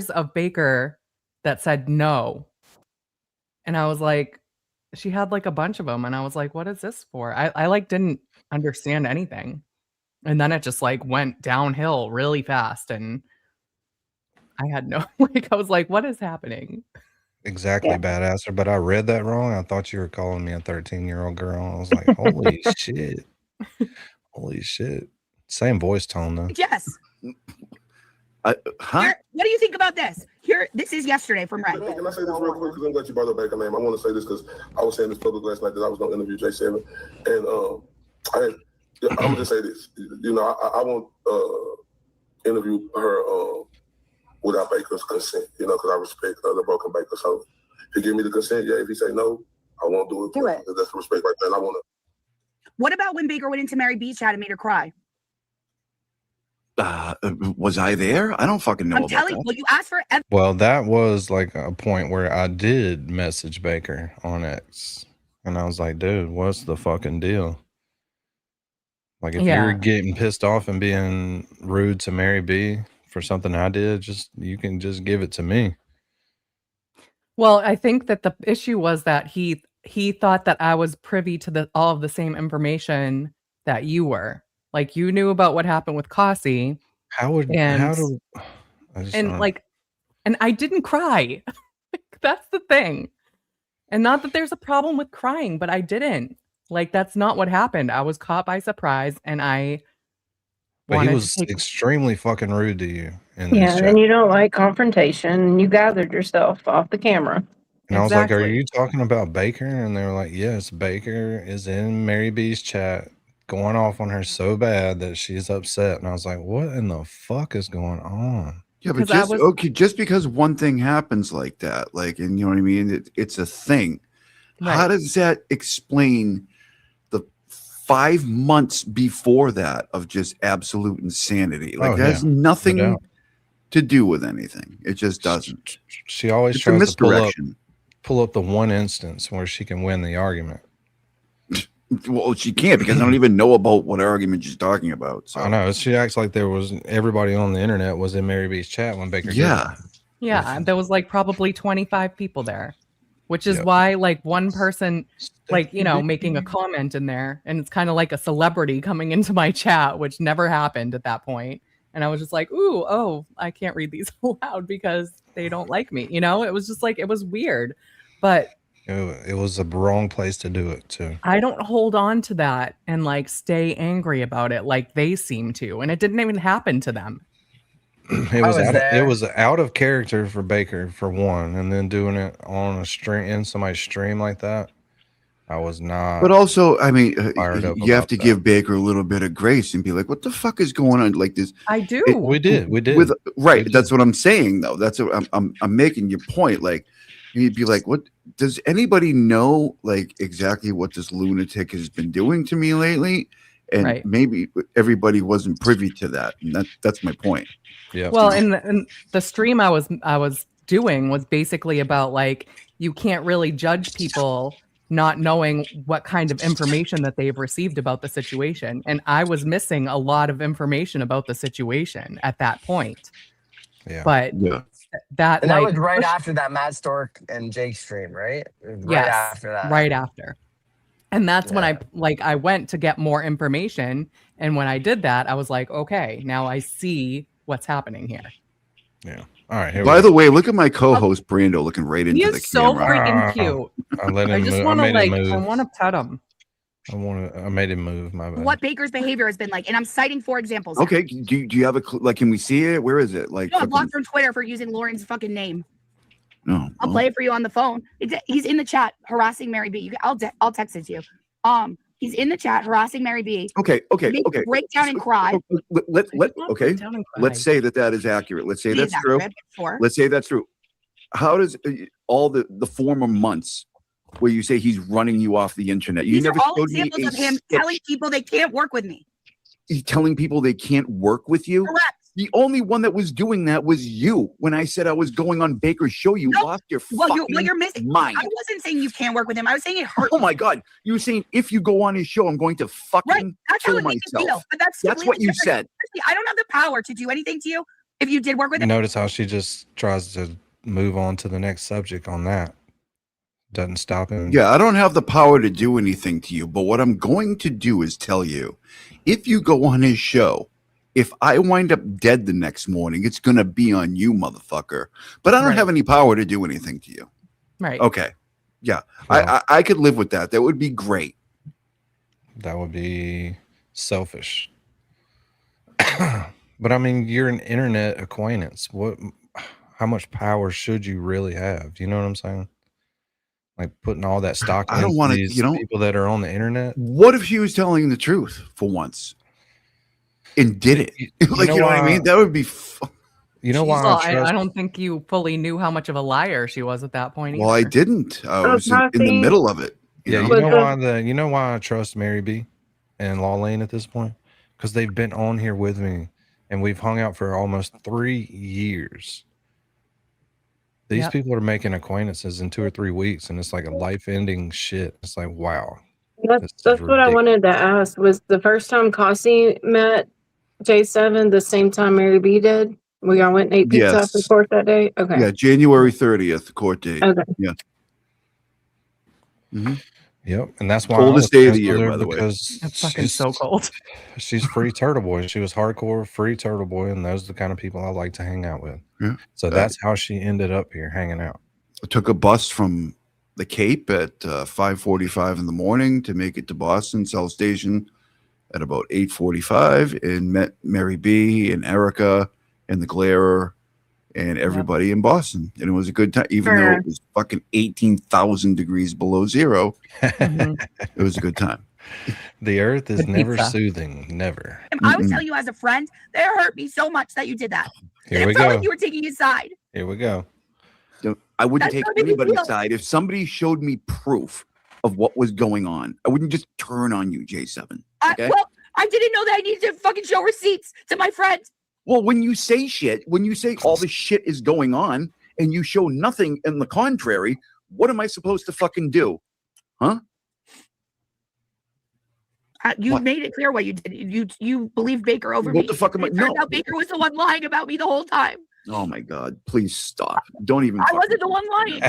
of Baker that said no, and I was like, she had like a bunch of them, and I was like, what is this for? I like didn't understand anything, and then it just like went downhill really fast, and I had no like I was like, what is happening? exactly badasser, but I read that wrong. I thought you were calling me a 13-year-old girl. I was like, holy shit. Holy shit. Same voice tone, though. Yes. Huh? Here, what do you think about this? Here, this is yesterday from Red. Can I say this real quick? Because I'm glad you brought up Baker name. I want to say this because I was saying this public last night that I was going to interview J7, and I'm gonna just say this. You know, I won't interview her without Baker's consent. You know, because I respect the broken Baker. So if he give me the consent, yeah. If he say no, I won't do it. Do it. That's the respect right there. And I want to. What about when Baker went into Mary B's chat and made her cry? Was I there? I don't fucking know I'm about telling that. you, you asked for Well, that was like a point where I did message Baker on X. And I was like, dude, what's the fucking deal? Like, if you're getting pissed off and being rude to Mary B for something I did, you can just give it to me. Well, I think that the issue was that he thought that I was privy to all of the same information that you were. Like, you knew about what happened with Cassie. And I didn't cry. That's the thing. And not that there's a problem with crying, but I didn't. Like, that's not what happened. I was caught by surprise, and But he was extremely fucking rude to you. Yeah, and you don't like confrontation, and you gathered yourself off the camera. And I was like, are you talking about Baker? And they were like, yes, Baker is in Mary B's chat going off on her so bad that she's upset. And I was like, what in the fuck is going on? Yeah, but just because one thing happens like that, like, and you know what I mean? It's a thing. Right. How does that explain the 5 months before that of just absolute insanity? Like, that has nothing to do with anything. It just doesn't. She always tries to pull up the one instance where she can win the argument. Well, she can't because I don't even know about what argument she's talking about. So I know she acts like everybody on the internet was in Mary B's chat when Baker. Yeah, yeah. There was like probably 25 people there, which is why like one person, like making a comment in there, and it's kind of like a celebrity coming into my chat, which never happened at that point. And I was just like, I can't read these aloud because they don't like me. It was just like it was weird, but. It was the wrong place to do it too. I don't hold on to that and like stay angry about it like they seem to, and it didn't even happen to them. It was out of character for Baker for one, and then doing it on a stream in somebody's stream like that. I was not. But also, I mean, you have to give Baker a little bit of grace and be like, "What the fuck is going on?" Like this. I do. We did. Right. That's what I'm saying, though. That's what I'm making your point. Like. You'd be like, what does anybody know like exactly what this lunatic has been doing to me lately? And maybe everybody wasn't privy to that. And that's my point. Yeah. Well, and the stream I was doing was basically about like you can't really judge people not knowing what kind of information that they've received about the situation. And I was missing a lot of information about the situation at that point. Yeah. But that was right after that Matt Stork and Jake stream, right? Right after that. Right after. And that's when I went to get more information. And when I did that, I was like, okay, now I see what's happening here. Yeah. All right. By the way, look at my co-host Brando looking right into the camera. He is so freaking cute. I just want to I want to pet him. I made him move. My bad. What Baker's behavior has been like, and I'm citing 4 examples. Okay, do you have a like? Can we see it? Where is it? Like, no, I'm blocked from Twitter for using Lauren's fucking name. No, I'll play it for you on the phone. He's in the chat harassing Mary B. I'll text it to you. He's in the chat harassing Mary B. Okay. Break down and cry. Let's say that is accurate. Let's say that's true. Let's say that's true. How does all the former months where you say he's running you off the internet? These are all examples of him telling people they can't work with me. He's telling people they can't work with you? Correct. The only one that was doing that was you. When I said I was going on Baker's show, you lost your you're missing. mind. I wasn't saying you can't work with him. I was saying it hurt. Oh my God. You were saying if you go on his show, I'm going to fucking kill myself. But that's what you said. I don't have the power to do anything to you if you did work with him. Notice how she just tries to move on to the next subject on that. Doesn't stop him. Yeah, I don't have the power to do anything to you, but what I'm going to do is tell you, if you go on his show, if I wind up dead the next morning, it's going to be on you, motherfucker. But I don't have any power to do anything to you. Right. Okay. Yeah. I could live with that. That would be great. That would be selfish. But I mean, you're an internet acquaintance. How much power should you really have? You know what I'm saying? Like putting all that stock I don't into want to, these people that are on the internet. What if she was telling the truth for once and did it? Like, you know what I mean? That would be You know why Well, I trust? I don't think you fully knew how much of a liar she was at that point. Well, I either. didn't. I was in the middle of it. You know why I trust Mary B and Law Lane at this point? Because they've been on here with me and we've hung out for almost 3 years. These people are making acquaintances in 2 or 3 weeks, and it's like a life-ending shit. It's like, wow. That's what I wanted to ask. Was the first time Kasi met J7 the same time Mary B did? We all went and ate pizza after Yes. court that day? Okay. Yeah, January 30th, court date. Okay. Yeah. Mm-hmm. Yep, and that's why Coldest I was day of the friends with year, her, by the way. because It's fucking so cold. She's free Turtleboy. She was hardcore free Turtleboy, and those are the kind of people I like to hang out with. Yeah. So that's how she ended up here hanging out. I took a bus from the Cape at 5:45 in the morning to make it to Boston South Station at about 8:45, and met Mary B and Erica and the Glarer and everybody in Boston, and it was a good time, even though it was fucking 18,000 degrees below zero. It was a good time. The earth is never soothing, never. I would tell you as a friend, that it hurt me so much that you did that. Here we It felt go. like you were taking his side. Here we go. I wouldn't That's take what made me anybody's feel. side. If somebody showed me proof of what was going on, I wouldn't just turn on you, J7. Okay? Well, I didn't know that I needed to fucking show receipts to my friend. Well, when you say shit, when you say all this shit is going on and you show nothing in the contrary, what am I supposed to fucking do? Huh? You made it clear what you did. You believed Baker over What me. the fuck am I- It turned no. out Baker was the one lying about me the whole time. Oh my God, please stop. Don't even. I wasn't the one lying.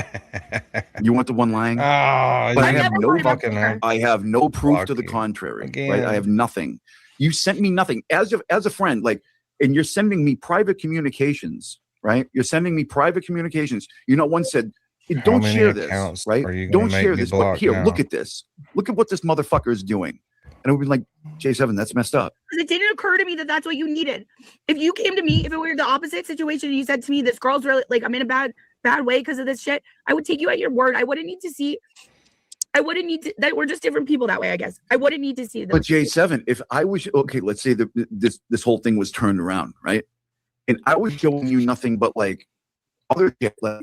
You want the one lying? Oh, But I you have no fucking hell. I have no proof to the Lucky. contrary. Right? Again. I have nothing. You sent me nothing as a friend, like, and you're sending me private communications, right? You're sending me private communications. You know, one said, How "Don't many share this, accounts right? are you gonna Don't make share me this." But block here, now? look at this. Look at what this motherfucker is doing. And I would be like, J7, that's messed up. Because it didn't occur to me that that's what you needed. If you came to me, if it were the opposite situation, and you said to me, "This girl's really like I'm in a bad way because of this shit," I would take you at your word. I wouldn't need to see. I wouldn't need to. That we're just different people that way. I guess I wouldn't need to see them. But J7, if I was okay, let's say that this whole thing was turned around, right? And I was showing you nothing but like other shit. Like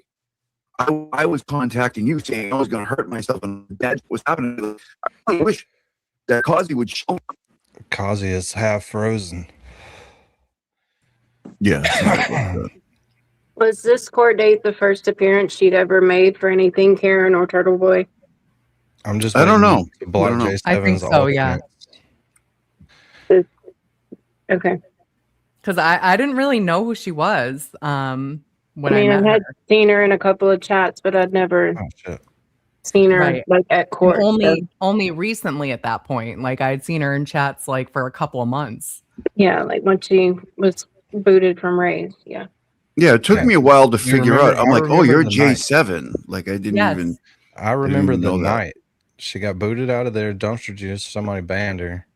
I was contacting you saying I was going to hurt myself and that was happening. I wish that Kazi would show. Kazi is half frozen. Yeah. Was this court date the first appearance she'd ever made for anything, Karen or Turtleboy? I'm just. I don't know. to block I don't know. J7's I think so, yeah. Okay. Because I didn't really know who she was when I I met had her. seen her in a couple of chats, but I'd never seen her Right. like at court. Only recently at that point. Like I'd seen her in chats like for a couple of months. Yeah, like when she was booted from Rays. Yeah. Yeah, it took me a while to figure out. I'm I like, oh, remember you're the night. J7. Like I didn't Yes. even. I remember didn't the even know that. night she got booted out of there, dumpster juice. Somebody banned her,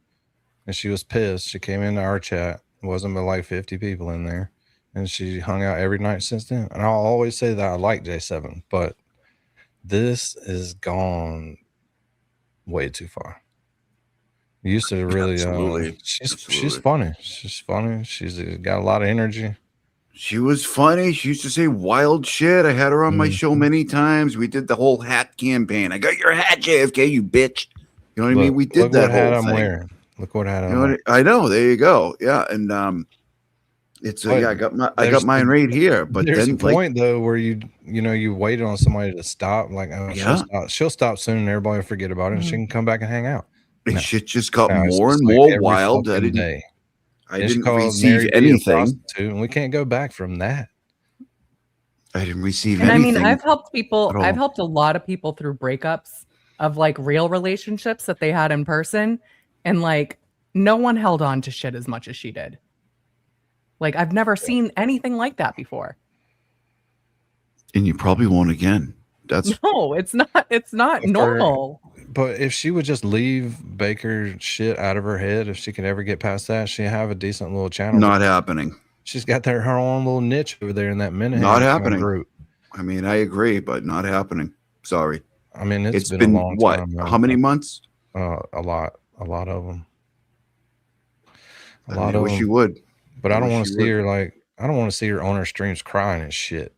and she was pissed. She came into our chat. It wasn't but like 50 people in there, and she hung out every night since then. And I'll always say that I like J7, but this is gone way too far. You used to really, Absolutely. she's funny. She's funny. She's got a lot of energy. She was funny. She used to say wild shit. I had her on my show many times. We did the whole hat campaign. I got your hat, JFK, you bitch. You know what I mean? We did look that what hat whole I'm thing. wearing. Look what hat You I'm know wearing. what I know. There you go. Yeah, and it's But yeah. I got there's mine the- right here. But there's then a point though where you waited on somebody to stop. Like she'll stop soon, and everybody will forget about it, and she can come back and hang out. and shit just got No, it's more just and like more every wild. I fucking didn't. day. I Then she didn't called receive Mary B a anything. prostitute, and we can't go back from that. I didn't receive And I anything. mean, I've helped people. at all. I've helped a lot of people through breakups of like real relationships that they had in person, and like no one held on to shit as much as she did. Like I've never seen anything like that before. And you probably won't again. That's No, it's not. It's not normal. But if she would just leave Baker shit out of her head, if she could ever get past that, she'd have a decent little channel. not happening. She's got her own little niche over there in that Minahan Not happening. group. I mean, I agree, but not happening. Sorry. I mean, it's been a long what? time. How many months? A lot of them. I wish you would. But I don't want to see her I don't want to see her on her streams crying and shit.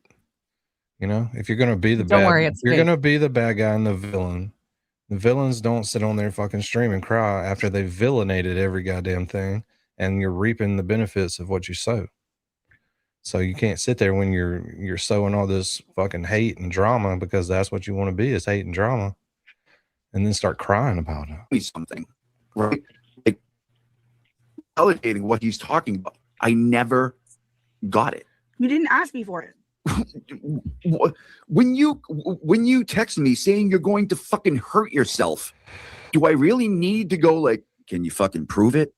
You know, if you're gonna be the Don't worry, it's you're fake. gonna be the bad guy and the villain. The villains don't sit on their fucking stream and cry after they've villainated every goddamn thing, and you're reaping the benefits of what you sow. So you can't sit there when you're sowing all this fucking hate and drama, because that's what you want to be, is hate and drama, and then start crying about it. Something, right? Like validating what he's talking about. I never got it. You didn't ask me for it. When you text me saying you're going to fucking hurt yourself, do I really need to go like, can you fucking prove it?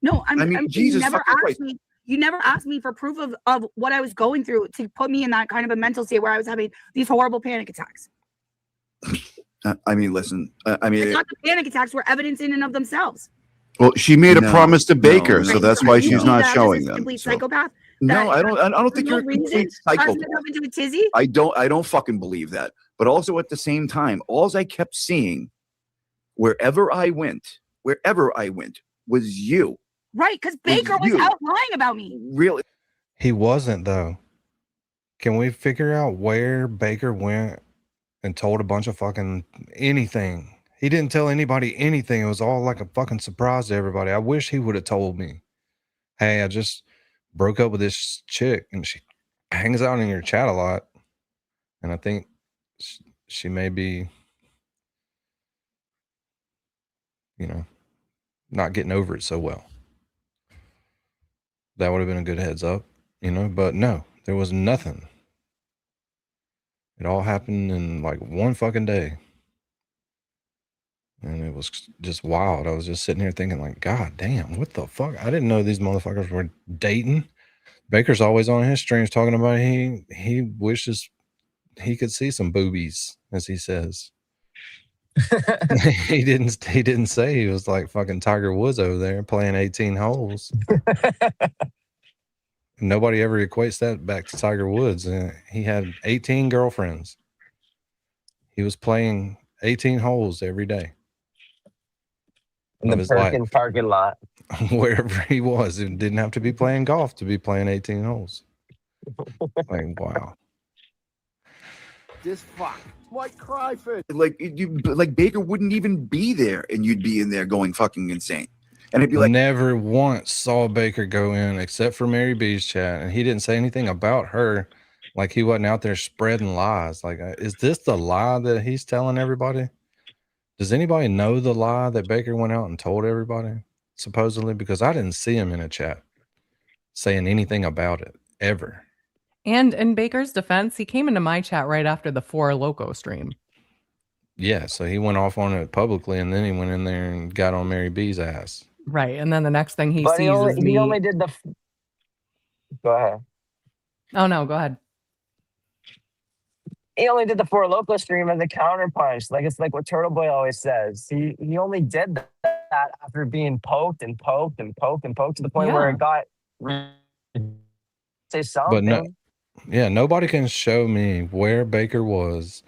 No, Jesus you never fucking asked Christ. me. You never asked me for proof of what I was going through to put me in that kind of a mental state where I was having these horrible panic attacks. I mean, listen. I mean, It's not the panic attacks were evidence in and of themselves. well, she made a promise to Baker, so Right, that's so why you she's think not that I'm showing just a them. complete so. psychopath. No, I don't think you're a complete psychopath. Up into a tizzy. I don't fucking believe that. But also at the same time, all I kept seeing wherever I went was you. Right, because Baker was you. out lying about me. Really? He wasn't, though. Can we figure out where Baker went and told a bunch of fucking anything? He didn't tell anybody anything. It was all like a fucking surprise to everybody. I wish he would have told me, hey, I just broke up with this chick and she hangs out in your chat a lot. And I think she may be, you know, not getting over it so well. That would have been a good heads up, you know, but no, there was nothing. It all happened in like one fucking day. And it was just wild. I was just sitting here thinking like, God damn, what the fuck? I didn't know these motherfuckers were dating. Baker's always on his streams talking about he wishes he could see some boobies, as he says. he didn't say he was like fucking Tiger Woods over there playing 18 holes. Nobody ever equates that back to Tiger Woods. He had 18 girlfriends. He was playing 18 holes every day. In the Perkins parking lot. Wherever he was. It didn't have to be playing golf to be playing 18 holes. Like, wow. This fuck. White cry for like Baker wouldn't even be there and you'd be in there going fucking insane. And it'd be like, never once saw Baker go in except for Mary B's chat, and he didn't say anything about her. Like he wasn't out there spreading lies. Like, is this the lie that he's telling everybody? Does anybody know the lie that Baker went out and told everybody, supposedly? Because I didn't see him in a chat saying anything about it ever. And in Baker's defense, he came into my chat right after the Four Loco stream. Yeah, so he went off on it publicly, and then he went in there and got on Mary B's ass. Right, and then the next thing he But sees is he only did the. Go ahead. Oh no, go ahead. He only did the Four Loco stream as a counterpunch. Like it's like what Turtleboy always says. He only did that after being poked and poked and poked and poked to the point where it got say something. But nobody can show me where Baker was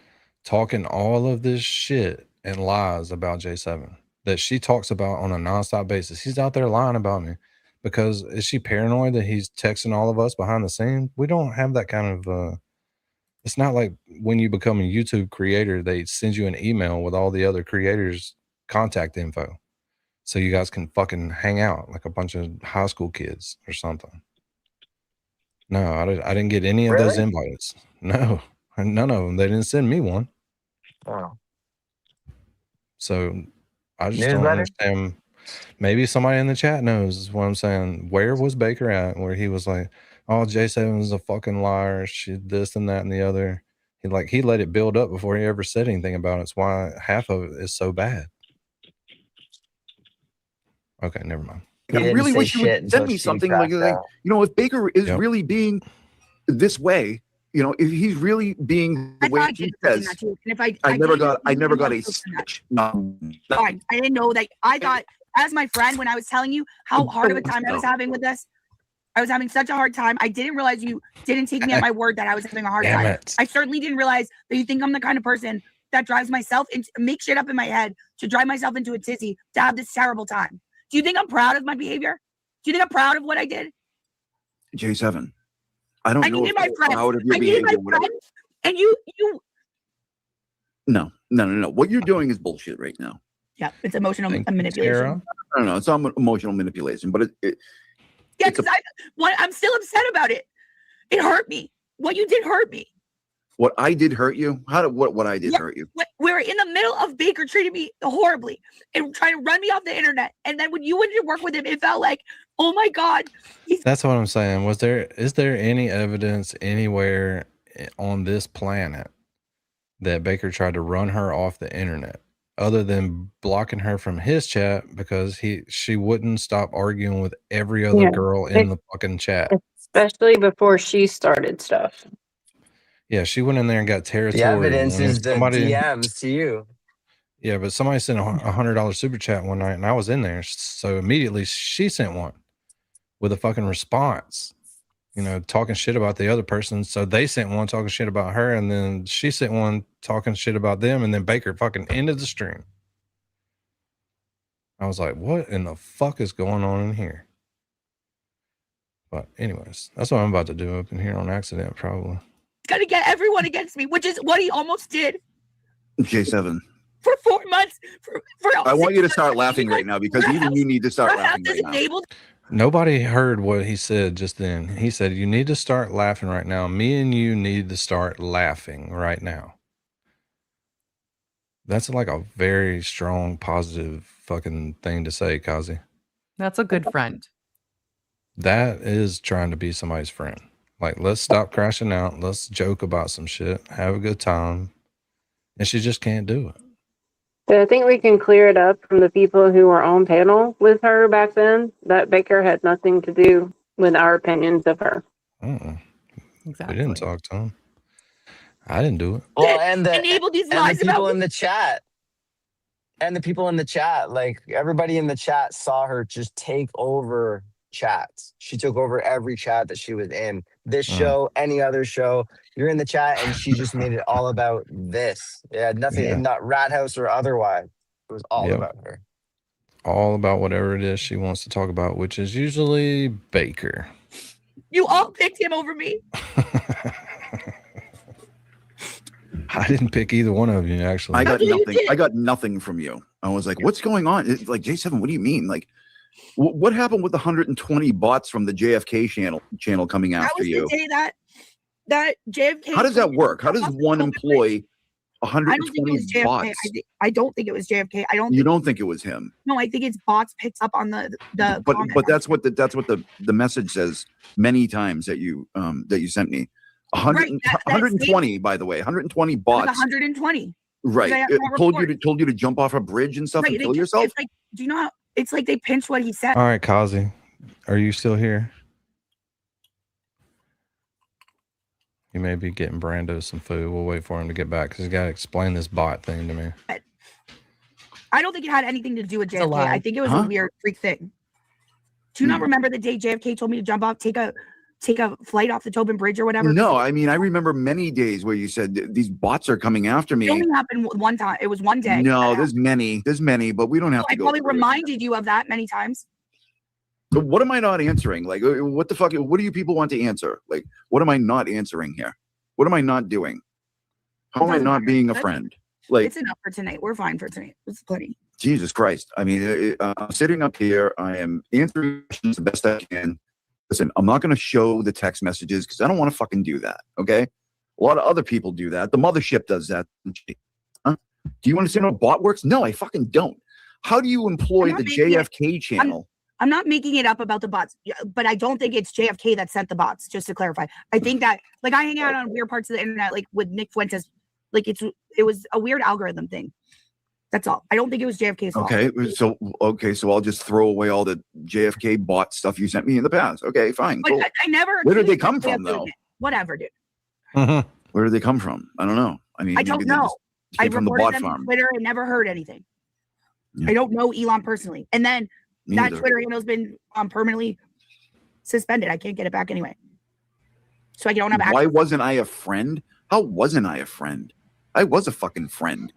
talking all of this shit and lies about J7 that she talks about on a nonstop basis. He's out there lying about me because is she paranoid that he's texting all of us behind the scenes? We don't have that kind of it's not like when you become a YouTube creator, they send you an email with all the other creators' contact info. So you guys can fucking hang out like a bunch of high school kids or something. No, I didn't get any of those invites. No, none of them. They didn't send me one. Oh. So I just don't understand. Maybe somebody in the chat knows is what I'm saying. Where was Baker at? Where he was like, oh, J7 is a fucking liar. She this and that and the other. He let it build up before he ever said anything about it. It's why half of it is so bad. Okay, never mind. I really wish you would send me something like, you know, if Baker is really being this way, You know, if he's really being the way he says, and if I never got a stitch. stitch. No, Fine. I didn't know that. I thought, as my friend, when I was telling you how hard of a time I was having with this, I was having such a hard time. I didn't realize you didn't take me at my word that I was having a hard Damn time. it. I certainly didn't realize that you think I'm the kind of person that drives myself and make shit up in my head to drive myself into a tizzy to have this terrible time. Do you think I'm proud of my behavior? Do you think I'm proud of what I did? J7. I don't I know needed my if friends. proud of your I needed my behavior. Whatever. friends, and you. No. What you're doing is bullshit right now. Yeah, it's emotional manipulation. Tara. I don't know. It's not emotional manipulation, but Yeah, because I'm still upset about it. It hurt me. What you did hurt me. what I did hurt you. What I did hurt you? We were in the middle of Baker treating me horribly and trying to run me off the internet. And then when you went to work with him, it felt like, oh my God. That's what I'm saying. Is there any evidence anywhere on this planet that Baker tried to run her off the internet, other than blocking her from his chat because she wouldn't stop arguing with every other girl in the fucking chat? Especially before she started stuff. Yeah, she went in there and got territory. The evidence and is the DMs to you. Yeah, but somebody sent a $100 super chat one night, and I was in there, so immediately she sent one with a fucking response, you know, talking shit about the other person. So they sent one talking shit about her, and then she sent one talking shit about them, and then Baker fucking ended the stream. I was like, what in the fuck is going on in here? But anyways, that's what I'm about to do up in here on accident, probably. Gonna get everyone against me, which is what he almost did J7. for 4 months. I want you to start laughing right now because even you need to start laughing right now. Nobody heard what he said just then. He said, you need to start laughing right now. Me and you need to start laughing right now. That's like a very strong, positive fucking thing to say, Kazi. That's a good friend. That is trying to be somebody's friend. Like, let's stop crashing out. Let's joke about some shit. Have a good time. And she just can't do it. So I think we can clear it up from the people who were on panel with her back then that Baker had nothing to do with our opinions of her. Exactly. We didn't talk to him. I didn't do it. Well, and the lies people about in the chat. And the people in the chat, like everybody in the chat saw her just take over chats. She took over every chat that she was in. This show, any other show, you're in the chat and she just made it all about this. Yeah, nothing, not Rat House or otherwise. It was all about her. All about whatever it is she wants to talk about, which is usually Baker. You all picked him over me. I didn't pick either one of you, actually. I got nothing. I got nothing from you. I was like, what's going on? It's like, J7, what do you mean? Like, what happened with the 120 bots from the JFK channel coming after you? I was going to say that JFK. How does that work? How does one employ 120 bots? I don't think it was JFK. You don't think it was him? No, I think it's bots picked up on the. But that's what the message says many times that you sent me. 120, by the way, 120 bots. 120. Right. It told you to jump off a bridge and stuff and kill yourself. It's like, do you know how? It's like they pinched what he said. All right, Kazi, are you still here? You may be getting Brando some food. We'll wait for him to get back because he's got to explain this bot thing to me. I don't think it had anything to do with JFK. I think it was a weird freak thing. Do you not remember the day JFK told me to jump off, take a flight off the Tobin Bridge or whatever? No, I mean, I remember many days where you said these bots are coming after me. It only happened one time. It was one day. No, there's many, but we don't have to go. I probably reminded you of that many times. But what am I not answering? Like, what the fuck? What do you people want to answer? Like, what am I not answering here? What am I not doing? How am I not being a friend? Like, it's enough for tonight. We're fine for tonight. It's plenty. Jesus Christ. I mean, I'm sitting up here. I am answering questions the best I can. Listen, I'm not going to show the text messages because I don't want to fucking do that. Okay. A lot of other people do that. The mothership does that. Huh? Do you understand how a bot works? No, I fucking don't. How do you employ the JFK channel? I'm not making it up about the bots, but I don't think it's JFK that sent the bots, just to clarify. I think that, like, I hang out on weird parts of the internet, like with Nick Fuentes. Like, it was a weird algorithm thing. That's all. I don't think it was JFK's fault. Okay, so I'll just throw away all the JFK bot stuff you sent me in the past. Okay, fine. But cool. I never. Where did they come from, though? Whatever, dude. Where did they come from? I don't know. I mean, I don't maybe they know. just I came from the reported bot them on farm. Twitter and never heard anything. Yeah. I don't know Elon personally. And then Me that neither. Twitter handle's been permanently suspended. I can't get it back anyway. So I don't have access. Why wasn't I a friend? How wasn't I a friend? I was a fucking friend.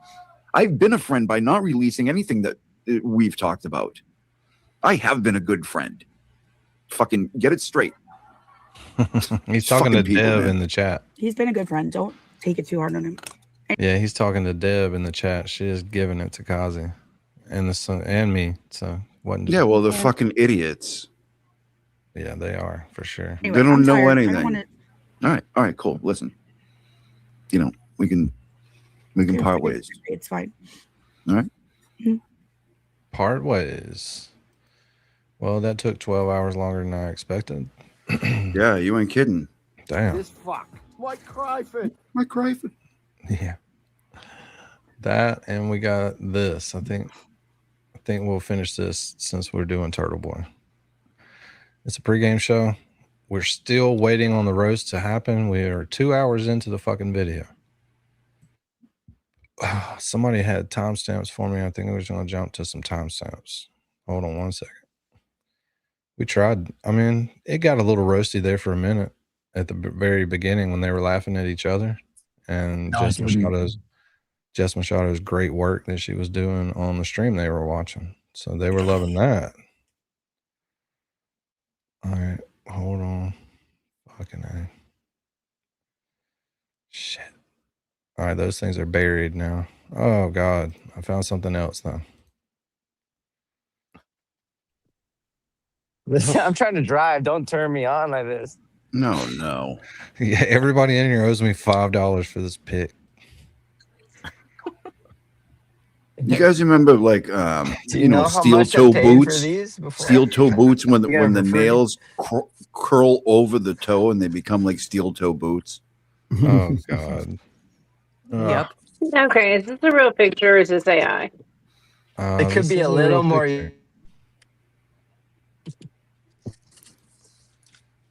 I've been a friend by not releasing anything that we've talked about. I have been a good friend. Fucking get it straight. He's talking to Deb in the chat. He's been a good friend. Don't take it too hard on him. Yeah, he's talking to Deb in the chat. She is giving it to Kazi and the son and me. So wasn't just, Yeah, well, they're fucking idiots. Yeah, they are for sure. Anyway, They don't I'm know tired. I anything. don't wanna- All right, cool. Listen, we can part ways. It's fine. All right. Part ways. Well, that took 12 hours longer than I expected. Yeah, you ain't kidding. Damn. This fuck. Mike Cryford. Mike Cryford. Yeah. That and we got this. I think we'll finish this since we're doing Turtleboy. It's a pregame show. We're still waiting on the roast to happen. We are 2 hours into the fucking video. Somebody had timestamps for me. I think I was going to jump to some timestamps. Hold on 1 second. We tried. I mean, it got a little roasty there for a minute at the very beginning when they were laughing at each other. And Jess Machado's great work that she was doing on the stream they were watching. So they were loving that. All right. Hold on. Fucking A. Shit. All right. Those things are buried now. Oh, God. I found something else, though. Listen, I'm trying to drive. Don't turn me on like this. No. Yeah, everybody in here owes me $5 for this pick. You guys remember like Do you know how steel much I toe paid for boots? these before? Steel toe boots when You got them the for free? nails curl over the toe and they become like steel toe boots. Oh God. Yep. Okay, is this a real picture or is this AI? It could This be is a little real more. picture.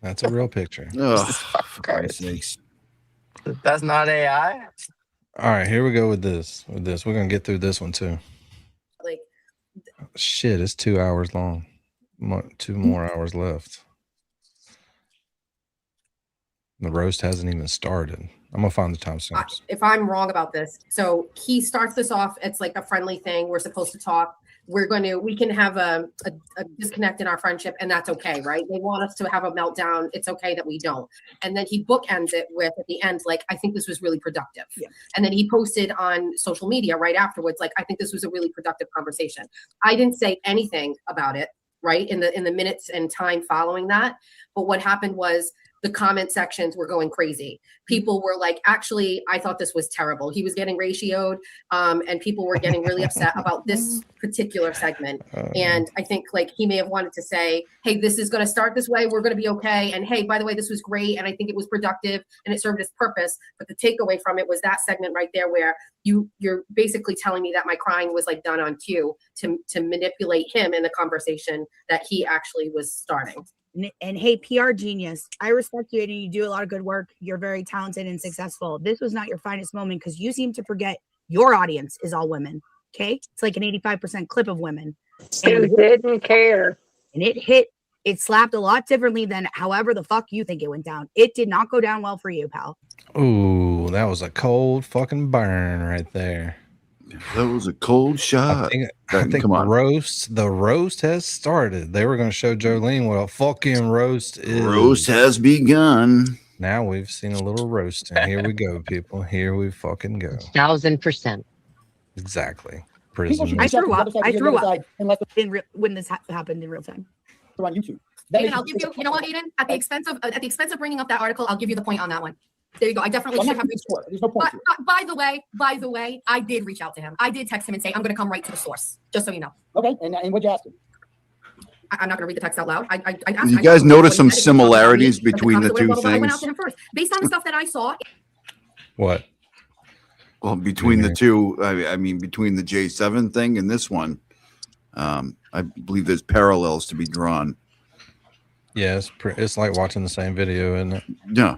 That's a real picture. Oh, for Christ's sakes. That's not AI. All right, here we go with this. We're gonna get through this one too. Like, Shit, it's 2 hours long. 2 more hours left. The roast hasn't even started. I'm gonna find the timestamps. if I'm wrong about this, so he starts this off. It's like a friendly thing. We're supposed to talk. We can have a disconnect in our friendship, and that's okay, right? They want us to have a meltdown. It's okay that we don't. And then he bookends it with at the end, like, I think this was really productive. Yeah. And then he posted on social media right afterwards, like, I think this was a really productive conversation. I didn't say anything about it, right? In the minutes and time following that. But what happened was the comment sections were going crazy. People were like, actually, I thought this was terrible. He was getting ratioed, and people were getting really upset about this particular segment. And I think like he may have wanted to say, hey, this is going to start this way. We're going to be okay. And hey, by the way, this was great. And I think it was productive and it served its purpose. But the takeaway from it was that segment right there where you're basically telling me that my crying was like done on cue to manipulate him in the conversation that he actually was starting. And hey, PR genius, I respect you and you do a lot of good work. You're very talented and successful. This was not your finest moment because you seem to forget your audience is all women. Okay. It's like an 85% clip of women. And it didn't care. And it slapped a lot differently than however the fuck you think it went down. It did not go down well for you, pal. Ooh, that was a cold fucking burn right there. That was a cold shot. I think the roast has started. They were going to show Jolene what a fucking roast is. Roast has begun. Now we've seen a little roasting. Here we go, people. Here we fucking go. 1000%. Exactly. I threw up. When this happened in real time. On YouTube. Aiden, I'll give you. You know what, Aiden? At the expense of bringing up that article, I'll give you the point on that one. There you go. I definitely should have reached out. There's no point. By the way, I did reach out to him. I did text him and say, I'm going to come right to the source, just so you know. Okay. And what'd you ask him? I'm not going to read the text out loud. You guys notice some similarities between the two I went out things? to him first. Based on the stuff that I saw. What? Well, between the two, I mean, between the J7 thing and this one, I believe there's parallels to be drawn. Yeah, it's like watching the same video, isn't it? Yeah.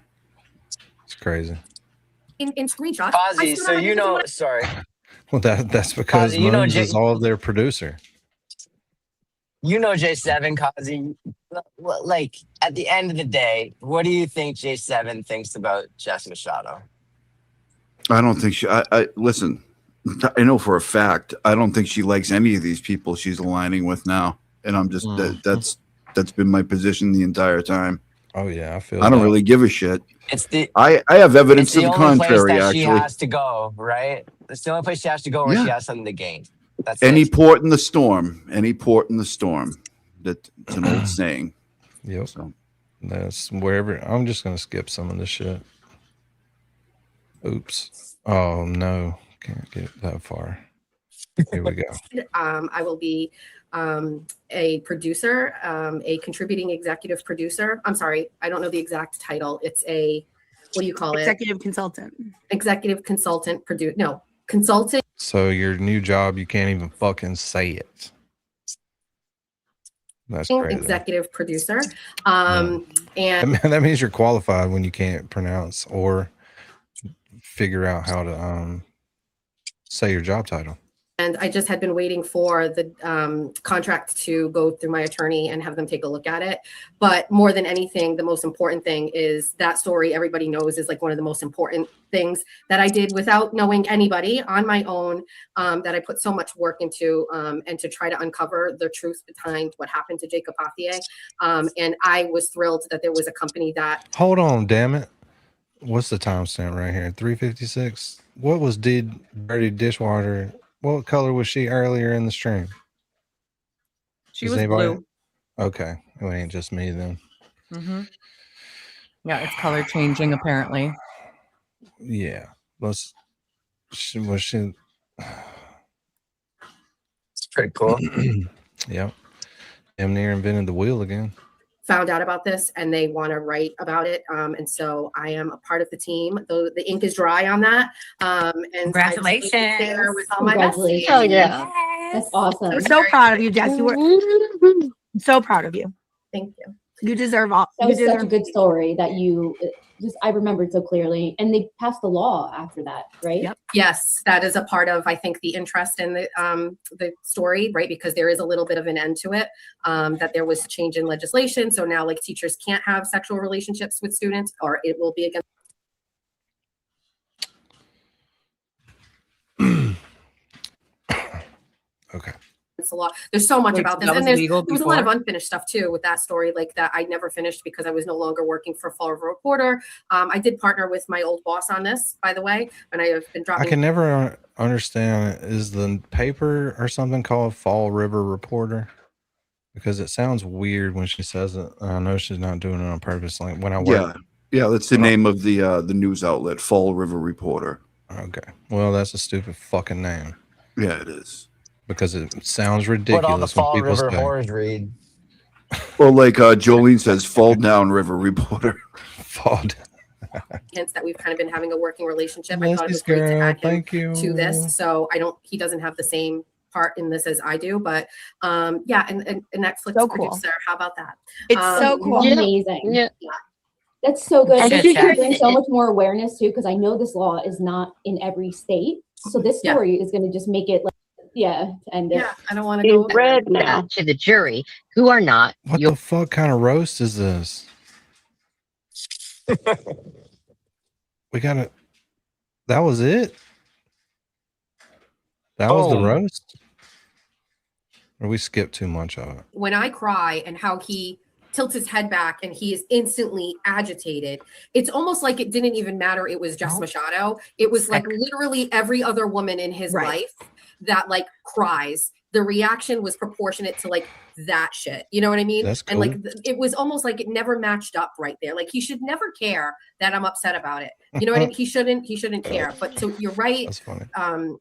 It's It's crazy. In screenshots. Ozzy, so you know, sorry. Well, that's because Ozzy, you know, Moons is all of their producer. You know J7, Kazi. Like, at the end of the day, what do you think J7 thinks about Jess Machado? I don't think she. I listen. I know for a fact. I don't think she likes any of these people she's aligning with now, and I'm just that's been my position the entire time. Oh yeah, I don't really give a shit. It's the I have evidence it's to the the only place contrary. that she Actually, has to go, right? It's the only place she has to go where she has something to gain. That's any it. port in the storm. Any port in the storm. That's an old saying. Yep. So that's wherever. I'm just gonna skip some of this shit. Oops. Oh no, can't get that far. Here we go. I will be a producer, a contributing executive producer. I'm sorry, I don't know the exact title. It's a, what do you call it? Executive consultant. Executive consultant, consultant. So your new job, you can't even fucking say it. That's crazy. Executive producer. And that means you're qualified when you can't pronounce or figure out how to say your job title. And I just had been waiting for the contract to go through my attorney and have them take a look at it. But more than anything, the most important thing is that story everybody knows is like one of the most important things that I did without knowing anybody on my own, that I put so much work into, and to try to uncover the truth behind what happened to Jacob Pothier. And I was thrilled that there was a company that... Hold on, damn it. What's the timestamp right here? 3:56. What was Dirty Dishwater? What color was she earlier in the stream? She was blue. Okay, it ain't just me then. Yeah, it's color changing apparently. Yeah, was she? It's pretty cool. Yep. Damn near invented the wheel again. Found out about this and they want to write about it. And so I am a part of the team. The ink is dry on that. And Congratulations. There with all my besties. Oh yeah. That's awesome. I'm so proud of you, Jess. You were so proud of you. Thank you. You deserve all. That was such a good story that you just, I remembered so clearly. And they passed the law after that, right? Yep. Yes, that is a part of, I think, the interest in the story, right? Because there is a little bit of an end to it, that there was a change in legislation. So now like teachers can't have sexual relationships with students, or it will be against. Okay. It's a lot. There's so much Wait, about so this, that and was there legal was a lot of before? unfinished stuff too with that story, like that I never finished because I was no longer working for Fall River Reporter. I did partner with my old boss on this, by the way, and I have been I dropping. can never understand, is the paper or something called Fall River Reporter? Because it sounds weird when she says it. I know she's not doing it on purpose. Like when I work. Yeah, that's the name of the news outlet, Fall River Reporter. Okay. Well, that's a stupid fucking name. Yeah, it is. Because it sounds What all the ridiculous when Fall people River say. whores read. Well, like Jolene says, Fall Down River Reporter. Fall Hints that we've kind of been having a working relationship. Yes, I thought it was this great to girl, add him thank you. to this. So he doesn't have the same part in this as I do, but yeah, and Netflix So cool. producer. How about that? It's so cool. Amazing. Yeah. That's so good. And I she think you're said- bring so much more awareness too, because I know this law is not in every state. So this Yeah. story is going to just make it like, end it. Yeah, I don't want to In go. red now. To the jury who are not What the fuck kind of roast is this? We gotta. That was it? That was the Boom. roast? Or we skipped too much of it? When I cry and how he tilts his head back and he is instantly agitated, it's almost like it didn't even matter. It was Jess Machado. It was like literally every other woman in his life that like cries. The reaction was proportionate to like that shit. You know what I mean? That's And like cool. it was almost like it never matched up right there. Like he should never care that I'm upset about it. You know what I mean? He shouldn't care. But so you're right. That's funny.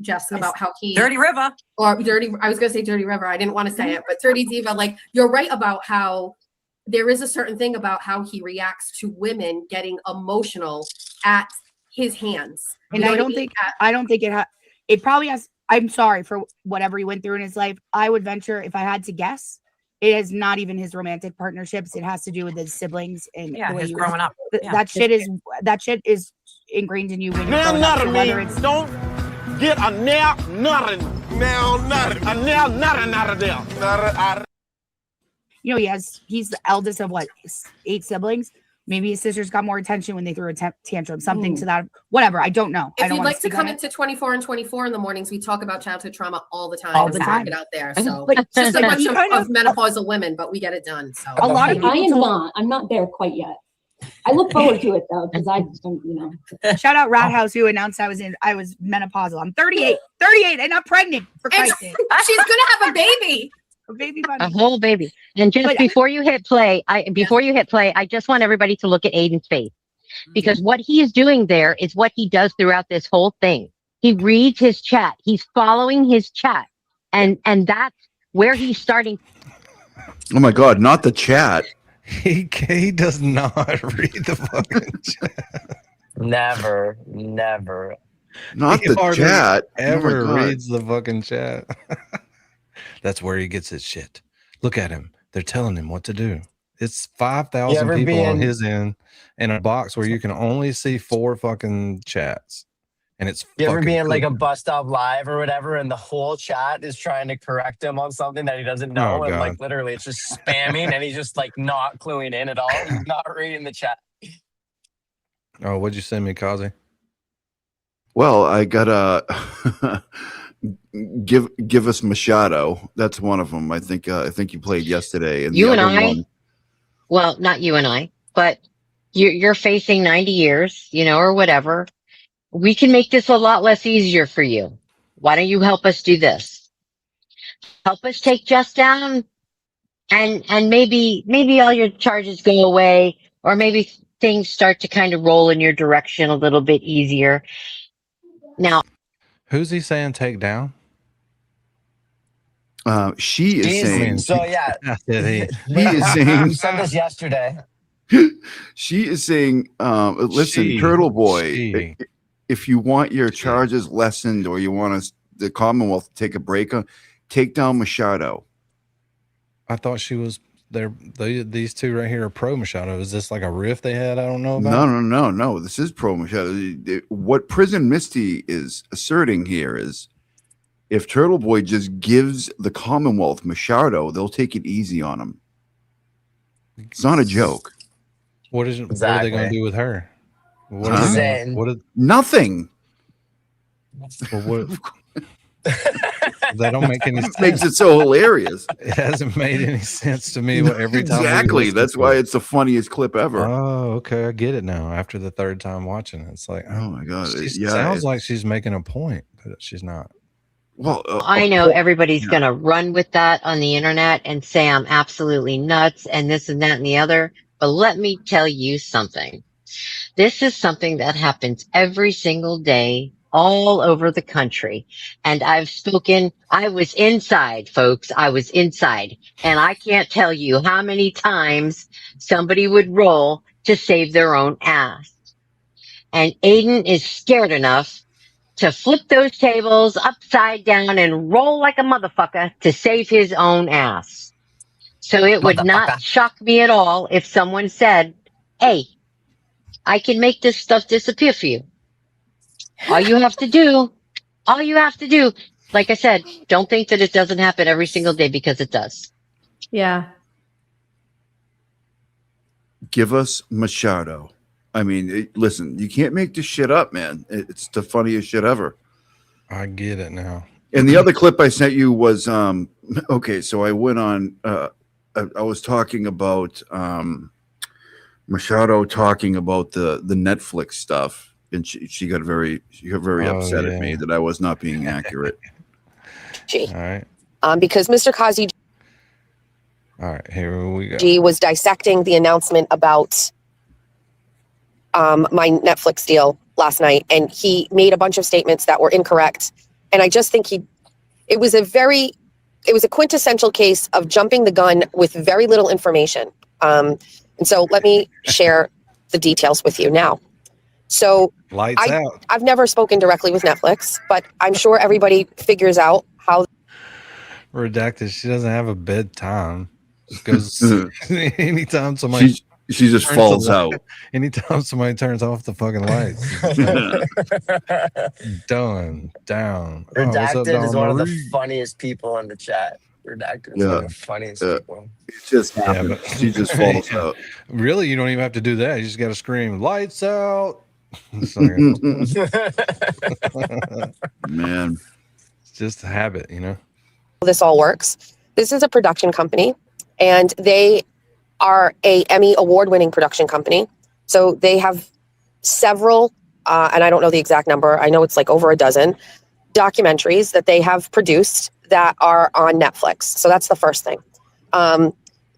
Jess, about how he Dirty River. or dirty, I was gonna say Dirty River, I didn't want to say it, but Dirty Diva, like you're right about how there is a certain thing about how he reacts to women getting emotional at his hands. You And know I what don't mean? think it probably has. I'm sorry for whatever he went through in his life. I would venture, if I had to guess, It is not even his romantic partnerships. It has to do with his siblings and Yeah, the way his he growing up. Yeah. That shit is ingrained in you when you're Now growing up. So nothing whether means it's don't get a now nothing. Now nothing. A now nothing out of there. you know, he's the eldest of what, 8 siblings. Maybe his sisters got more attention when they threw a tantrum, something to that. Whatever. I don't know. I If don't you'd wanna like to speak come on it. into 24 and 24 in the mornings, we talk about childhood trauma all the time. All and the we time. talk it out there. So But it's just a bunch he of, kind of menopausal women, but we get it done. So A lot of I people am not. I'm not there quite yet. I look forward to it though, because Shout out Rat House who announced I was menopausal. I'm 38 and I'm pregnant for Christ's sake. She's gonna have a baby. A baby A bunny. whole baby. And just But- before you hit play, I just want everybody to look at Aiden's face. Because what he is doing there is what he does throughout this whole thing. He reads his chat. He's following his chat. And that's where he's starting. Oh my God, not the chat. He does not read the fucking chat. Never. Not He the hardly chat. ever Oh my God. reads the fucking chat. That's where he gets his shit. Look at him. They're telling him what to do. It's 5,000 You ever people be on in- his end in a box where you can only see 4 fucking chats. And it's You ever fucking be in like a cooking. bus stop live or whatever, and the whole chat is trying to correct him on something that he doesn't know, Oh, and like God. literally it's just spamming, and he's just like not cluing in at all. He's not reading the chat. Oh, what'd you send me, Kazi? Well, I gotta give us Machado. That's one of them. I think you played yesterday, and You the and other I, one. well, not you and I, but you're facing 90 years, or whatever. We can make this a lot less easier for you. Why don't you help us do this? Help us take Jess down, and maybe all your charges go away, or maybe things start to kind of roll in your direction a little bit easier. Now, Who's he saying take down? She is saying. So yeah, He is saying. You said this yesterday. She is saying, listen, Turtleboy, if you want your charges lessened or you want the Commonwealth to take a break on, take down Machado. I thought she was there. These two right here are pro Machado. Is this like a riff they had? I don't know about. No. This is pro Machado. What Prison Misty is asserting here is if Turtleboy just gives the Commonwealth Machado, they'll take it easy on him. It's not a joke. What are they going to do with her? What Huh? are they gonna, Nothing. Well, that don't make any sense. Makes it so hilarious. It hasn't made any sense to me. Every time Exactly. That's why it's the funniest clip ever. Oh, okay. I get it now. After the 3rd time watching it, it's like, oh my God, She sounds like she's making a point, but she's not. Well, I know everybody's going to run with that on the internet and say I'm absolutely nuts and this and that and the other. But let me tell you something. This is something that happens every single day all over the country. And I was inside, folks. I was inside. And I can't tell you how many times somebody would roll to save their own ass. And Aiden is scared enough to flip those tables upside down and roll like a motherfucker to save his own ass. So it would not shock me at all if someone said, hey, I can make this stuff disappear for you. All you have to do, like I said, don't think that it doesn't happen every single day because it does. Yeah. Give us Machado. I mean, listen, you can't make this shit up, man. It's the funniest shit ever. I get it now. And the other clip I sent you was, okay, so I went on, I was talking about Machado talking about the Netflix stuff, and she got very upset at me that I was not being accurate. All right. Because Mr. Kazi All right, here we go. was dissecting the announcement about my Netflix deal last night, and he made a bunch of statements that were incorrect. And I just think it was a quintessential case of jumping the gun with very little information. And so let me share the details with you now. So Lights out. I've never spoken directly with Netflix, but I'm sure everybody figures out how. Redacted. She doesn't have a bedtime. Because anytime somebody she just turns falls the out. light- anytime somebody turns off the fucking lights, done down. Oh, what's up, Redacted is Donna one of the Marie? funniest people in the chat. Redacted is one of the funniest people. It just Yeah, happens. but She just falls out. Really, you don't even have to do that. You just got to scream, "Lights out!" It's like- Man, it's just a habit, you know. This all works. This is a production company, and they are a Emmy award-winning production company. So they have several, and I don't know the exact number. I know it's like over a dozen documentaries that they have produced that are on Netflix. So that's the first thing.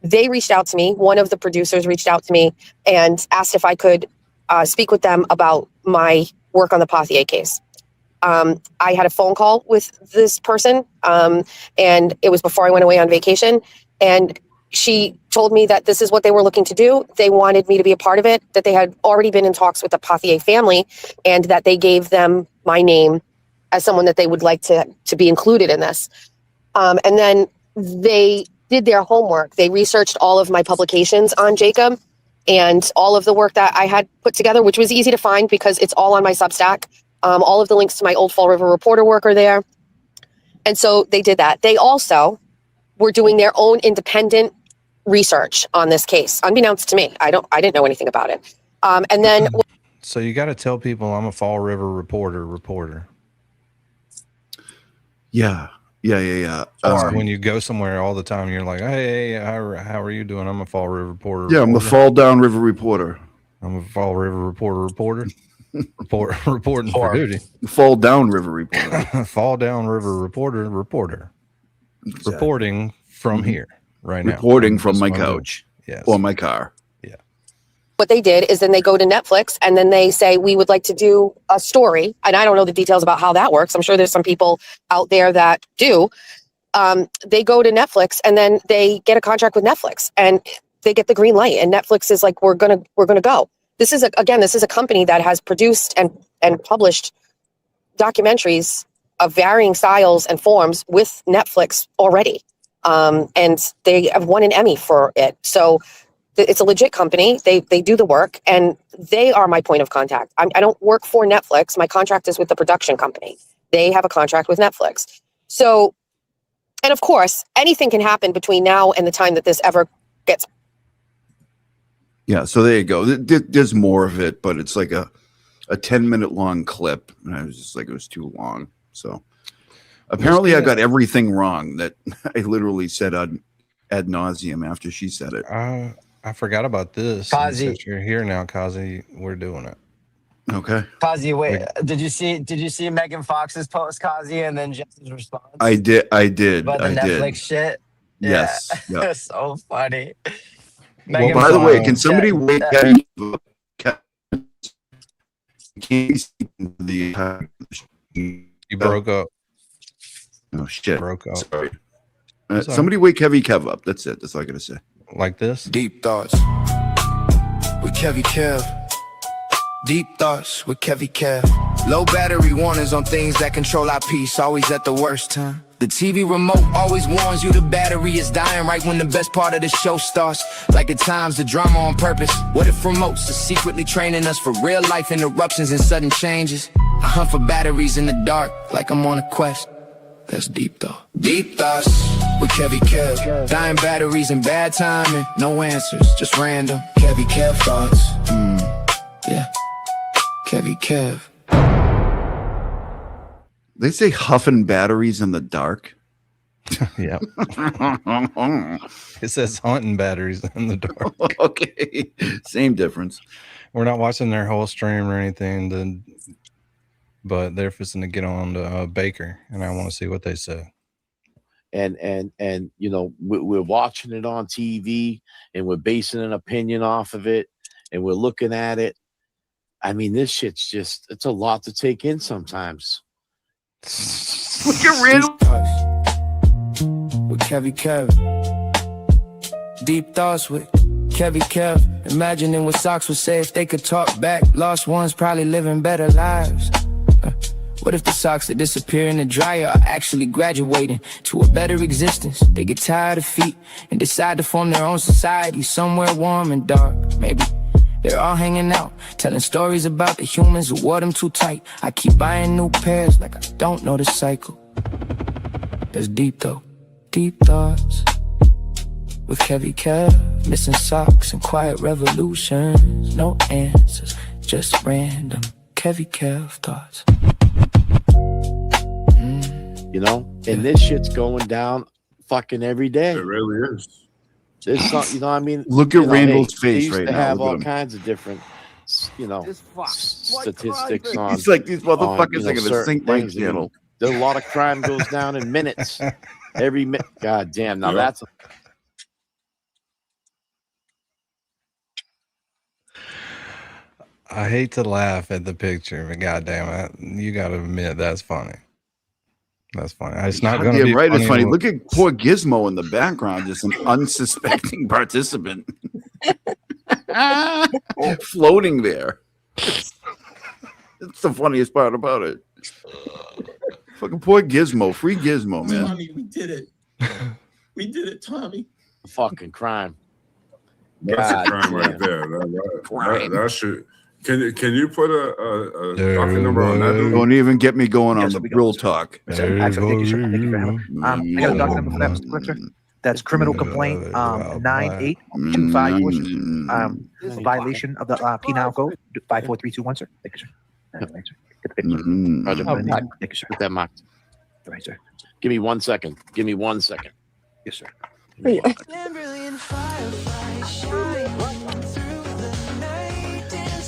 They reached out to me. One of the producers reached out to me and asked if I could speak with them about my work on the Pothier case. I had a phone call with this person, and it was before I went away on vacation. And she told me that this is what they were looking to do. They wanted me to be a part of it, that they had already been in talks with the Pothier family, and that they gave them my name as someone that they would like to be included in this. And then they did their homework. They researched all of my publications on Jacob and all of the work that I had put together, which was easy to find because it's all on my Substack. All of the links to my old Fall River Reporter work are there. And so they did that. They also were doing their own independent research on this case, unbeknownst to me. I didn't know anything about it. And then So you got to tell people I'm a Fall River reporter. Yeah. So when you go somewhere all the time, you're like, hey, how are you doing? I'm a Fall River reporter. Yeah, I'm the Fall Down River reporter. I'm a Fall River reporter. Reporting for duty. Fall Down River reporter. Fall Down River reporter. Exactly. Reporting from here right now. Reporting from my couch. Yes. Or my car. what they did is then they go to Netflix and then they say, we would like to do a story. And I don't know the details about how that works. I'm sure there's some people out there that do. They go to Netflix and then they get a contract with Netflix and they get the green light. And Netflix is like, we're gonna go. This is a company that has produced and published documentaries of varying styles and forms with Netflix already. And they have won an Emmy for it. So it's a legit company. They do the work and they are my point of contact. I don't work for Netflix. My contract is with the production company. They have a contract with Netflix. So, and of course, anything can happen between now and the time that this ever gets. Yeah, so there you go. There's more of it, but it's like a 10-minute long clip. And I was just like, it was too long. So apparently I got everything wrong that I literally said ad nauseum after she said it. I forgot about this. Kazi. Since you're here now, Kazi, we're doing it. Okay. Kazi, wait, did you see Megan Fox's post, Kazi, and then Jess's response? I did. About the Netflix shit? Yes. Yeah. Yeah. So funny. Well, by the way, can somebody wake up? You broke up. Oh shit! Broke up. Sorry. Sorry. Somebody wake Heavy Kev up. That's it. That's all I gotta say. Like this? Deep thoughts with Kevy Kev. Deep thoughts with Kevy Kev. Low battery warnings on things that control our peace, always at the worst time. The TV remote always warns you the battery is dying right when the best part of the show starts. Like at times the drama on purpose. What if remotes are secretly training us for real life interruptions and sudden changes? I hunt for batteries in the dark like I'm on a quest. That's deep thought. Deep thoughts with Kevy Kev. Dying batteries and bad timing. No answers, just random. Kevy Kev thoughts. Yeah. Kevy Kev. They say huffing batteries in the dark. Yeah. It says hunting batteries in the dark. Okay. Same difference. We're not watching their whole stream or anything, but they're fixing to get on to Baker, and I want to see what they say. And you know, we're watching it on TV, and we're basing an opinion off of it, and we're looking at it. I mean, this shit's it's a lot to take in sometimes. Look at real with Kevy Kev. Deep thoughts with Kevy Kev. Imagining what socks would say if they could talk back. Lost ones probably living better lives. What if the socks that disappear in the dryer are actually graduating to a better existence? They get tired of feet and decide to form their own society somewhere warm and dark. Maybe they're all hanging out, telling stories about the humans who wore them too tight. I keep buying new pairs like I don't know the cycle. That's deep though, deep thoughts with Kevy Kev, missing socks and quiet revolutions. No answers, just random Kevy Kev thoughts. You know, and this shit's going down fucking every day. It really is. There's some, you know what I mean? Look at You know, Randall's they face used right to now. have Look at all him. kinds of different, you know, statistics on. He's like these motherfuckers you know, like a certain sync break things. I mean, channel. a lot of crime goes down in minutes. Every minute. God damn. Now that's. I hate to laugh at the picture, but goddamn it, you got to admit that's funny. That's funny. It's not going to Goddamn be right. It's funny. to Look at poor Gizmo in the background, just an unsuspecting participant floating there. It's the funniest part about it. Fucking poor Gizmo, free Gizmo, man. Tommy, we did it. We did it, Tommy. Fucking crime. That's God a crime right damn. there. That should. Can you put a docket number on that dude? Don't even get me going on the real talk. Actually, thank you, sir. Thank you very much. I got a docket number for that, Mr. Clerk, sir. That's criminal complaint 9825, violation of the penal code 54321, sir. Thank you, sir. Thank you, sir. Roger. Thank you, sir. Get that marked. All right, sir. Give me 1 second. Give me 1 second. Yes, sir.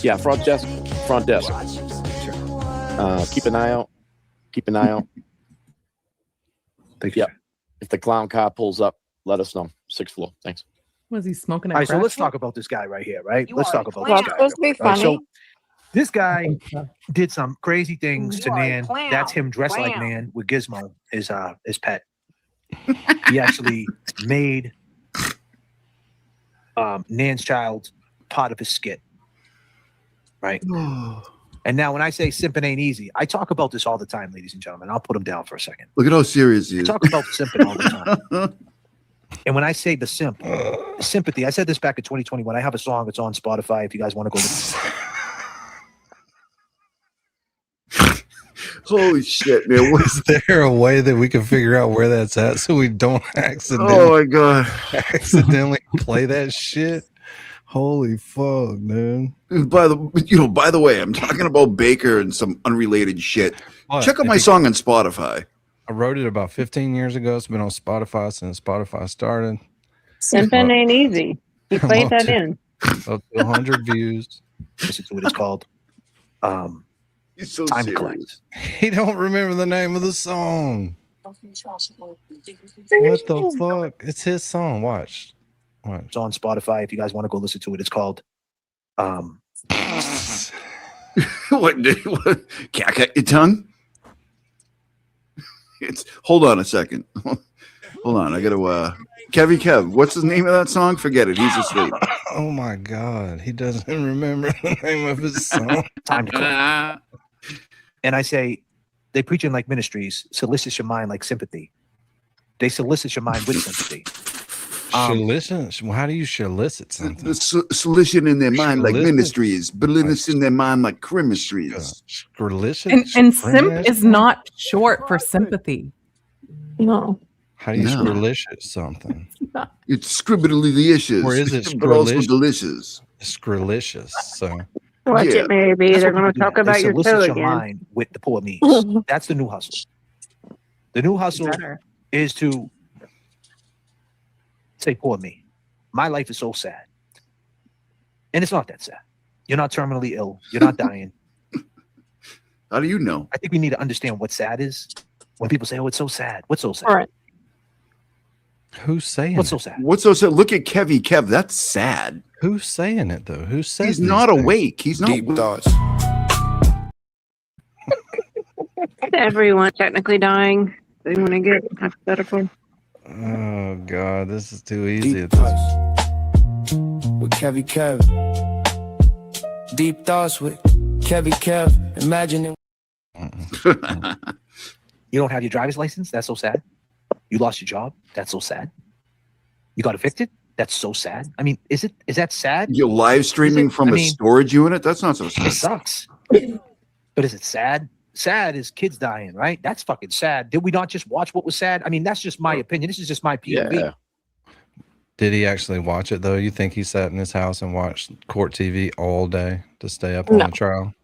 Yeah, front desk. Front desk. Keep an eye out. Keep an eye out. Thank you. Yep. If the clown car pulls up, let us know. 6th floor. Thanks. Was he smoking? All right, so let's talk about this guy right here, right? Let's talk about Well, this it's guy. supposed to be All right, funny. so this guy did some crazy things to You are a Nan. clown. That's him dressed like Clown. Nan with Gizmo, his pet. He actually made Nan's child part of his skit. Right. And now when I say simping ain't easy, I talk about this all the time, ladies and gentlemen. I'll put him down for a second. Look at how serious he I is. talk about simping all the time. And when I say the simp, sympathy, I said this back in 2021. I have a song. It's on Spotify if you guys want to go listen. Holy shit, man. Is there a way that we can figure out where that's at so we don't accidentally, Oh my God. accidentally play that shit? Holy fuck, man. By the way, I'm talking about Baker and some unrelated shit. What? Check out my song on Spotify. I wrote it about 15 years ago. It's been on Spotify since Spotify started. Simping ain't easy. He played that in. Up to 100 views. This is what it's called. He's so Time serious. Collect. He don't remember the name of the song. What the fuck? It's his song. Watch. It's on Spotify if you guys want to go listen to it. It's called What? Cack at your tongue? Hold on a second. Hold on. I got to Kevy Kev. What's the name of that song? Forget it. He's asleep. Oh my God. He doesn't remember the name of his song. Time to Collect. And I say, they preaching like ministries, solicit your mind like sympathy. They solicit your mind with sympathy. Solicit? How do you solicit something? The solution in their mind like Solicit? ministries, but in their mind like chemistries. And simp is not short for sympathy. No. How do you No. screlicious something? It's scribbly-licious. Or is it but also screlicious? delicious. Screlicious. So Watch Yeah. it, maybe. That's They're what going to people talk do. They about your solicit toe your again. mind with the poor me's. That's the new hustle. The new hustle is to say, poor me. My life is so sad. And it's not that sad. You're not terminally ill. You're not dying. How do you know? I think we need to understand what sad is. When people say, oh, it's so sad. What's so sad? All right. who's saying What's it? so sad? What's so sad? Look at Kevy Kev. That's sad. Who's saying it though? Who says He's these not things? awake. He's not. Deep thoughts. Everyone technically dying. They want to get hypothetical. Oh God, this is too easy. Deep thoughts with Kevy Kev. Deep thoughts with Kevy Kev. Imagining. You don't have your driver's license? That's so sad. You lost your job? That's so sad. You got evicted? That's so sad. I mean, is that sad? You're live streaming from a storage unit? That's not so sad. It sucks. But is it sad? Sad is kids dying, right? That's fucking sad. Did we not just watch what was sad? I mean, that's just my opinion. This is just my POV. Yeah. Did he actually watch it though? You think he sat in his house and watched court TV all day to stay up on the trial?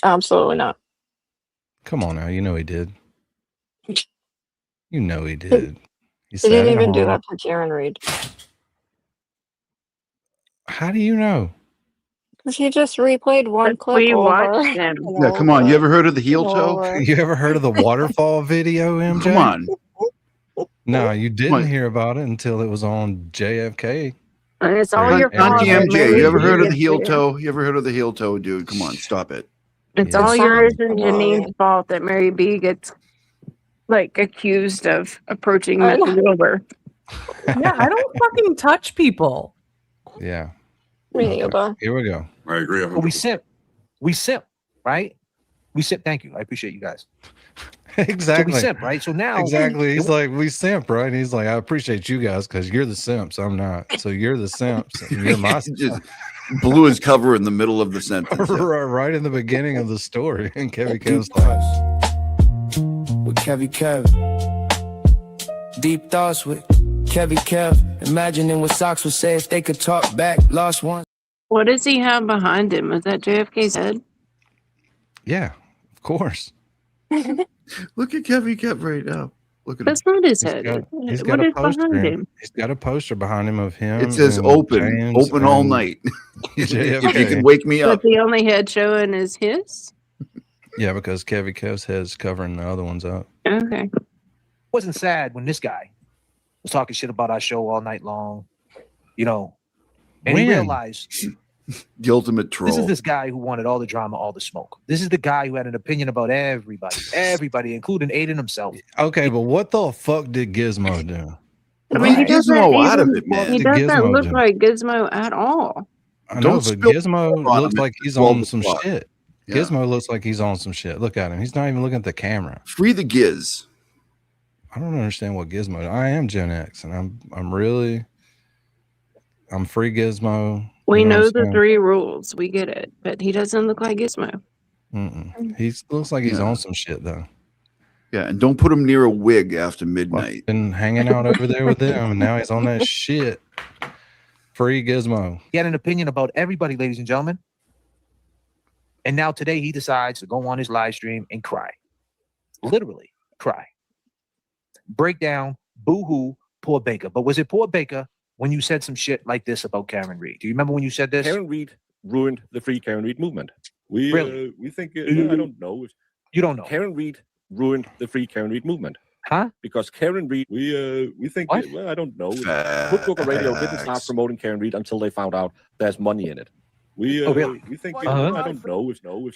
Absolutely not. Come on now, you know he did. You know he did. He didn't even do that for Karen Reed. How do you know? Because he just replayed one clip we over. watched him. Yeah, come on. You ever heard of the heel toe? You ever heard of the waterfall video, MJ? Come on. No, you didn't hear about it until it was on JFK. And it's all your fault. Auntie that MJ, Mary you ever B heard of the gets heel to- toe? You ever heard of the heel toe, dude? Come on, stop it. It's all yours and Janine's fault that Mary B gets like accused of approaching Mr. Wilbur. Yeah, I don't fucking touch people. Yeah. Me either. Here we go. I agree. But we simp, right? We simp. Thank you. I appreciate you guys. Exactly. So we simp, right? So now, Exactly. He's like, we simp, right? And he's like, I appreciate you guys because you're the simps. I'm not. So you're the simps. And you're my Just blew his cover in the middle of the sentence. right in the beginning of the story. And Kevin Kev's like, with Kevy Kev. Deep thoughts with Kevy Kev. Imagining what socks would say if they could talk back. Lost one. What does he have behind him? Is that JFK's head? yeah, of course. Look at Kevy Kev right now. Look at That's him. not his He's head. got, he's What got a is poster. behind him? He's got a poster behind him of him. It says and open, James open all and night. JFK. If you can wake me But up. the only head showing is his? Yeah, because Kevin Kev's head's covering the other ones up. Okay. wasn't sad when this guy was talking shit about our show all night long, you know, and he When? realized The ultimate troll. this is this guy who wanted all the drama, all the smoke. This is the guy who had an opinion about everybody, including Aiden himself. Okay, but what the fuck did Gizmo do? I mean, he doesn't, Gizmo out of even- it, man. he What doesn't did Gizmo look do? like Gizmo at all. I know, Don't but spill Gizmo the bottom looks of like it. he's Well, on the some plot. shit. Yeah. Gizmo looks like he's on some shit. Look at him. He's not even looking at the camera. Free the Giz. I don't understand what Gizmo. I am Gen X, and I'm free Gizmo. We You know know what I'm the saying? 3 rules. We get it. But he doesn't look like Gizmo. He looks like he's Yeah. on some shit though. Yeah, and don't put him near a wig after midnight. Been hanging out over there with them, and now he's on that shit. Free Gizmo. He had an opinion about everybody, ladies and gentlemen. And now today he decides to go on his live stream and cry. Literally cry. Break down, boo-hoo, poor Baker. But was it poor Baker when you said some shit like this about Karen Reed? Do you remember when you said this? Karen Reed ruined the Free Karen Reed movement. We Really? we think I don't know. You don't know. Karen Reed ruined the Free Karen Reed movement. Huh? Because Karen Reed, we think What? well, I don't know. Hook Radio didn't start promoting Karen Reed until they found out there's money in it. We Oh, really? we think Uh-huh. I don't know.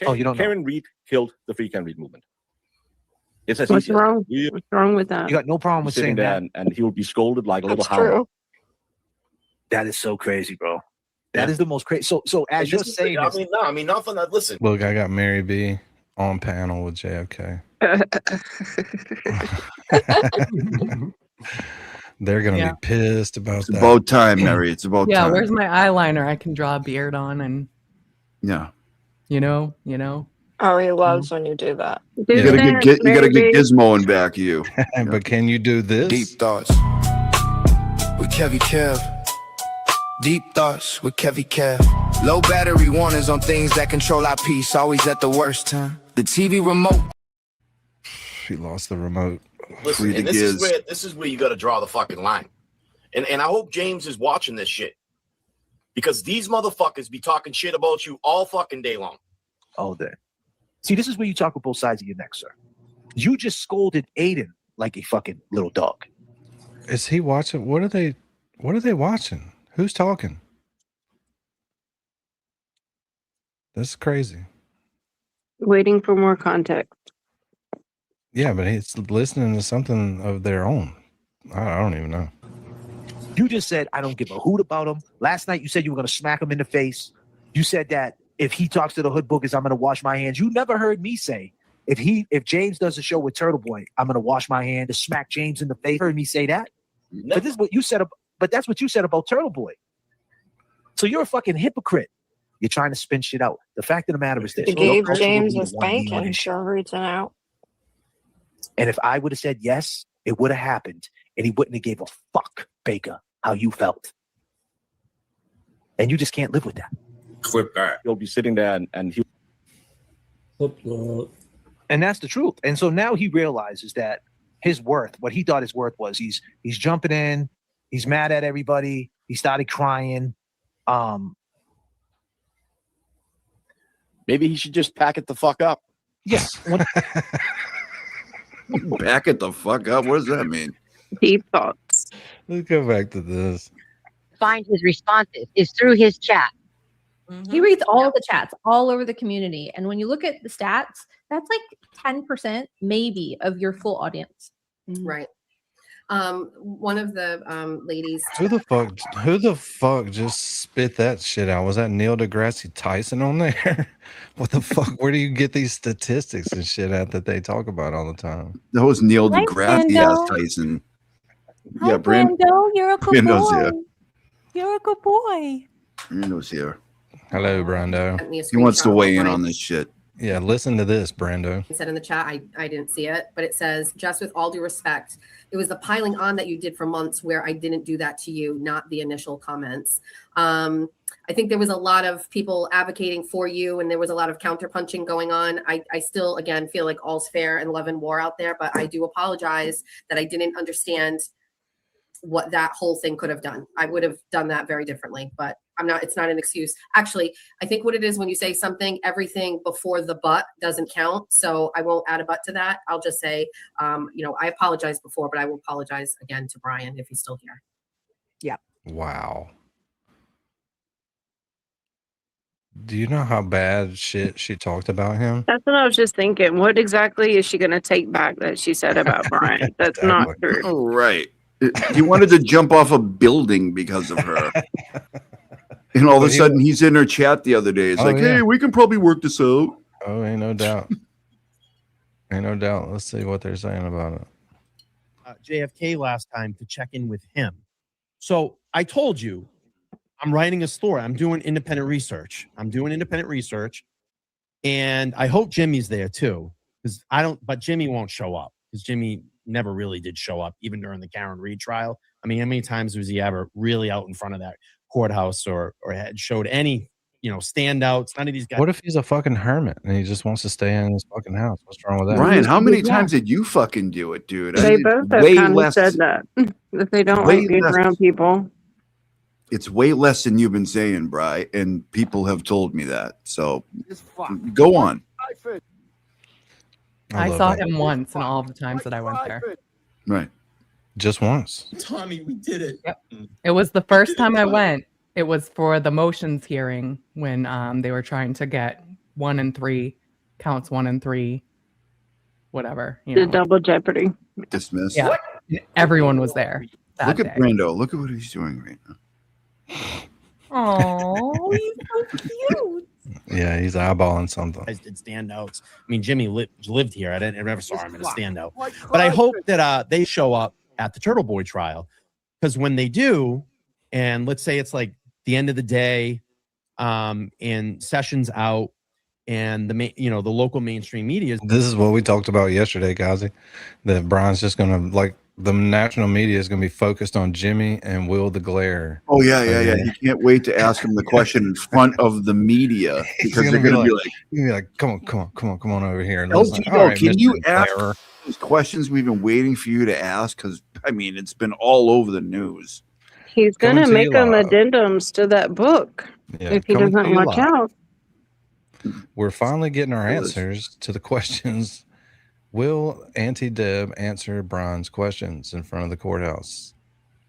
Oh, you don't know. Karen Reed killed the Free Karen Reed movement. It's as What's easy as wrong? we What's wrong with that? You got no problem with sitting saying there that? and he would be scolded like a little That's hound. true. That is so crazy, bro. That is the most crazy. So as And you're this is saying the- this, I mean, nothing. Listen, Look, I got Mary B on panel with JFK. They're gonna Yeah. be pissed about It's that. about time, Mary. It's about Yeah, time. where's my eyeliner? I can draw a beard on and Yeah. you know. Oh, he loves when you do that. You gotta get Gizmo in back of you. But can you do this? Deep thoughts with Kevy Kev. Deep thoughts with Kevy Kev. Low battery warnings on things that control our peace. Always at the worst time. The TV remote. She lost the remote. listen, Free the and Giz. this is where you got to draw the fucking line. And I hope James is watching this shit because these motherfuckers be talking shit about you all fucking day long. all day. See, this is where you talk with both sides of your neck, sir. You just scolded Aiden like a fucking little dog. Is he watching? What are they watching? Who's talking? That's crazy. Waiting for more context. Yeah, but he's listening to something of their own. I don't even know. You just said, I don't give a hoot about him. Last night, you said you were going to smack him in the face. You said that if he talks to the hood boogers, I'm going to wash my hands. You never heard me say, If James does a show with Turtleboy, I'm gonna wash my hand to smack James in the face. Heard me say that? But this is what you said. But that's what you said about Turtleboy. So you're a fucking hypocrite. You're trying to spin shit out. The fact of the matter is this: He gave Ultra James would a be the one being on spanking his show. for reaching out. And if I would have said yes, it would have happened, and he wouldn't have gave a fuck, Baker, how you felt. And you just can't live with that. Clip that. He'll be sitting there and he. And that's the truth. And so now he realizes that his worth, what he thought his worth was, he's jumping in, he's mad at everybody, he started crying. Maybe he should just pack it the fuck up. Yeah. Back it the fuck up. What does that mean? Deep thoughts. Let's go back to this. Find his responses is through his chat. He reads all of the chats all over the community. And when you look at the stats, that's like 10% maybe of your full audience. Right. One of the ladies. Who the fuck just spit that shit out? Was that Neil deGrasse Tyson on there? What the fuck? Where do you get these statistics and shit at that they talk about all the time? That was Neil Hi, deGrasse Brando. Tyson. Hi, Yeah, Brando, you're a good Brando's boy. here. You're a good boy. Brando's here. Hello, Brando. He wants to weigh in on this shit. Yeah, listen to this, Brando. Said in the chat, I didn't see it, but it says, just with all due respect, it was the piling on that you did for months where I didn't do that to you, not the initial comments. I think there was a lot of people advocating for you and there was a lot of counterpunching going on. I still, again, feel like all's fair and love and war out there, but I do apologize that I didn't understand what that whole thing could have done. I would have done that very differently, but it's not an excuse. Actually, I think what it is when you say something, everything before the but doesn't count. So I won't add a but to that. I'll just say, I apologized before, but I will apologize again to Brian if he's still here. Yeah. Wow. Do you know how bad shit she talked about him? That's what I was just thinking. What exactly is she going to take back that she said about Brian? That's not true. Oh, right. He wanted to jump off a building because of her. And all of a sudden, he's in her chat the other day. It's like, hey, we can probably work this out. Oh, ain't no doubt. Ain't no doubt. Let's see what they're saying about it. JFK last time to check in with him. So I told you, I'm writing a story. I'm doing independent research. And I hope Jimmy's there too. But Jimmy won't show up because Jimmy never really did show up, even during the Karen Reed trial. I mean, how many times was he ever really out in front of that courthouse or had showed any, standouts? None of these guys. What if he's a fucking hermit and he just wants to stay in his fucking house? What's wrong with that? Ryan, how many times did you fucking do it, dude? They both have kind of said that they don't like being around people. It's way less than you've been saying, Bri, and people have told me that. So go on. I saw him once in all of the times that I went there. Right. Just once. Tommy, we did it. Yep. It was the first time I went. It was for the motions hearing when they were trying to get 1 and 3 counts, 1 and 3, whatever. The double jeopardy. Dismissed. Yeah. Everyone was there. Look at Brando. Look at what he's doing right now. Oh, he's so cute. Yeah, he's eyeballing something. Guys did standouts. I mean, Jimmy lived here. I never saw him in a standout. But I hope that they show up at the Turtleboy trial, because when they do, and let's say it's like the end of the day, and Sessions out, and the local mainstream media. This is what we talked about yesterday, Kazi. That Brian's just gonna the national media is gonna be focused on Jimmy and Will the Glare. Oh yeah. You can't wait to ask him the question in front of the media because they're gonna be like, come on over here. And LGO, all right, can Mr. you ask Glare. those questions we've been waiting for you to ask? Because I mean, it's been all over the news. He's going to Coming to make you them live. addendums to that book if he coming to doesn't you watch live. out. We're finally getting our answers to the questions. Will Auntie Deb answer Brian's questions in front of the courthouse?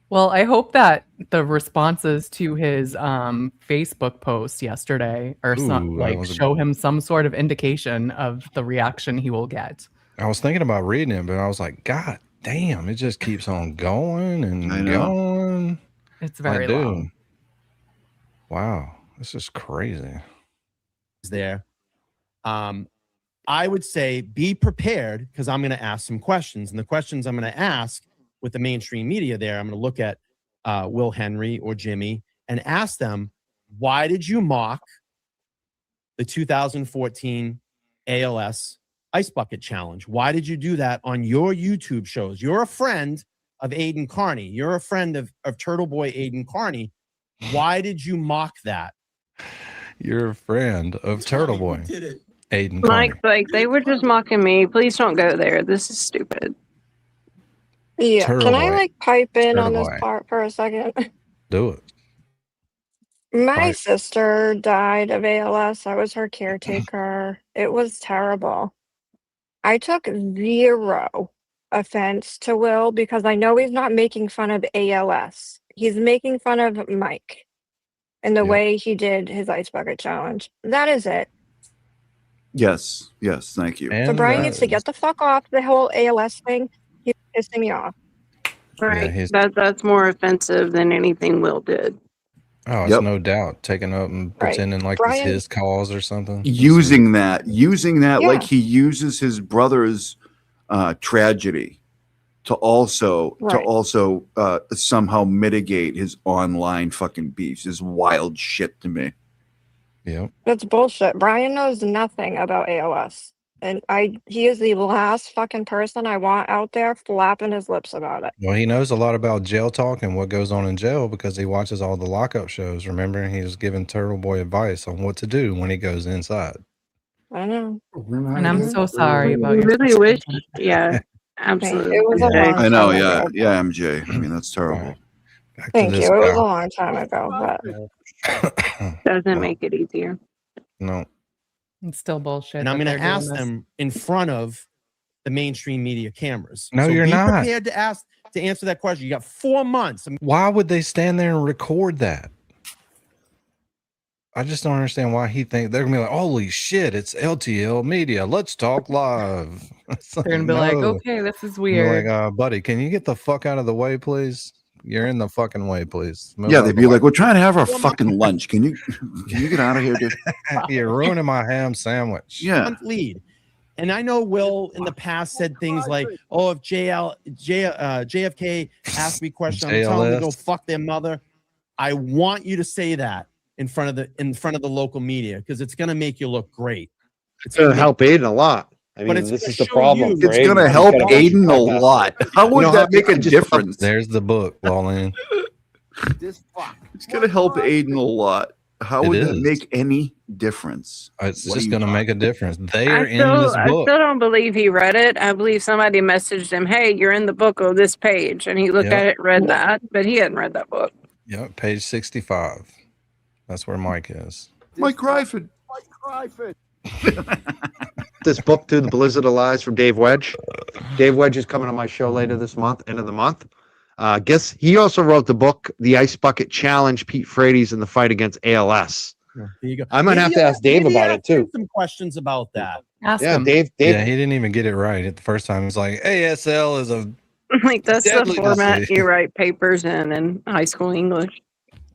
Well, I hope that the responses to his Facebook post yesterday or show him some sort of indication of the reaction he will get. I was thinking about reading it, but I was like, God damn, it just keeps on going and I know. going. It's very Dude. long. Wow, this is crazy. There. I would say be prepared because I'm going to ask some questions. And the questions I'm going to ask with the mainstream media there, I'm going to look at Will Henry or Jimmy and ask them, why did you mock the 2014 ALS Ice Bucket Challenge? Why did you do that on your YouTube shows? You're a friend of Aiden Carney. You're a friend of Turtleboy Aiden Carney. Why did you mock that? You're a friend of Turtleboy. Aiden Carney. Mike's like, they were just mocking me. Please don't go there. This is stupid. Yeah. Can I Turtleboy. like pipe in on this Turtleboy. part for a second? Do it. My Pipe. sister died of ALS. I was her caretaker. It was terrible. I took 0 offense to Will because I know he's not making fun of ALS. He's making fun of Mike and the way he did his ice bucket challenge. That is it. Yes, yes, thank you. So Brian needs to get the fuck off the whole ALS thing. He's pissing me off. Right. That's more offensive than anything Will did. Oh, it's no doubt taking up and Right. pretending like Brian- it's his cause or something. Using that like Yeah. he uses his brother's tragedy to also somehow mitigate his online fucking beefs is wild shit to me. Yep. That's bullshit. Brian knows nothing about ALS. And he is the last fucking person I want out there flapping his lips about it. Well, he knows a lot about jail talk and what goes on in jail because he watches all the lockup shows. Remember, he was giving Turtleboy advice on what to do when he goes inside. I know. And I'm so sorry about I your really wish, situation. yeah, absolutely. It was a long I know, time yeah, ago. yeah, MJ. I mean, that's terrible. Thank you. It was a long time ago, but Doesn't make it easier. No. It's still bullshit. And I'm that going to they're doing ask this. them in front of the mainstream media cameras. No, you're be not. prepared to answer that question. You got 4 months. Why would they stand there and record that? I just don't understand why he think they're gonna be like, holy shit, it's LTL media. Let's talk live. It's They're gonna be like, no. okay, this is They'll be weird. like, buddy, can you get the fuck out of the way, please? You're in the fucking way, please. Move Yeah, out they'd the be way. like, "We're trying to have our fucking lunch. Can you get out of here, dude?" You're ruining my ham sandwich. Yeah. Month lead. And I know Will in the past said things like, "Oh, if JFK asked me questions, I'm telling them to go JLS. fuck their mother." I want you to say that in front of the local media because it's going to make you look great. It's going to help Aiden a lot. I But mean, it's this gonna is the show problem. you- for It's going to Aiden. help He's gotta watch Aiden a podcasts. lot. How would You know that how- make a I just- difference? There's the book, Lawlin. It's going to help Aiden a lot. How It would that is. make any difference? It's What just do you going to got? make a difference. They I are in this book. still don't believe he read it. I believe somebody messaged him, "Hey, you're in the book of this page," and he looked Yep. at it, read that, but he hadn't read that book. Yep, page 65. That's where Mike is. Mike Ryford. This book, Through the Blizzard of Lies from Dave Wedge. Dave Wedge is coming on my show later this month, end of the month. Guess he also wrote the book, The Ice Bucket Challenge, Pete Frates in the Fight Against ALS. There you go. I might have to ask Dave maybe about ask it too. him some questions about that. Ask Yeah, him. Dave. Yeah, he didn't even get it right at the first time. He's like, ASL is a Like that's the deadly format disease. you write papers in high school English.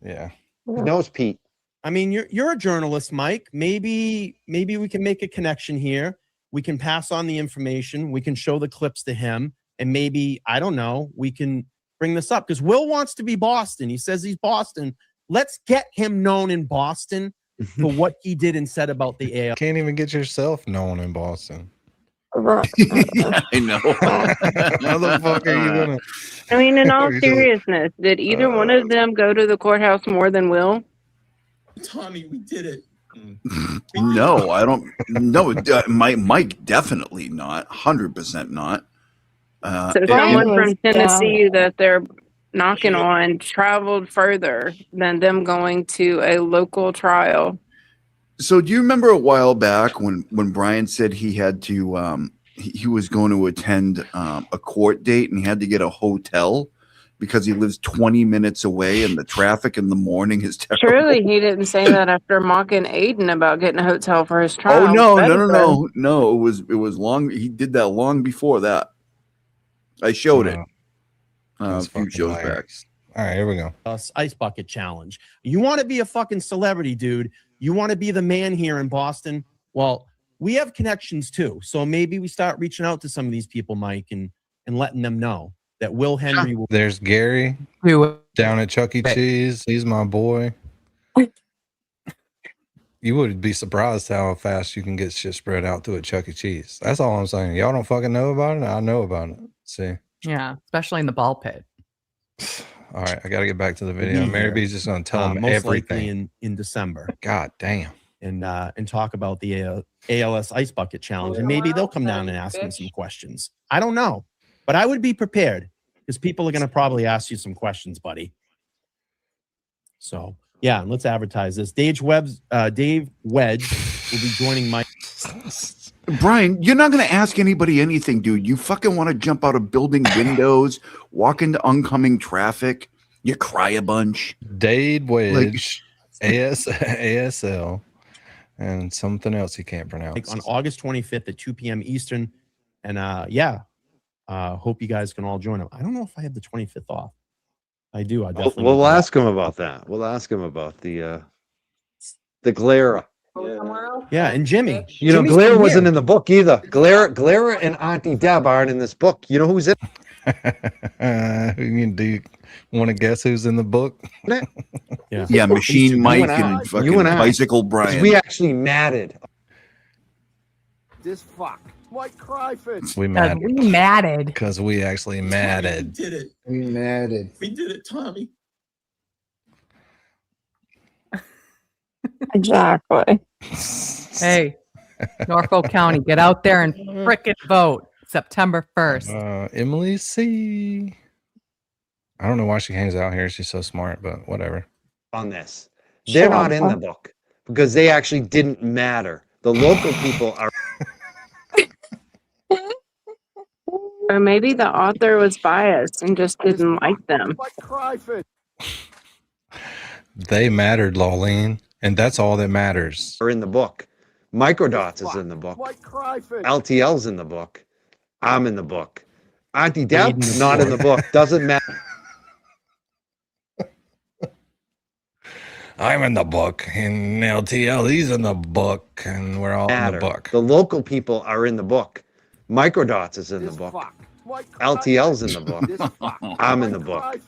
Yeah. He knows Pete. I mean, you're a journalist, Mike. Maybe we can make a connection here. We can pass on the information. We can show the clips to him, and maybe I don't know. We can bring this up because Will wants to be Boston. He says he's Boston. Let's get him known in Boston for what he did and said about the AL. Can't even get yourself known in Boston. Right. Yeah, I know. How the fuck are you gonna? I mean, in all Are you just- seriousness, did either one of them go to the courthouse more than Will? Tommy, we did it. No, I don't. No, Mike definitely not. 100% not. So and- someone was from Tennessee that they're knocking on traveled further than them going to a local trial. So do you remember a while back when Brian said he had to he was going to attend a court date and he had to get a hotel because he lives 20 minutes away and the traffic in the morning is terrible? Surely he didn't say that after mocking Aiden about getting a hotel for his trial. Oh no, That no, is no, bad. no, no. It was long. He did that long before that. I showed it a few shows back. All right, here we go. Ice bucket challenge. You want to be a fucking celebrity, dude. You want to be the man here in Boston. Well, we have connections too. So maybe we start reaching out to some of these people, Mike, and letting them know that Will Henry will. There's Gary down at Chuck E. Cheese. He's my boy. You would be surprised how fast you can get shit spread out through a Chuck E. Cheese. That's all I'm saying. Y'all don't fucking know about it. I know about it. See. Yeah, especially in the ball pit. All right, I got to get back to the video. Mary B's just going to tell him most likely everything in December. God damn. And talk about the ALS Ice Bucket Challenge, and maybe they'll come down and ask him some questions. I don't know, but I would be prepared because people are going to probably ask you some questions, buddy. So yeah, let's advertise this. Dave Wedge will be joining Mike. Brian, you're not going to ask anybody anything, dude. You fucking want to jump out of building windows, walk into oncoming traffic. You cry a bunch. Dave Wedge, ASL, and something else he can't pronounce. On August 25th at 2 p.m. Eastern. And hope you guys can all join him. I don't know if I have the 25th off. I do. I definitely. We'll ask him about that. We'll ask him about the Glera. Yeah, and Jimmy. You know, Glera wasn't in the book either. Glera and Auntie Deb aren't in this book. You know who's in? Do you want to guess who's in the book? Yeah, Machine Mike and fucking Bicycle Brian. We actually matted. This fuck. White Cryfish. We matted. We matted. Because we actually matted. We did it. We matted. We did it, Tommy. Exactly. Hey, Norfolk County, get out there and frickin' vote September 1st. Emily C. I don't know why she hangs out here. She's so smart, but whatever. On this. They're not in the book because they actually didn't matter. The local people are. Or maybe the author was biased and just didn't like them. They mattered, Lolene, and that's all that matters. Are in the book. Microdots is in the book. LTL's in the book. I'm in the book. Auntie Deb, not in the book. Doesn't matter. I'm in the book, and LTL, he's in the book, and we're all in the book. The local people are in the book. Microdots is in the book. LTL's in the book. I'm in the book.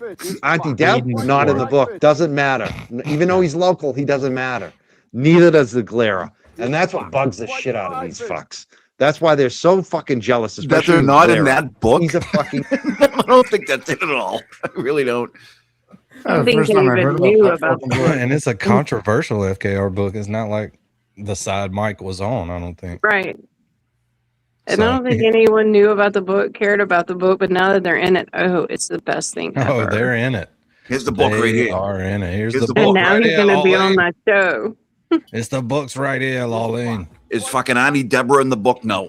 Auntie Deb, not in the book. Doesn't matter. Even though he's local, he doesn't matter. Neither does the Glera. And that's what bugs the shit out of these fucks. That's why they're so fucking jealous. That they're not in that book? He's a fucking... I don't think that's it at all. I really don't. I think they even knew about And it's a controversial FKR book. It's not like the side Mike was on, I don't think. Right. And I don't think anyone knew about the book, cared about the book, but now that they're in it, it's the best thing ever. Oh, they're in it. Here's the book right here. They are in it. Here's the the book. And now right he's here, going to be on Lolene. my show. It's the books right here, Lolene. Is fucking Auntie Deborah in the book? No.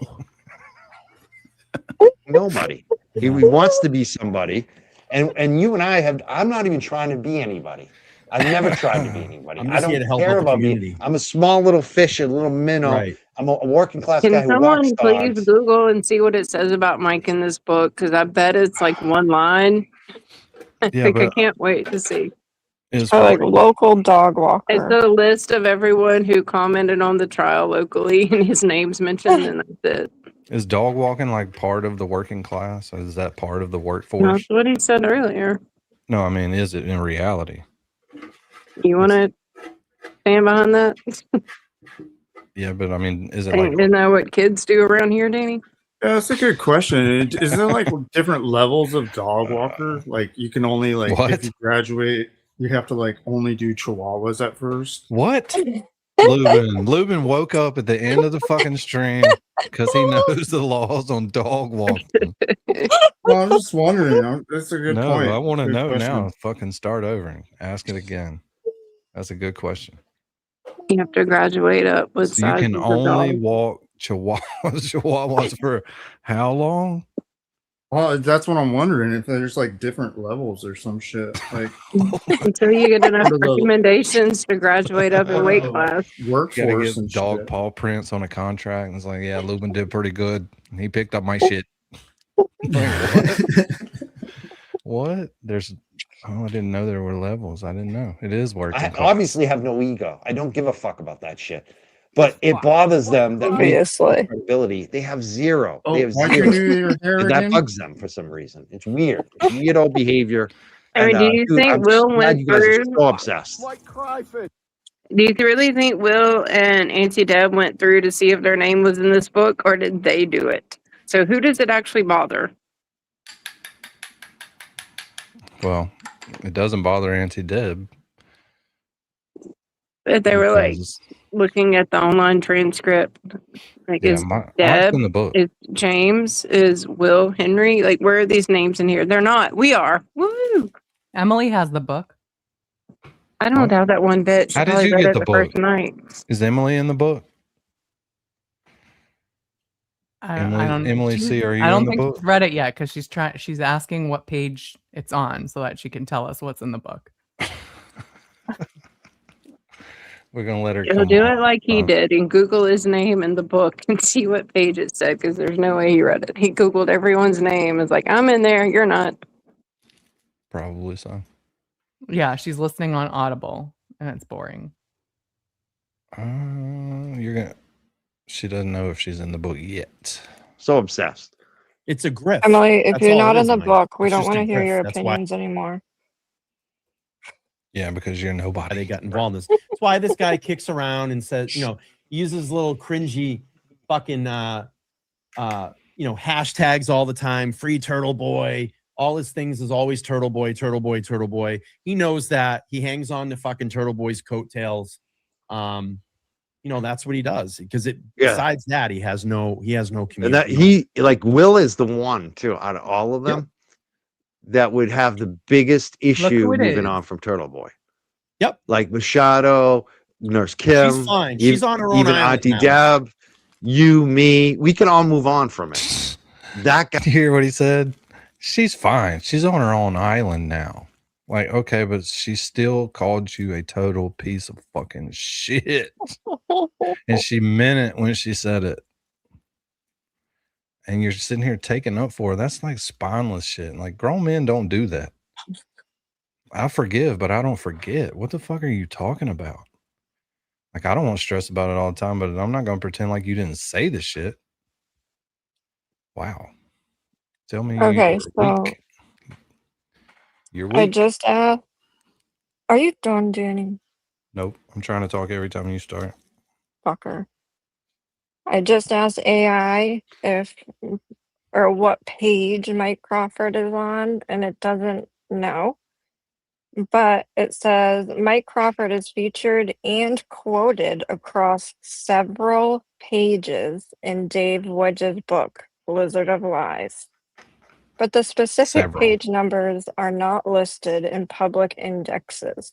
Nobody. He wants to be somebody. And you and I have, I'm not even trying to be anybody. I've never tried to be anybody. I'm I just don't here to help care out the about me. community. I'm a small little fish, a little minnow. Right. I'm a working class Can guy who someone walks please dogs. Google and see what it says about Mike in this book? Because I bet it's like one line. I Yeah, think I but can't wait to see. it's Or like local dog walker. It's a list of everyone who commented on the trial locally, and his name's mentioned, and that's it. Is dog walking like part of the working class? Is that part of the workforce? That's what he said earlier. No, I mean, is it in reality? You want to stand behind that? Yeah, but I mean, is it like Isn't that what kids do around here, Danny? Yeah, that's a good question. Is there like different levels of dog walker? Like you can only like What? if you graduate, you have to like only do Chihuahuas at first. what? Lubin woke up at the end of the fucking stream because he knows the laws on dog walking. Well, I'm just wondering. That's a good No, point. I want to Good know question. now. Fucking start over and ask it again. That's a good question. You have to graduate up with So you can sizes of only dogs. walk chihuahuas for how long? Well, that's what I'm wondering. If there's like different levels or some shit. Like Until you get enough Under the- recommendations to graduate up in weight class. Gotta workforce get and dog shit. paw prints on a contract. And it's like, yeah, Lubin did pretty good. He picked up my shit. What? There's I didn't know there were levels. I didn't know. It is working. I obviously have no ego. I don't give a fuck about that shit. but it bothers them that we Obviously. credibility. They have zero. Oh, they have why'd zero. you do your hair And that again? bugs them for some reason. It's weird. It's weirdo behavior. I mean, And do you dude, think I'm so Will glad went you guys are through? so obsessed. Do you really think Will and Auntie Deb went through to see if their name was in this book, or did they do it? So who does it actually bother? Well, it doesn't bother Auntie Deb. If they were like Because- looking at the online transcript, like Yeah, is Mike's Deb, in the book. is James, is Will, Henry? Like, where are these names in here? They're not. We are. Woo! Emily has the book. I don't doubt that one bit. She How did probably you read get it the the book? first night. Is Emily in the book? I don't. Emily she's- C, are you I don't in the think book? she's read it yet because she's asking what page it's on so that she can tell us what's in the book. We're gonna let her He'll come do on. it like he did and Google his name in the book and see what page it said, because there's no way he read it. He Googled everyone's name. It's like, I'm in there, you're not. Probably so. Yeah, she's listening on Audible and it's boring. You're gonna. She doesn't know if she's in the book yet. So obsessed. It's a grift. Emily, if That's you're all not it in is, the Mike. book, we It's don't just want a to hear grift. your That's why opinions anymore. Yeah, because you're nobody. they got involved in this. That's why this guy kicks around and says, uses little cringy fucking hashtags all the time. Free Turtleboy. All his things is always Turtleboy, Turtleboy, Turtleboy. He knows that. He hangs on to fucking Turtleboy's coattails. That's what he does. Because besides that, he has no community. And that Will is the one too out of all of them that would have the biggest issue who it moving is. on from Turtleboy. Yep. Like Machado, Nurse Kim. She's fine. She's on her own Even island Auntie now. Deb, you, me. We can all move on from it. That guy. You hear what he said? She's fine. She's on her own island now. Like, okay, but she still called you a total piece of fucking shit. And she meant it when she said it. And you're sitting here taking up for her. That's like spineless shit. Like, grown men don't do that. I forgive, but I don't forget. What the fuck are you talking about? Like, I don't want to stress about it all the time, but I'm not going to pretend like you didn't say the shit. Wow. Tell me Okay, you're so weak. You're weak. I just asked, are you done, Danny? Nope. I'm trying to talk every time you start. Fucker. I just asked AI or what page Mike Crawford is on, and it doesn't know. But it says Mike Crawford is featured and quoted across several pages in Dave Wedge's book, Blizzard of Lies. But the specific page numbers are not listed in public indexes.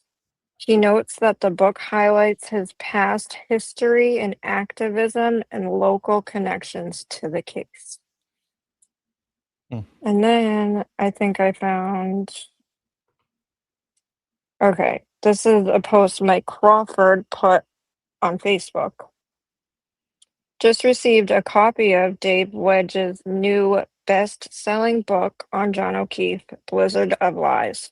He notes that the book highlights his past history and activism and local connections to the case. And then I think I found. Okay, this is a post Mike Crawford put on Facebook. Just received a copy of Dave Wedge's new best-selling book on John O'Keefe, Blizzard of Lies.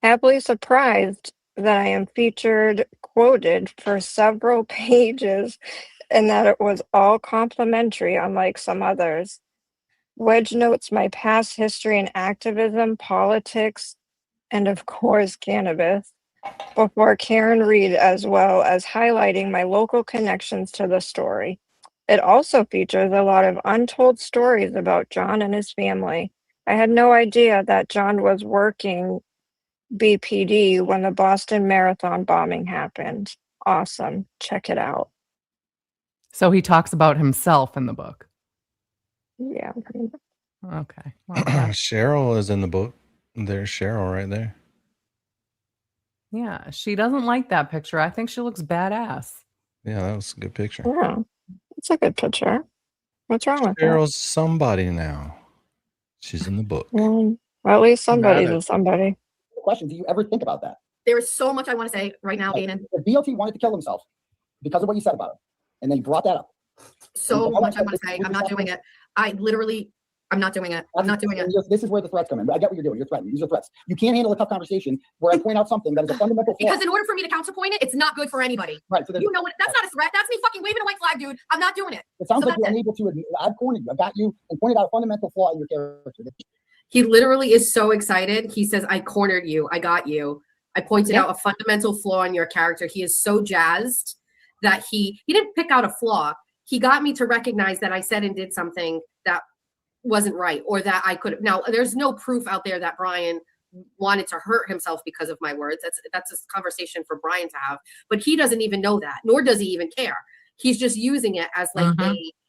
Happily surprised that I am featured, quoted for several pages, and that it was all complimentary, unlike some others. Wedge notes my past history in activism, politics, and of course, cannabis, before Karen Reed, as well as highlighting my local connections to the story. It also features a lot of untold stories about John and his family. I had no idea that John was working BPD when the Boston Marathon bombing happened. Awesome. Check it out. So he talks about himself in the book. Yeah. Okay. Cheryl is in the book. There's Cheryl right there. Yeah, she doesn't like that picture. I think she looks badass. Yeah, that was a good picture. Yeah, it's a good picture. What's wrong with that? Cheryl's somebody now. She's in the book. Well, at least somebody's a somebody. Question: do you ever think about that? There is so much I want to say right now, Like, Danon. if BLT wanted to kill himself because of what you said about him, and then you brought that up. So much I want to say. I'm not doing it. I I'm not doing it. I'm not doing it. This is where the threats come in. I get what you're doing. You're threatening. These are threats. You can't handle a tough conversation where I point out something that is a fundamental flaw. Because in order for me to counterpoint it, it's not good for anybody. Right. So you know what? That's not a threat. That's me fucking waving a white flag, dude. I'm not doing it. It sounds So like that's you're unable to admit. I've cornered you. I got you and pointed out a fundamental flaw in your character. He literally is so excited. He says, I cornered you. I got you. I pointed out a fundamental flaw in your character. He is so jazzed that he didn't pick out a flaw. He got me to recognize that I said and did something that wasn't right, or that I could have. Now, there's no proof out there that Brian wanted to hurt himself because of my words. That's a conversation for Brian to have, but he doesn't even know that, nor does he even care. He's just using it as like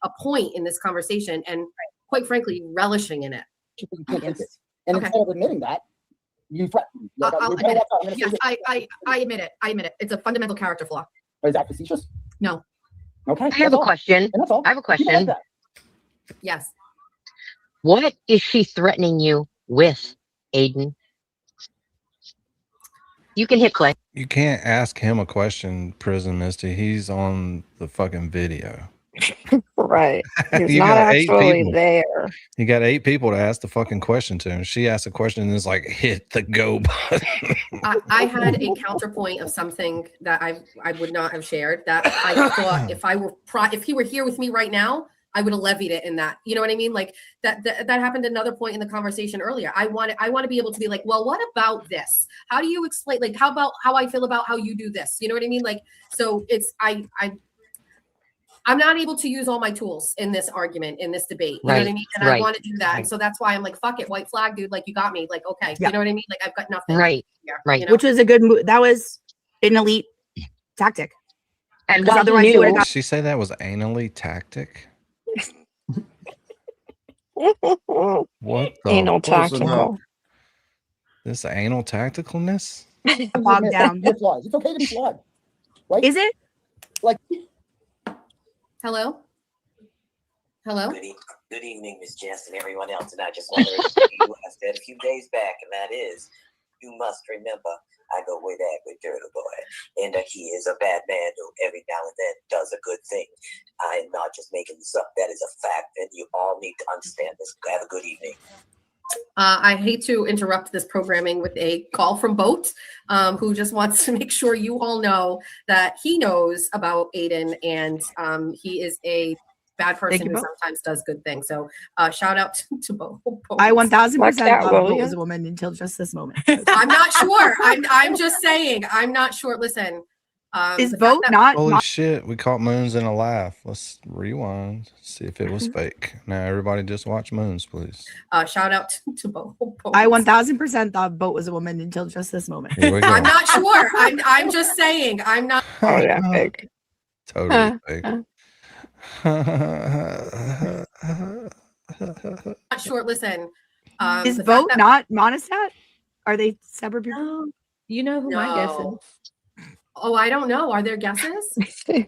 a point in this conversation, and quite frankly, relishing in it. You can't take it. And instead of admitting that, you threaten. I'll admit it. Yes, I admit it. I admit it. It's a fundamental character flaw. Is that facetious? No. Okay. I have a question. I have a question. Yes. What is she threatening you with, Aiden? You can hit play. You can't ask him a question, Prison Misty. He's on the fucking video. Right. He's You not got 8 actually people. there. You got 8 people to ask the fucking question to him. She asked a question and it's like, hit the go button. I had a counterpoint of something that I would not have shared, that I thought if he were here with me right now, I would have levied it in that. You know what I mean? Like that happened at another point in the conversation earlier. I want to be able to be like, well, what about this? How do you explain, like, how about how I feel about how you do this? You know what I mean? Like, so it's I'm not able to use all my tools in this argument, in this debate. You know what I mean? And I want to do that. And so that's why I'm like, fuck it, white flag, dude. Like, you got me. Like, okay. You know what I mean? Like, I've got nothing. Right. Here, right. You know? Which was a good move. That was an elite tactic. And because otherwise you would have Did she say that was anally tactic? What the Anal tactical. This anal tacticalness? bogged down. You're flawed. It's okay to be flawed. Right? Is it? Like, Hello? Hello? Good evening, Miss Jess and everyone else. And I just wanted to say you I said a few days back, and that is, you must remember, I go way back with Turtleboy, and he is a bad man who every now and then does a good thing. I am not just making this up. That is a fact, and you all need to understand this. Have a good evening. I hate to interrupt this programming with a call from Boat, who just wants to make sure you all know that he knows about Aiden, and he is a bad person who sometimes does good things. So shout out to Boat. I 1000% thought Boat was a woman until just this moment. I'm not sure. I'm just saying. I'm not sure. Listen. Is Boat not? Holy shit, we caught Moons in a laugh. Let's rewind, see if it was fake. Now everybody just watch Moons, please. Shout out to Boat. I 1000% thought Boat was a woman until just this moment. Here we go. I'm not sure. I'm just saying. I'm not. Oh yeah, fake. Totally fake. Not sure. Listen. Is Boat not Monistat? Are they separate people? You know who my guess is. Oh, I don't know. Are there guesses?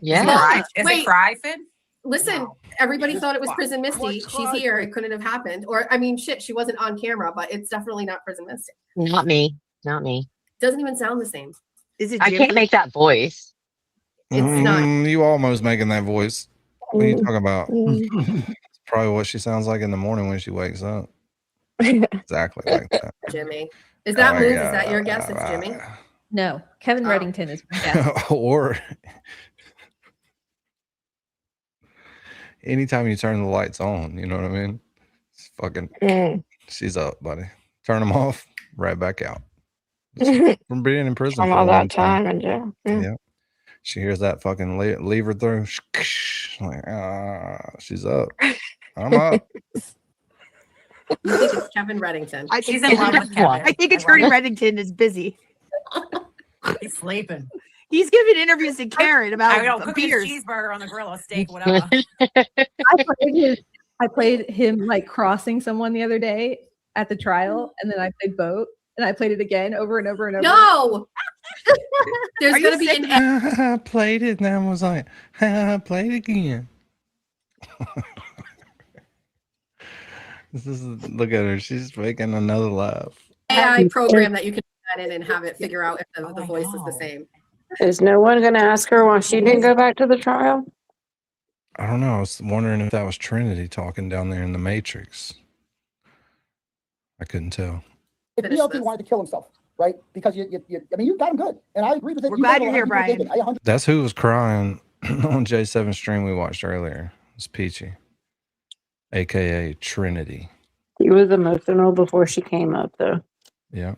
Yeah. Is it Cryford? Listen, everybody thought it was Prison Misty. She's here. It couldn't have happened. Or, I mean, shit, she wasn't on camera, but it's definitely not Prison Misty. Not me. Not me. Doesn't even sound the same. Is it? I can't make that voice. It's not. You almost making that voice. What are you talking about? It's probably what she sounds like in the morning when she wakes up. Exactly like that. Jimmy. Is that Moons? Is that your guess? It's Jimmy? No, Kevin Reddington is my guess. Or anytime you turn the lights on, you know what I mean? It's fucking, she's up, buddy. Turn them off, right back out. From being in prison From for a all long that time in jail. Yeah. She hears that fucking lever through. Like, she's up. I'm up. I think it's Kevin Reddington. I think She's in love with Kevin. I think Attorney Reddington is busy. He's sleeping. He's giving interviews to Karen I don't about cook his beers. cheeseburger on the grill, a steak, whatever. I played him like crossing someone the other day at the trial, and then I played Boat, and I played it again over and over and over. No! There's going to be an I played it and I was like, I played it again. Look at her. She's making another laugh. AI program that you can put that in and have it figure out if the voice is the same. Is no one going to ask her why she didn't go back to the trial? I don't know. I was wondering if that was Trinity talking down there in the Matrix. I couldn't tell. If BLT wanted to kill himself, right? Because I mean, you got him good, and I agree with it. We're You glad got you're a lot here, of people Brian. thinking, I 100 That's who was crying on J7's stream we watched earlier. It's Peachy, aka Trinity. He was emotional before she came up, though. Yeah.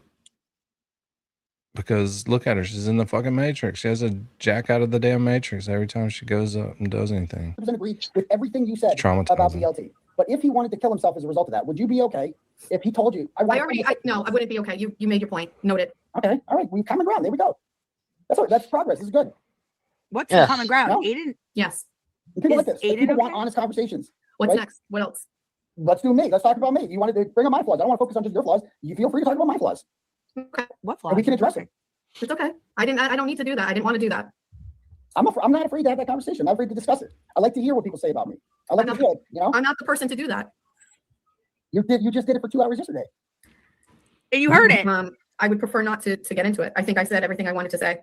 Because look at her, she's in the fucking Matrix. She has a jack out of the damn Matrix every time she goes up and does anything. agree with everything you said It's traumatizing. about BLT. But if he wanted to kill himself as a result of that, would you be okay if he told you, No, I wouldn't be okay. You made your point. Noted. Okay, all right, we common ground. There we go. That's progress. This is good. What's the common ground? No? Aiden? Yes. People like Is this. Like, Aiden people want okay? honest conversations. What's right? next? What else? Let's do me. Let's talk about me. You wanted to bring up my flaws. I don't want to focus on just your flaws. You feel free to talk about my flaws. Okay. What flaws? And we can address it. It's okay. I don't need to do that. I didn't want to do that. I'm not afraid to have that conversation. I'm not afraid to discuss it. I like to hear what people say about me. I like to feel it, you know? I'm not the person to do that. You just did it for 2 hours yesterday. And you heard it. I would prefer not to get into it. I think I said everything I wanted to say.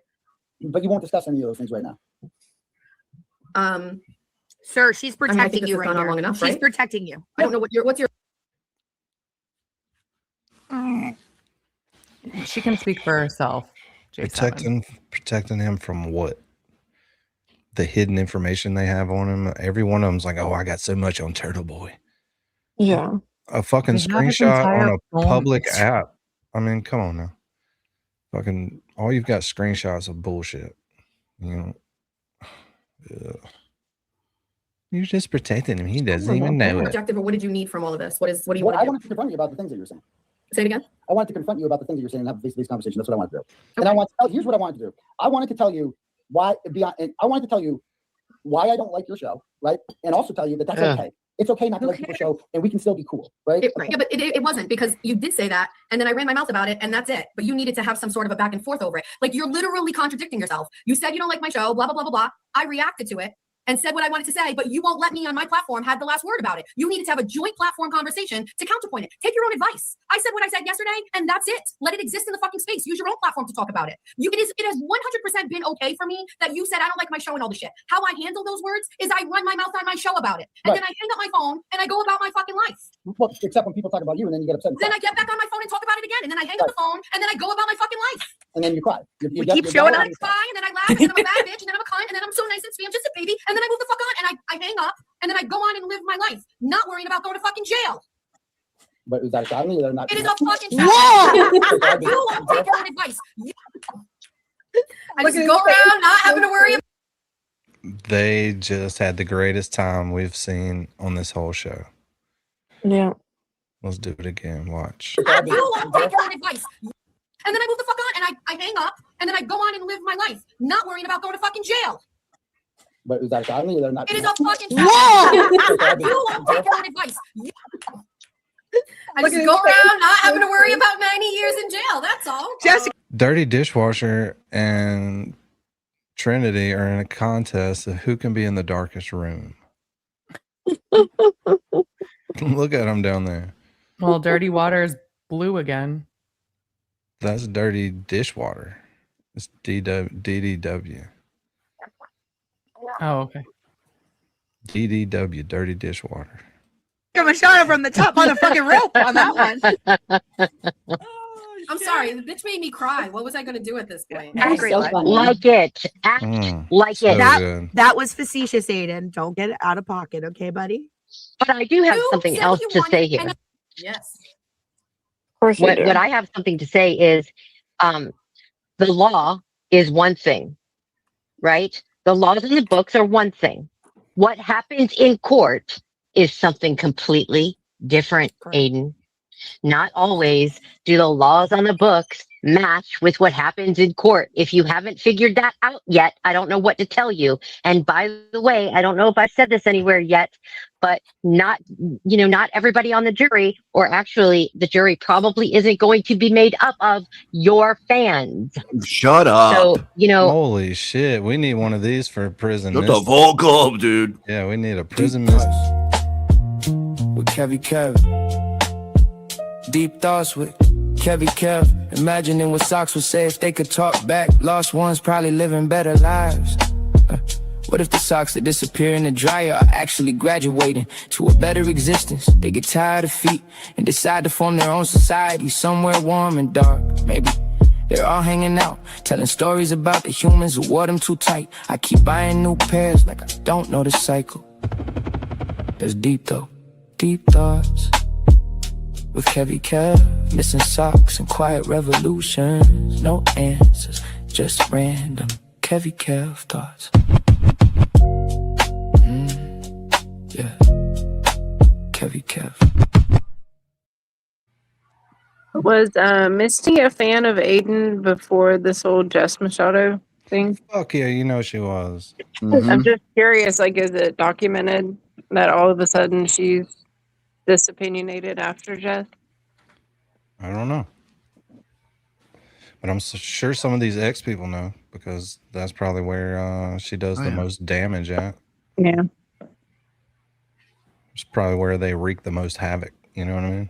But you won't discuss any of those things right now. Sir, she's I mean, I think protecting this you has right gone on now. long enough, She's right? protecting you. I don't know what's your She can speak for herself. J7. Protecting him from what? The hidden information they have on him. Every one of them's like, oh, I got so much on Turtleboy. Yeah. A fucking They have his screenshot entire on a phone. public app. I mean, come on now. Fucking all you've got screenshots of bullshit. You know. Ugh. You're just protecting him. He doesn't even know it. objective, or what did you need from all of this? What do you Well, want I to do? wanted to confront you about the things that you're saying. Say it again. I wanted to confront you about the things that you're saying and have a face-to-face conversation. That's what I wanted to do. And I want to tell, here's what I wanted to do. I wanted to tell you why I wanted to tell you why I don't like your show, right? And also tell you that that's okay. It's okay not to like your show, and we can still be cool, right? Yeah, but it wasn't, because you did say that, and then I ran my mouth about it, and that's it. But you needed to have some sort of a back and forth over it. Like, you're literally contradicting yourself. You said you don't like my show, blah, blah, blah, blah, blah. I reacted to it and said what I wanted to say, but you won't let me on my platform have the last word about it. You needed to have a joint platform conversation to counterpoint it. Take your own advice. I said what I said yesterday, and that's it. Let it exist in the fucking space. Use your own platform to talk about it. It has 100% been okay for me that you said I don't like my show and all the shit. How I handle those words is I run my mouth on my show about it, and then I hang up my phone and I go about my fucking life. Well, except when people talk about you, and then you get upset. Then I get back on my phone and talk about it again, and then I hang up the phone, and then I go about my fucking life. And then you cry. We keep showing up. I cry, and then I laugh, and then I'm a bad bitch, and then I'm a cunt, and then I'm so nice and sweet, I'm just a baby, and then I move the fuck on, and I hang up, and then I go on and live my life, not worrying about going to fucking jail. But is that a child? Or not? It is a fucking Whoa! You won't take your own advice. I just go around not having to worry about. They just had the greatest time we've seen on this whole show. Yeah. Let's do it again. Watch. You won't take your own advice. And then I move the fuck on, and I hang up, and then I go on and live my life, not worrying about going to fucking jail. But is that a child? Or not? It is a fucking Whoa! You won't take your own advice. I just go around not having to worry about 90 years in jail. That's all. Dirty Dishwasher and Trinity are in a contest of who can be in the darkest room. Look at them down there. Well, Dirty Water is blue again. That's Dirty Dishwater. It's DDW. Oh, okay. DDW, Dirty Dishwater. I'm a shot from the top motherfucking rope on that one. I'm sorry, the bitch made me cry. What was I going to do at this point? Act like it. Act like it. That was facetious, Aiden. Don't get it out of pocket, okay, buddy? But I do have something else to say here. Yes. What I have something to say is the law is one thing, right? The laws in the books are one thing. What happens in court is something completely different, Aiden. Not always do the laws on the books match with what happens in court. If you haven't figured that out yet, I don't know what to tell you. And by the way, I don't know if I've said this anywhere yet, but not everybody on the jury, or actually the jury probably isn't going to be made up of your fans. Shut up. So, Holy shit. We need one of these for prison. Shut the fuck up, dude. Yeah, we need a prison mist. With Kevy Kev. Deep thoughts with Kevy Kev. Imagining what socks would say if they could talk back. Lost ones probably living better lives. What if the socks that disappear in the dryer are actually graduating to a better existence? They get tired of feet and decide to form their own society somewhere warm and dark. Maybe they're all hanging out, telling stories about the humans who wore them too tight. I keep buying new pairs like I don't know the cycle. That's deep though, deep thoughts with Kevy Kev, missing socks and quiet revolutions. No answers, just random Kevy Kev thoughts. Yeah, Kevy Kev. Was Misty a fan of Aiden before this whole Jess Machado thing? Fuck yeah, you know she was. I'm just curious, like, is it documented that all of a sudden she's disopinionated after Jess? I don't know. But I'm sure some of these ex people know, because that's probably where she does the most damage at. Yeah. It's probably where they wreak the most havoc. You know what I mean?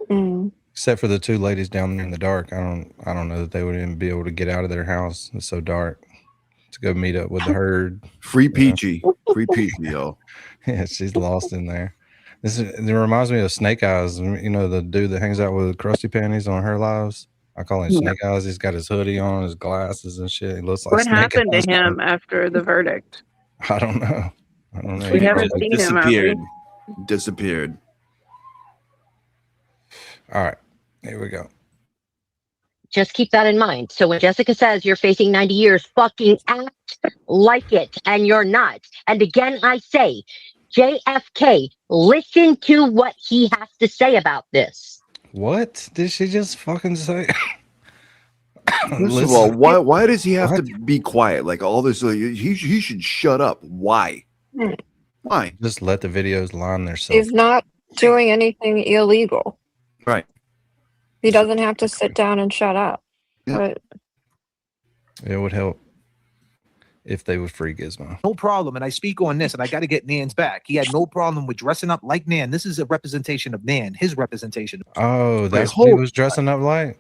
Mm. Except for the two ladies down there in the dark. I don't know that they would even be able to get out of their house. It's so dark to go meet up with the herd. Free Peachy. Free Peachy, yo. Yeah, she's lost in there. It reminds me of Snake Eyes. You know, the dude that hangs out with Krusty Panties on Her Lives. I call him Snake Eyes. He's got his hoodie on, his glasses and shit. He looks like What Snake happened Eyes. to him after the verdict? I don't know. I don't know. We haven't seen him, have we? Disappeared. All right. Here we go. Just keep that in mind. So when Jessica says you're facing 90 years, fucking act like it, and you're not. And again, I say, JFK, listen to what he has to say about this. What did she just fucking say? First of all, why does he have to be quiet? Like all this, he should shut up. Why? Why? Just let the videos line themselves. He's not doing anything illegal. Right. He doesn't have to sit down and shut up. But It would help if they would free Gizmo. No problem. And I speak on this, and I got to get Nan's back. He had no problem with dressing up like Nan. This is a representation of Nan, his representation. Oh, that's what he was dressing up like?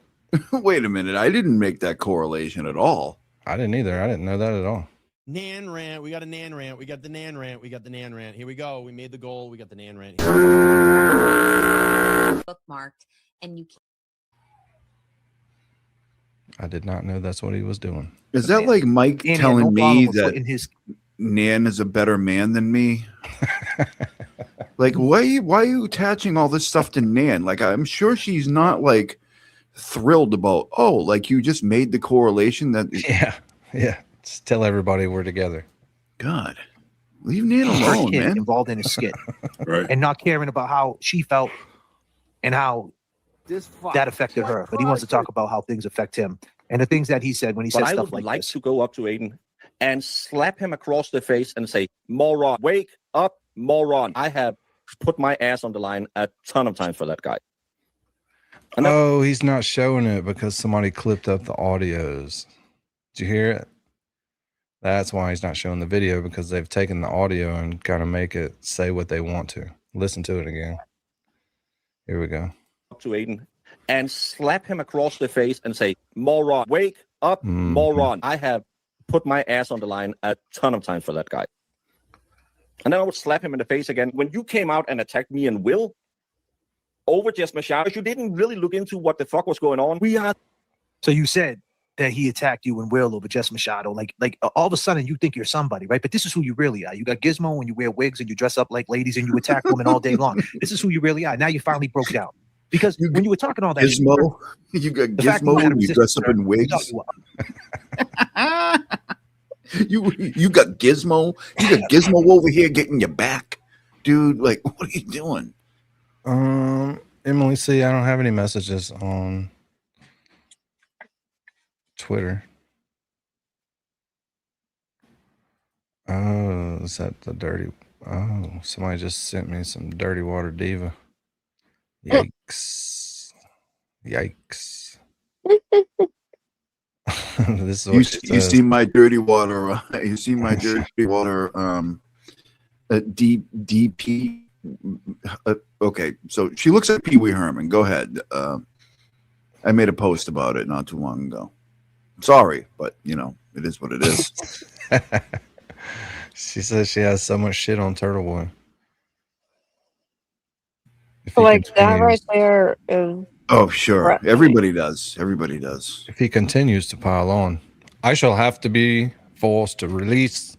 Wait a minute. I didn't make that correlation at all. I didn't either. I didn't know that at all. Nan rant. We got a Nan rant. We got the Nan rant. We got the Nan rant. Here we go. We made the goal. We got the Nan rant. Bookmarked, and you can't. I did not know that's what he was doing. Is that like Mike Nan had telling no problem me with that putting his Nan is a better man than me? Like, why are you attaching all this stuff to Nan? Like, I'm sure she's not like thrilled about, oh, like you just made the correlation that. Yeah. Just tell everybody we're together. God, leave Nan alone, kid man. involved in a skit, Right. and not caring about how she felt and how that affected her. But he wants to talk about how things affect him and the things that he said when he said But I stuff would like like this. to go up to Aiden and slap him across the face and say, "Moron, wake up, moron!" I have put my ass on the line a ton of times for that guy. Oh, he's not showing it because somebody clipped up the audios. Did you hear it? That's why he's not showing the video, because they've taken the audio and kind of make it say what they want to. Listen to it again. Here we go. Up to Aiden and slap him across the face and say, "Moron, wake up, moron!" I have put my ass on the line a ton of times for that guy. And then I would slap him in the face again. When you came out and attacked me and Will over Jess Machado, you didn't really look into what the fuck was going on. So you said that he attacked you and Will over Jess Machado. Like all of a sudden you think you're somebody, right? But this is who you really are. You got Gizmo and you wear wigs and you dress up like ladies and you attack women all day long. This is who you really are. Now you finally broke down. Because when you were talking all that Gizmo, you got Gizmo and you dress up in wigs. You got Gizmo. You got Gizmo over here getting your back, dude. Like, what are you doing? Emily C, I don't have any messages on Twitter. Oh, is that the dirty? Oh, somebody just sent me some Dirty Water Diva. Yikes! Yikes! This is what You see my dirty water. You see my dirty water. DP. Okay, so she looks at Pee Wee Herman. Go ahead. I made a post about it not too long ago. Sorry, but you know it is what it is. She says she has so much shit on Turtleboy. If Like that right there is Oh, sure. threatening. Everybody does. Everybody does. If he continues to pile on, I shall have to be forced to release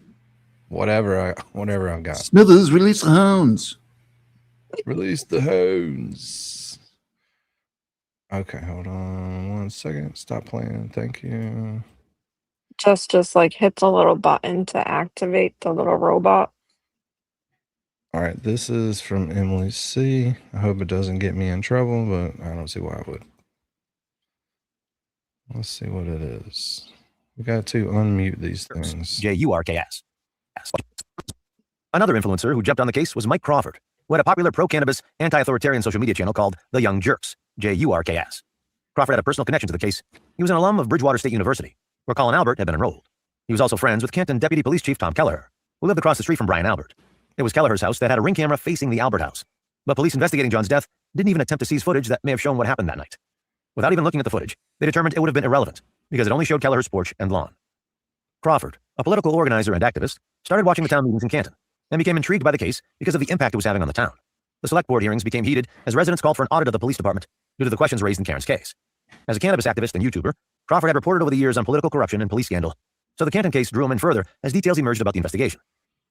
whatever I've got. Smithers, release the hounds. Release the hounds. Okay, hold on 1 second. Stop playing. Thank you. Just like hits a little button to activate the little robot. All right, this is from Emily C. I hope it doesn't get me in trouble, but I don't see why it would. Let's see what it is. We got to unmute these things. JURKS. Another influencer who jumped on the case was Mike Crawford, who had a popular pro-cannabis, anti-authoritarian social media channel called The Young Jerks, JURKS. Crawford had a personal connection to the case. He was an alum of Bridgewater State University, where Colin Albert had been enrolled. He was also friends with Canton Deputy Police Chief Tom Kelleher, who lived across the street from Brian Albert. It was Kelleher's house that had a ring camera facing the Albert house, but police investigating John's death didn't even attempt to seize footage that may have shown what happened that night. Without even looking at the footage, they determined it would have been irrelevant, because it only showed Kelleher's porch and lawn. Crawford, a political organizer and activist, started watching the town meetings in Canton, and became intrigued by the case because of the impact it was having on the town. The select board hearings became heated as residents called for an audit of the police department due to the questions raised in Karen's case. As a cannabis activist and YouTuber, Crawford had reported over the years on political corruption and police scandal, so the Canton case drew him in further as details emerged about the investigation.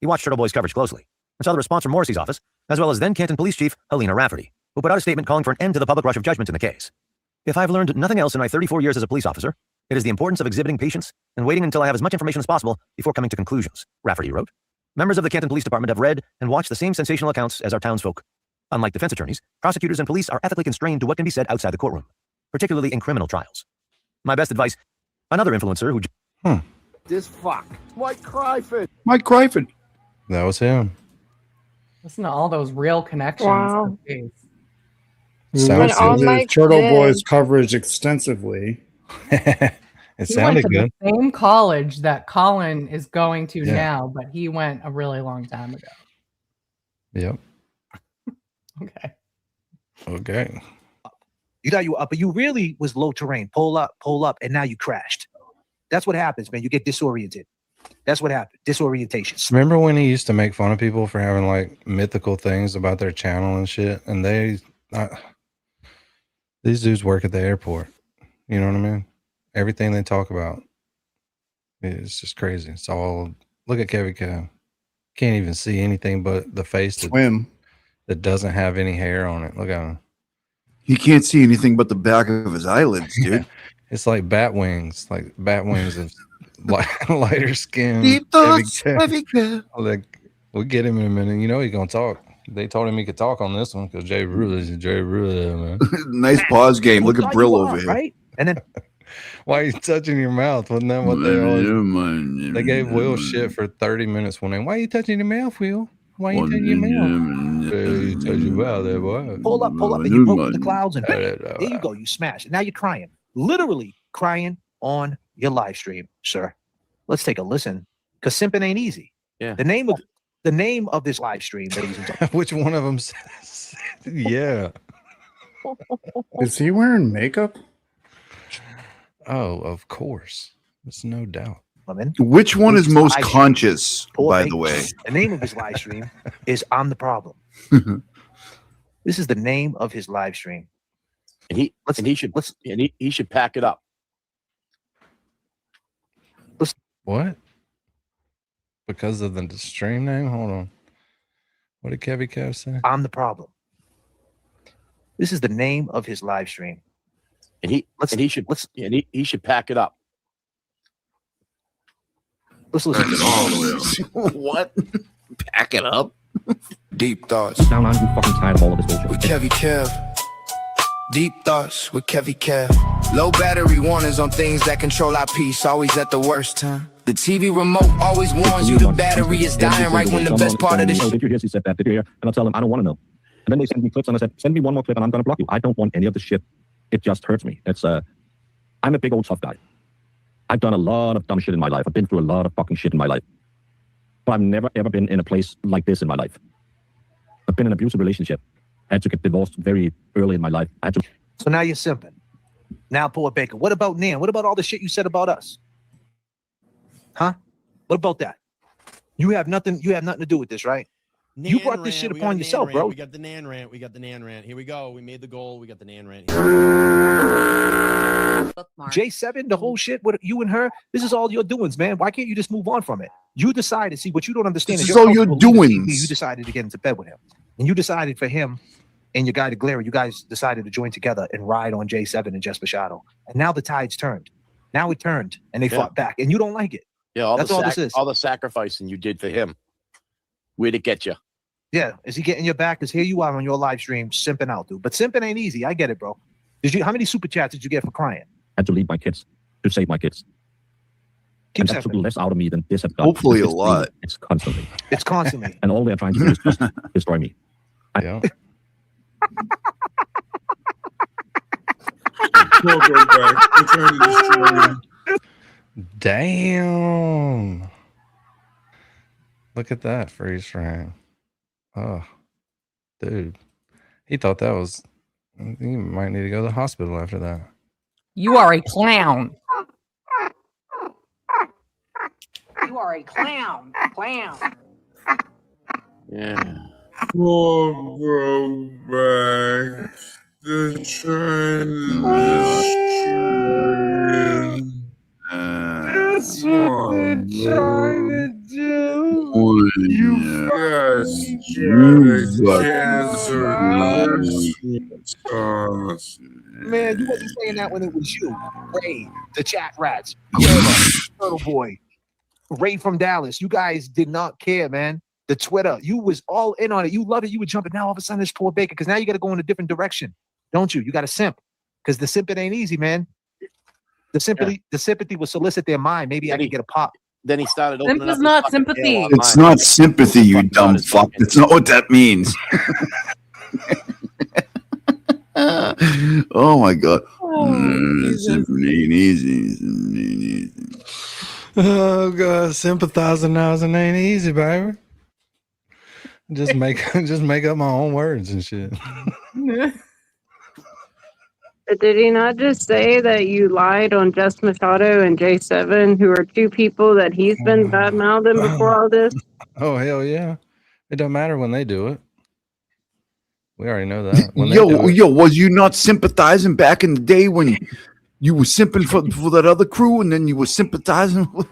He watched Turtleboy's coverage closely and saw the response from Morrissey's office, as well as then Canton Police Chief Helena Rafferty, who put out a statement calling for an end to the public rush of judgment in the case. If I've learned nothing else in my 34 years as a police officer, it is the importance of exhibiting patience and waiting until I have as much information as possible before coming to conclusions, Rafferty wrote. Members of the Canton Police Department have read and watched the same sensational accounts as our townsfolk. Unlike defense attorneys, prosecutors and police are ethically constrained to what can be said outside the courtroom, particularly in criminal trials. My best advice, another influencer who... This fuck. Mike Cryford. Mike Cryford. That was him. Listen to all those real connections. Wow. We Sounds listened to Mike Turtleboy's did. coverage extensively. It He went sounded to good. the same college that Colin is going to Yeah. now, but he went a really long time ago. Yep. Okay. Okay. You thought you were up, but you really was low terrain. Pull up, and now you crashed. That's what happens, man. You get disoriented. That's what happened. Disorientation. Remember when he used to make fun of people for having like mythical things about their channel and shit? And these dudes work at the airport. You know what I mean? Everything they talk about is just crazy. It's all, look at Kevin Cow. Can't even see anything but the face that doesn't have any hair on it. Look at him. He can't see anything but the back of his eyelids, dude. It's like bat wings of lighter skin. Deep thoughts, heavy Kev. Like, we'll get him in a minute. You know he's gonna talk. They told him he could talk on this one because Jay Ruler is Jay Ruler, man. Nice pause game. Look at Brill over here. Right? And then why are you touching your mouth? Wasn't that what they always? They gave Will shit for 30 minutes one day. Why are you touching your mouth, Will? Why are you touching your mouth? You touch your mouth there, boy. pull up, and you broke the clouds, and there you go. You smashed. And now you're crying. Literally crying on your live stream, sir. Let's take a listen, because simping ain't easy. Yeah. The name of this live stream, ladies and gentlemen. Which one of them says? Yeah. Is he wearing makeup? Oh, of course. There's no doubt. Which one is most Live stream. conscious, by the way? The name of his live stream is I'm the Problem. This is the name of his live stream. And he should pack it up. What? Because of the stream name? Hold on. What did Kevy Kev say? I'm the Problem. This is the name of his live stream. And he should pack it up. Let's listen to it. What? Pack it up? Deep thoughts. Now I'm fucking tired of all of this bullshit. With Kevy Kev. Deep thoughts with Kevy Kev. Low battery warnings on things that control our peace, always at the worst time. The TV remote always warns you the battery is dying right when the best part of the Did you hear? She said that. Did you hear? And I'll tell them I don't want to know. And then they send me clips, and I said, send me one more clip, and I'm going to block you. I don't want any of this shit. It just hurts me. I'm a big old tough guy. I've done a lot of dumb shit in my life. I've been through a lot of fucking shit in my life. But I've never, ever been in a place like this in my life. I've been in an abusive relationship. I had to get divorced very early in my life. So now you're simping. Now, Poor Baker, what about Nan? What about all the shit you said about us? Huh? What about that? You have nothing to do with this, right? You brought this shit upon yourself, bro. We got the Nan rant. Here we go. We made the goal. We got the Nan rant. J7, the whole shit with you and her, this is all your doings, man. Why can't you just move on from it? You decided, see, what you don't understand This is is all your comfortable leaving doings. TV. You decided to get into bed with him. And you decided for him and your guy, DeGlera, you guys decided to join together and ride on J7 and Jess Machado. And now the tide's turned. Now it turned and they fought back. And you don't like it. Yeah, That's all this is. all the sacrificing you did for him. Where'd it get you? Yeah. Is he getting your back? Because here you are on your live stream simping out, dude. But simping ain't easy. I get it, bro. How many super chats did you get for crying? Had to leave my kids to save my kids. Keep and that took less out of me than this have done. Hopefully It's a lot. It's constantly. It's constantly. And all they're trying to do is just destroy me. Yeah. Damn. Look at that freeze frame. Oh, dude. He thought that was. He might need to go to the hospital after that. You are a clown. You are a clown. Clown. Yeah. We'll go back to trying That's what they're trying to do. You first Man, you wasn't saying that when it was you. Ray, the ChatRats, Turtleboy, Ray from Dallas. You guys did not care, man. The Twitter, you was all in on it. You love it. You were jumping. Now all of a sudden, this poor Baker, because now you got to go in a different direction, don't you? You got to simp, because the simping ain't easy, man. The sympathy will solicit their mind. Maybe I can get a pop. Then he started Simp opening is up not his fucking sympathy. AOL It's line. not sympathy, you dumb fuck. That's not what that means. Oh my god. Sympathy ain't easy. Oh god, sympathizing now ain't easy, baby. Just make up my own words and shit. Did he not just say that you lied on Jess Machado and J7, who are two people that he's been bad-mouthing before all this? Oh hell yeah. It don't matter when they do it. We already know that. When Yo, was you not sympathizing back in the day when you were simping for that other crew, and then you were sympathizing with,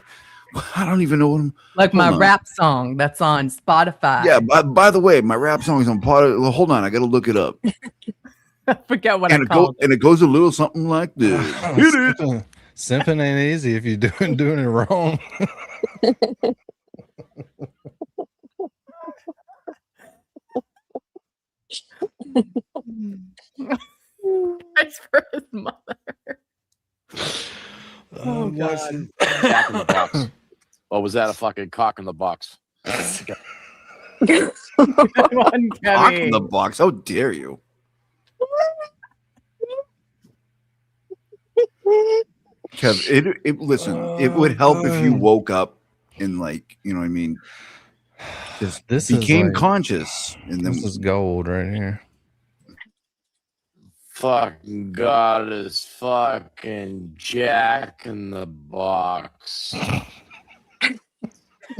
I don't even know what Like my rap song that's on Spotify. Yeah, by the way, my rap song is on part of. Well, hold on, I gotta look it up. I forget what and I called and it goes a little something like this. Simping ain't easy if you're doing it wrong. It's for his mother. Oh god. Cock in the box. Or was that a fucking cock in the box? Cock in the box. How dare you? Kev, listen, it would help if you woke up and, like, you know what I mean, just became conscious. And then this is gold right here. Fucking God is fucking Jack in the Box.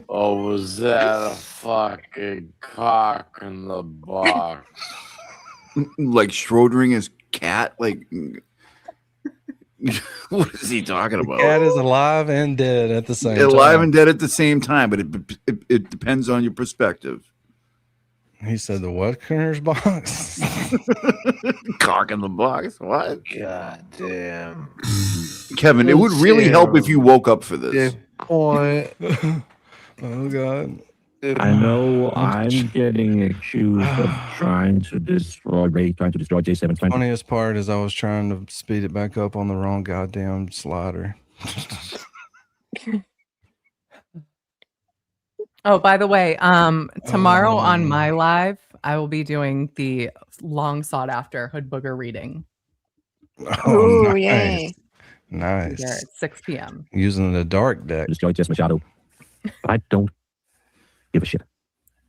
Oh, was that a fucking cock in the box? like Schrodering his cat, like what is he talking about? Cat is alive and dead at the same time. Alive and dead at the same time, but it depends on your perspective. He said the what Kerner's box? Cock in the box. What? God damn. Kevin, it would really help if you woke up for this. Point. Oh god. I know I'm getting accused of trying to destroy J7. Funniest part is I was trying to speed it back up on the wrong goddamn slider. Oh, by the way, tomorrow on my live, I will be doing the long sought after Hood Booger reading. Oh, Ooh, yay. Nice. There at 6 p.m. Using the dark deck. Destroy Jess Machado. I don't give a shit.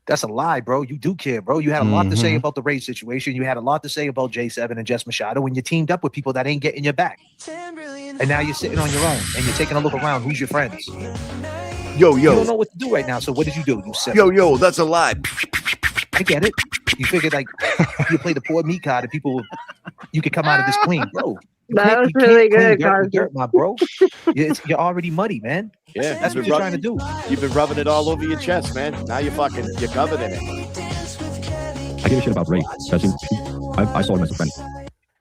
That's a lie, bro. You do care, bro. You had a lot to say about the race situation. You had a lot to say about J7 and Jess Machado when you teamed up with people that ain't getting your back. And now you're sitting on your own and you're taking a look around. Who's your friends? Yo, You don't know what to do right now. So what did you do? You said, yo, that's a lie. I get it. You figured like you play the poor me card and people, you could come out of this clean, bro. That was You can't really clean good, dirt with Cosby. dirt, my bro. You're already muddy, man. Yeah, That's what you're trying to do. You've been rubbing it all over your chest, man. Now you're covered in it. I give a shit about Ray. I saw him as a friend.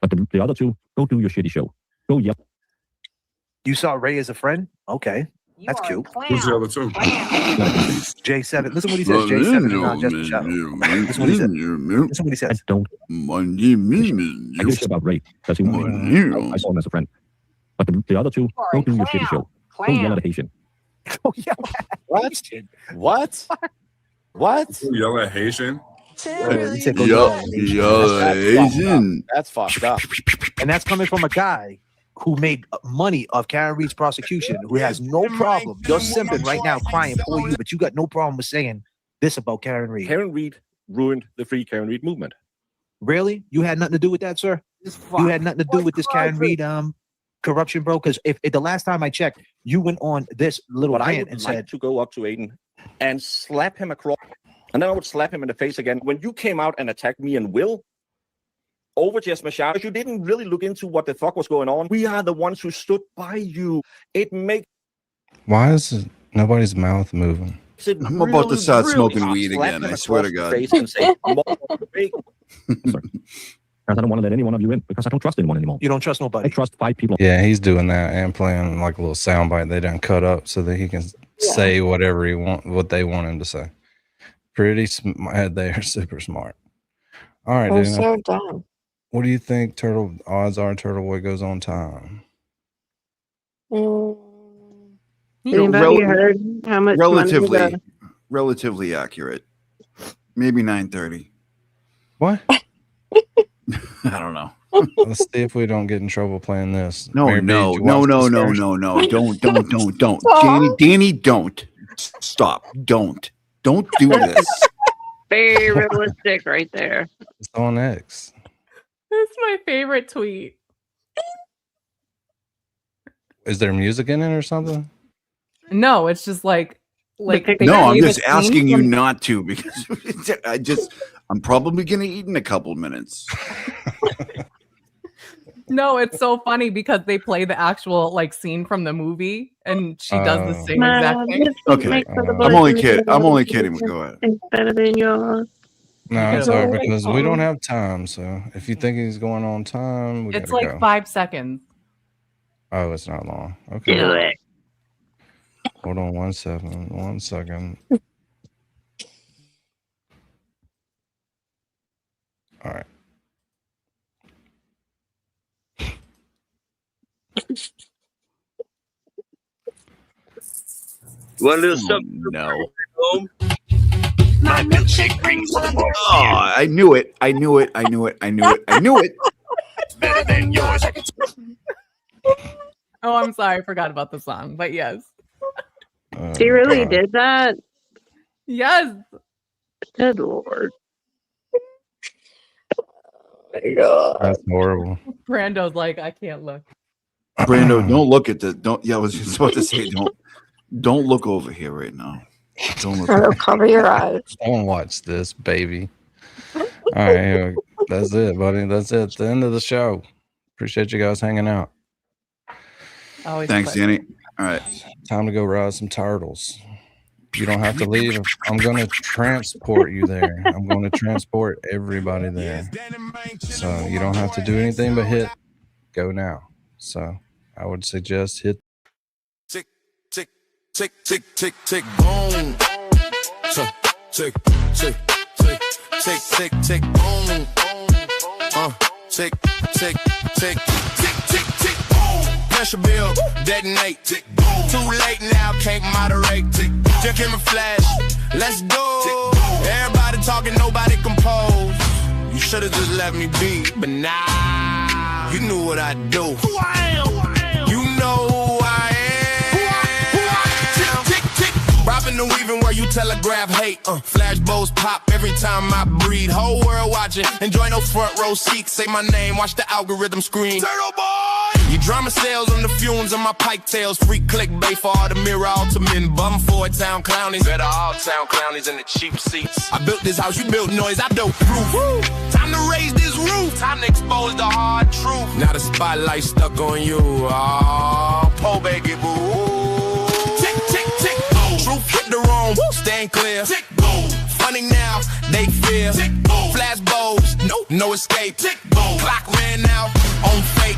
But the other two, go do your shitty show. Go yell. You saw Ray as a friend? Okay. That's cute. Who's the other two? J7. Listen what he says. J7 and Justin Shadow. Listen what he says. Listen what he says. I give a shit about Ray. I saw him as a friend. But the other two, go do your shitty show. Go yell at a Haitian. What? What? What? Yell at Haitian? Haitian. That's fucked up. And that's coming from a guy who made money off Karen Reed's prosecution, who has no problem. You're simping right now, crying for you, but you got no problem with saying this about Karen Reed. Karen Reed ruined the Free Karen Reed movement. Really? You had nothing to do with that, sir? You had nothing to do with this Karen Reed corruption, bro? Because if the last time I checked, you went on this little But I rant would and like said to go up to Aiden and slap him across, and then I would slap him in the face again. When you came out and attacked me and Will over Jess Machado, you didn't really look into what the fuck was going on. We are the ones who stood by you. It makes Why is nobody's mouth moving? it I'm about to start smoking hard. weed Slap again. him I swear to across the God. face and say, "More fake." I don't want to let any one of you in because I don't trust anyone anymore. you don't trust I nobody. trust 5 people. Yeah, he's doing that and playing like a little soundbite they done cut up so that he can say whatever what they want him to say. Pretty smart. They are super smart. All right, I'm dude. so dumb. What do you think odds are Turtleboy goes on time? Anybody heard how much money he got? relatively accurate. Maybe 9:30. What? I don't know. Let's see if we don't get in trouble playing this. No, Mary B, no, did you no, watch no, this no, first? no, no. Don't. Danny, don't. Stop. Don't do this. Very realistic right there. It's on X. That's my favorite tweet. Is there music in it or something? No, it's just like they No, I'm play the just scene asking you from- not to because I'm probably gonna eat in a couple of minutes. No, it's so funny because they play the actual like scene from the movie, and she does the same exact thing. Okay, I'm only kidding. I'm only kidding. Go ahead. It's better than yours. No, it's all right because we don't have time. So if you think he's going on time, we It's gotta like go. 5 seconds. Oh, it's not long. Okay. Do it. Hold on 1 second. 1 second. All right. Want to do something? No. My milkshake brings Oh, I knew it. I knew it. better than yours. Oh, I'm sorry, I forgot about the song, but yes. She really did that? Yes. Good lord. my God. That's horrible. Brando's like, I can't look. Brando, don't look at the. Don't. Yeah, I was just about to say, don't look over here right now. Don't look. Brando, cover your eyes. Don't watch this, baby. All right, here we- that's it, buddy. That's it. The end of the show. Appreciate you guys hanging out. Always Thanks, Danny. All right. Time to go ride some turtles. You don't have to leave. I'm going to transport you there. I'm going to transport everybody there. So you don't have to do anything but hit go now. So I would suggest hit. Tick, tick, tick, tick, tick, tick, boom. Tick, tick, tick, tick, tick, tick, tick, boom. Tick, tick, tick, tick, tick, tick, boom. Pressure build, detonate. Tick, boom. Too late now, can't moderate. Tick, just give me flash. Let's go. Everybody talking, nobody compose. You should have just let me be, but nah, you knew what I do. Who I am. You know who I am. Tick, tick, tick. Robbing and weaving where you telegraph hate. Flash bows pop every time I breathe. Whole world watching. Enjoy those front row seats. Say my name, watch the algorithm screen. Turtleboy. You drama sales on the fumes on my pike tails. Free clickbait for all the mirror ultimate. Bum for town clownies. Better all town clownies in the cheap seats. I built this house, you built noise, I built proof. Woo. Time to raise this roof. Time to expose the hard truth. Now the spotlight stuck on you. Oh, po baby boo. Tick, tick, tick, boom. Truth hit the wrong. Stand clear. Tick, boom. Funny now, they fear. Tick, boom. Flash bulbs, nope, no escape. Tick, boom. Clock ran out on fake.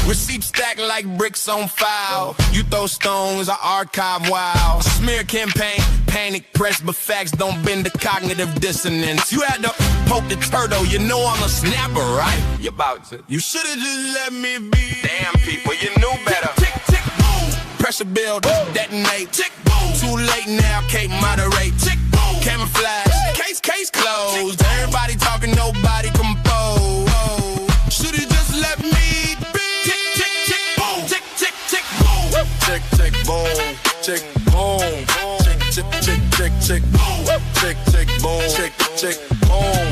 Receipts stacked like bricks on file. You throw stones, I archive wild. Smear campaign, panic press, but facts don't bend the cognitive dissonance. You had to poke the turtle, you know I'm a snapper, right? You about to. You should've just let me be. Damn people, you knew better. Tick, tick, boom. Pressure build, detonate. Tick, boom. Too late now, can't moderate. Tick, boom. Camouflage, case closed. Everybody talking, nobody compose. Should've just let me be. Tick, tick, tick, boom. Tick, tick, tick, boom. Tick, tick, boom. Tick, boom. Tick, tick, tick, tick, tick, boom. Tick, tick, boom. Tick, tick, boom.